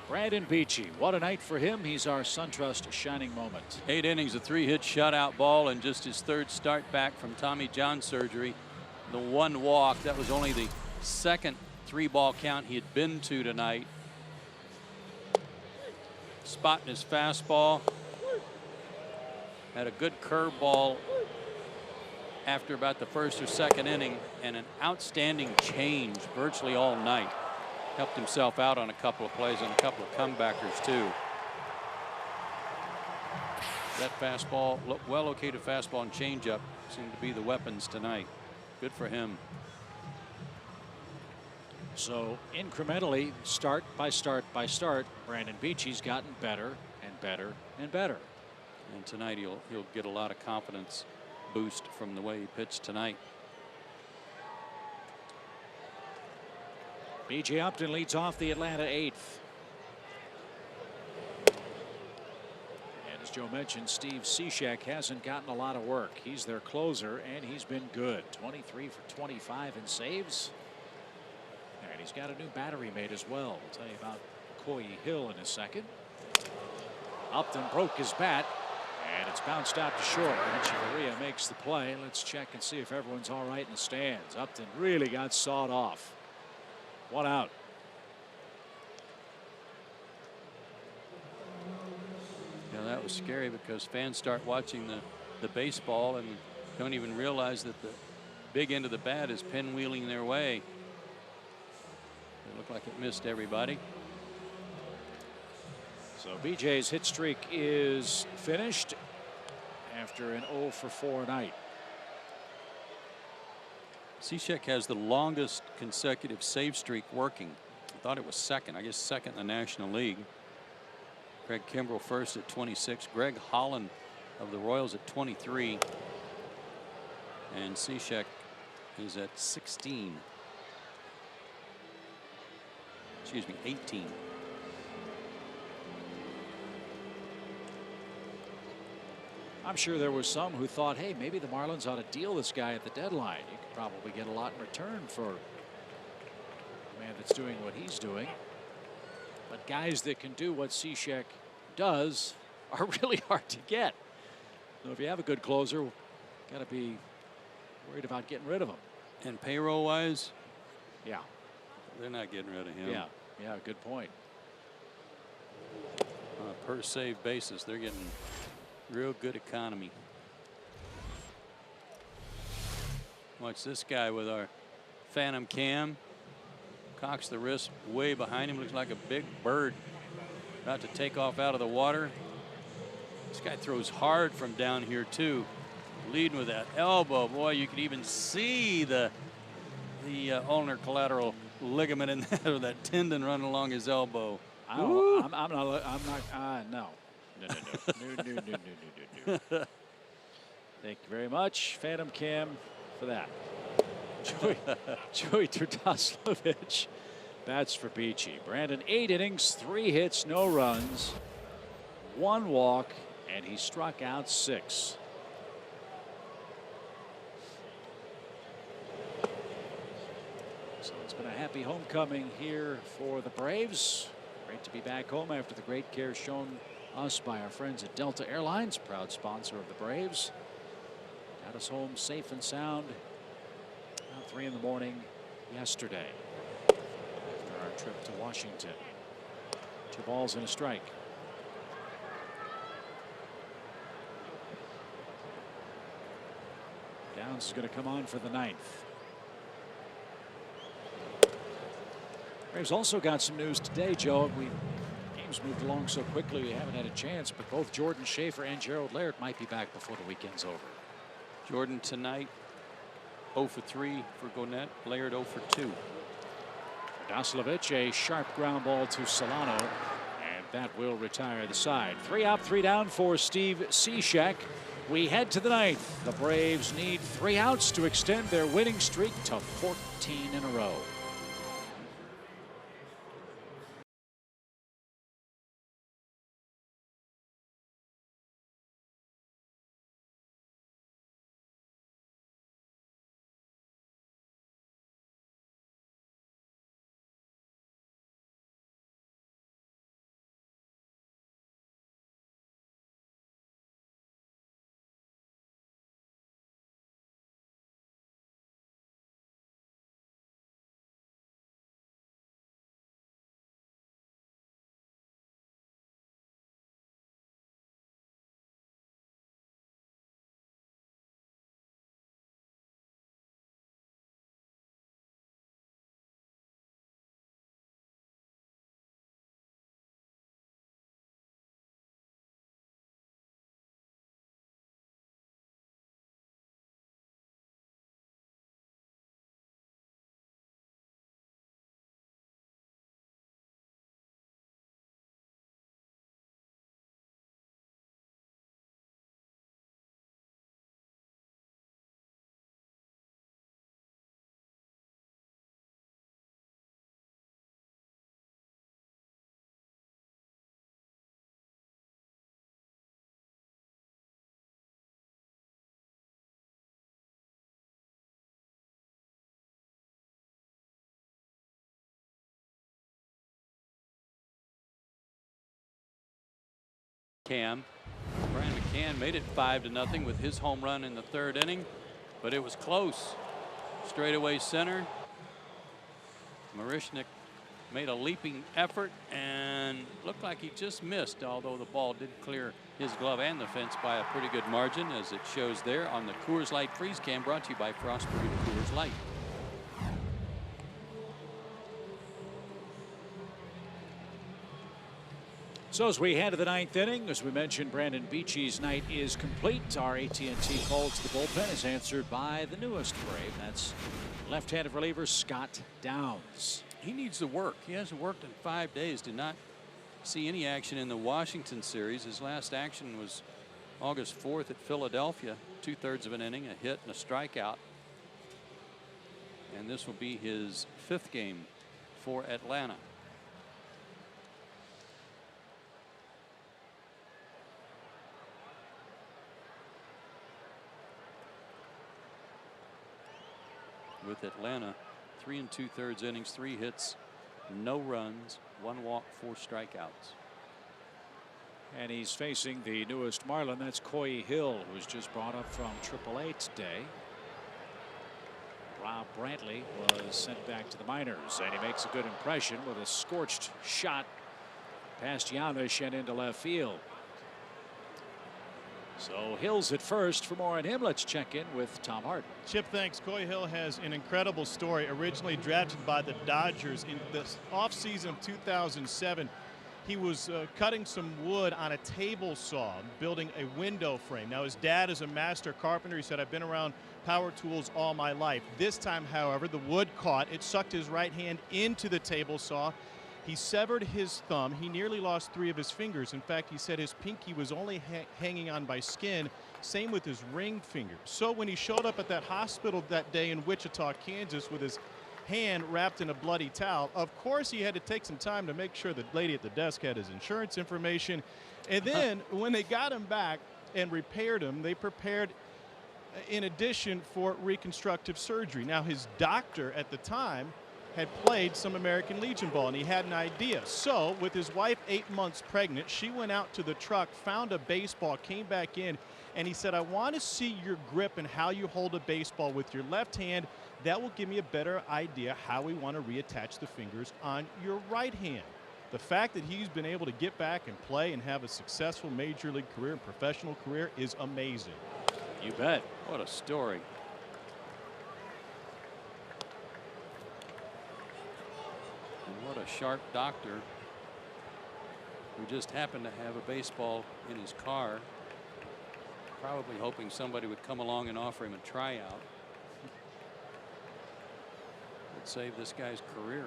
Brandon Beachy, what a night for him. He's our SunTrust shining moment.
8 innings, a 3-hit shutout ball, and just his 3rd start back from Tommy John surgery. The 1 walk, that was only the 2nd 3-ball count he had been to tonight. Spotting his fastball. Had a good curveball after about the 1st or 2nd inning, and an outstanding change virtually all night. Helped himself out on a couple of plays and a couple of comebackers too. That fastball, well-located fastball and changeup seem to be the weapons tonight. Good for him.
So incrementally, start by start by start, Brandon Beachy's gotten better and better and better.
And tonight he'll get a lot of confidence boost from the way he pitched tonight.
B.J. Upton leads off the Atlanta 8th. And as Joe mentioned, Steve Cishek hasn't gotten a lot of work. He's their closer, and he's been good. 23 for 25 in saves. And he's got a new battery mate as well. We'll tell you about Coy Hill in a second. Upton broke his bat, and it's bounced out to short. Echeverria makes the play. Let's check and see if everyone's all right in the stands. Upton really got sawed off. 1 out.
Yeah, that was scary because fans start watching the baseball and don't even realize that the big end of the bat is pinwheeling their way. It looked like it missed everybody.
So BJ's hit streak is finished after an 0 for 4 night.
Cishek has the longest consecutive save streak working. I thought it was 2nd. I guess 2nd in the National League. Craig Kimbrell 1st at 26. Greg Holland of the Royals at 23. And Cishek is at 16. Excuse me, 18.
I'm sure there was some who thought, hey, maybe the Marlins ought to deal this guy at the deadline. You could probably get a lot in return for a man that's doing what he's doing. But guys that can do what Cishek does are really hard to get. So if you have a good closer, got to be worried about getting rid of him.
And payroll wise,
yeah,
they're not getting rid of him.
Yeah, good point.
On a per save basis, they're getting real good economy. Watch this guy with our phantom cam. Cocks the wrist way behind him. Looks like a big bird about to take off out of the water. This guy throws hard from down here too. Leading with that elbow. Boy, you could even see the ulnar collateral ligament in that, or that tendon running along his elbow.
I'm not. No. No. Thank you very much, Phantom Cam, for that. Joey Turdoslavich bats for Beachy. Brandon, 8 innings, 3 hits, no runs, 1 walk, and he struck out 6. So it's been a happy homecoming here for the Braves. Great to be back home after the great care shown us by our friends at Delta Airlines, proud sponsor of the Braves. Got us home safe and sound about 3 in the morning yesterday after our trip to Washington. 2 balls and a strike. Downs is going to come on for the 9th. Braves also got some news today, Joe. Games moved along so quickly we haven't had a chance, but both Jordan Schaefer and Gerald Laird might be back before the weekend's over.
Jordan tonight 0 for 3 for Gwinnett. Laird 0 for 2.
Turdoslavich, a sharp ground ball to Solano, and that will retire the side. 3 out, 3 down for Steve Cishek. We head to the 9th. The Braves need 3 outs to extend their winning streak to 14 in a row.
Cam. Brian McCann made it 5-0 with his home run in the 3rd inning, but it was close. Straightaway center. Marishnik made a leaping effort and looked like he just missed, although the ball did clear his glove and the fence by a pretty good margin, as it shows there on the Coors Light Freeze Cam, brought to you by Frostbrewed Coors Light.
So as we head to the 9th inning, as we mentioned, Brandon Beachy's night is complete. Our AT&T call to the bullpen is answered by the newest Brave. That's left-handed reliever Scott Downs.
He needs to work. He hasn't worked in 5 days. Did not see any action in the Washington series. His last action was August 4th at Philadelphia. 2/3 of an inning, a hit and a strikeout. And this will be his 5th game for Atlanta. With Atlanta, 3 2/3 innings, 3 hits, no runs, 1 walk, 4 strikeouts.
And he's facing the newest Marlin. That's Coy Hill, who was just brought up from AAA today. Rob Brantley was sent back to the minors, and he makes a good impression with a scorched shot past Janish and into left field. So Hill's at first. For more on him, let's check in with Tom Hart.
Chip, thanks. Coy Hill has an incredible story. Originally drafted by the Dodgers in the offseason of 2007. He was cutting some wood on a table saw, building a window frame. Now, his dad is a master carpenter. He said, I've been around power tools all my life. This time, however, the wood caught. It sucked his right hand into the table saw. He severed his thumb. He nearly lost 3 of his fingers. In fact, he said his pinky was only hanging on by skin. Same with his ring finger. So when he showed up at that hospital that day in Wichita, Kansas, with his hand wrapped in a bloody towel, of course he had to take some time to make sure the lady at the desk had his insurance information. And then when they got him back and repaired him, they prepared in addition for reconstructive surgery. Now, his doctor at the time had played some American Legion ball, and he had an idea. So with his wife 8 months pregnant, she went out to the truck, found a baseball, came back in, and he said, I want to see your grip and how you hold a baseball with your left hand. That will give me a better idea how we want to reattach the fingers on your right hand. The fact that he's been able to get back and play and have a successful major league career and professional career is amazing.
You bet.
What a story. And what a sharp doctor who just happened to have a baseball in his car, probably hoping somebody would come along and offer him a tryout. Would save this guy's career.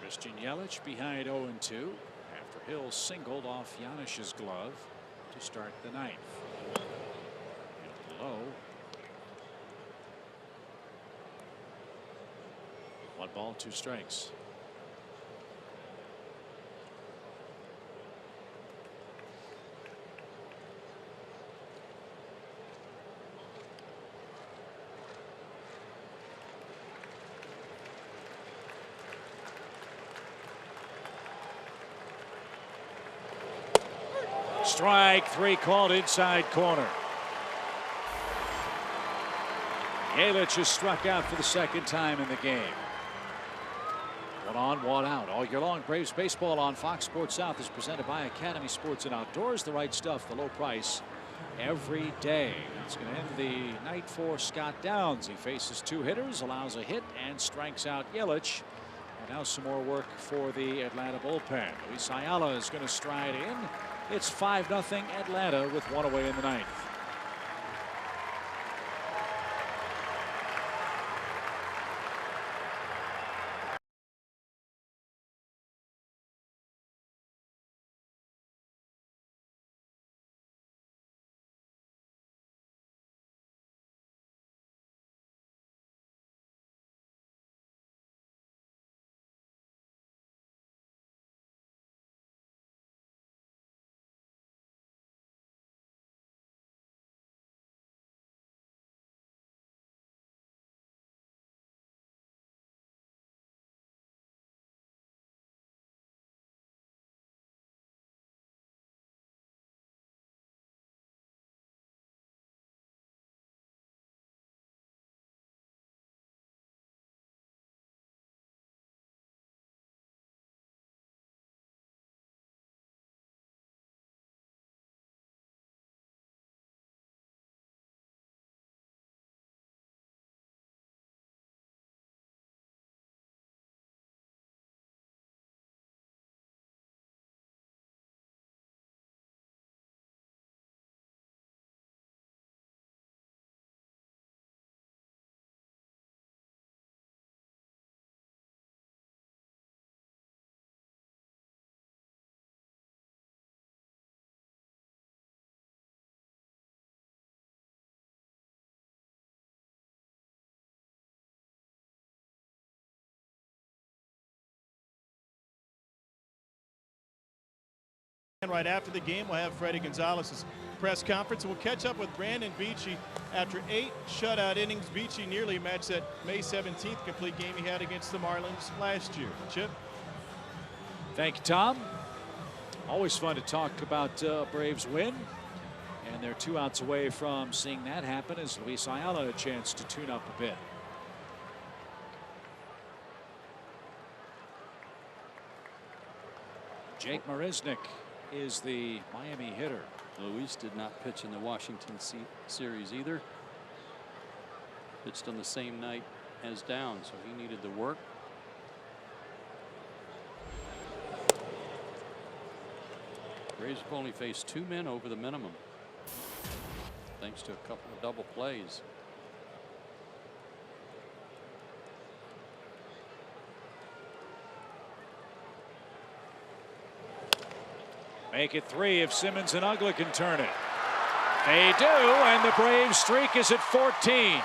Christian Yelich behind 0-2 after Hill singled off Janish's glove to start the 9th. Hit low. 1 ball, 2 strikes. Strike 3 called inside corner. Yelich has struck out for the 2nd time in the game. 1 on, 1 out. All year long, Braves baseball on Fox Sports South is presented by Academy Sports and Outdoors. The right stuff, the low price every day. It's going to end the night for Scott Downs. He faces 2 hitters, allows a hit, and strikes out Yelich. And now some more work for the Atlanta bullpen. Luis Ayala is going to stride in. It's 5-0 Atlanta with 1 away in the 9th.
Right after the game, we'll have Freddie Gonzalez's press conference. We'll catch up with Brandon Beachy after 8 shutout innings. Beachy nearly matched that May 17th complete game he had against the Marlins last year. Chip?
Thank you, Tom. Always fun to talk about Braves win. And they're 2 outs away from seeing that happen as Luis Ayala had a chance to tune up a bit. Jake Marisnick is the Miami hitter.
Luis did not pitch in the Washington series either. Pitched on the same night as Down, so he needed the work. Braves have only faced 2 men over the minimum, thanks to a couple of double plays.
Make it 3 if Simmons and Uggla can turn it. They do, and the Braves streak is at 14.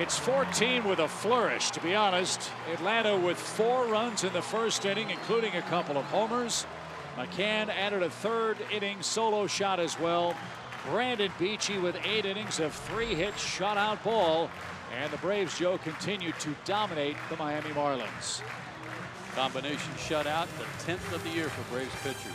It's 14 with a flourish, to be honest. Atlanta with 4 runs in the first inning, including a couple of homers. McCann added a 3rd inning solo shot as well. Brandon Beachy with 8 innings of 3 hits, shutout ball. And the Braves, Joe, continue to dominate the Miami Marlins.
Combination shutout, the 10th of the year for Braves pitchers.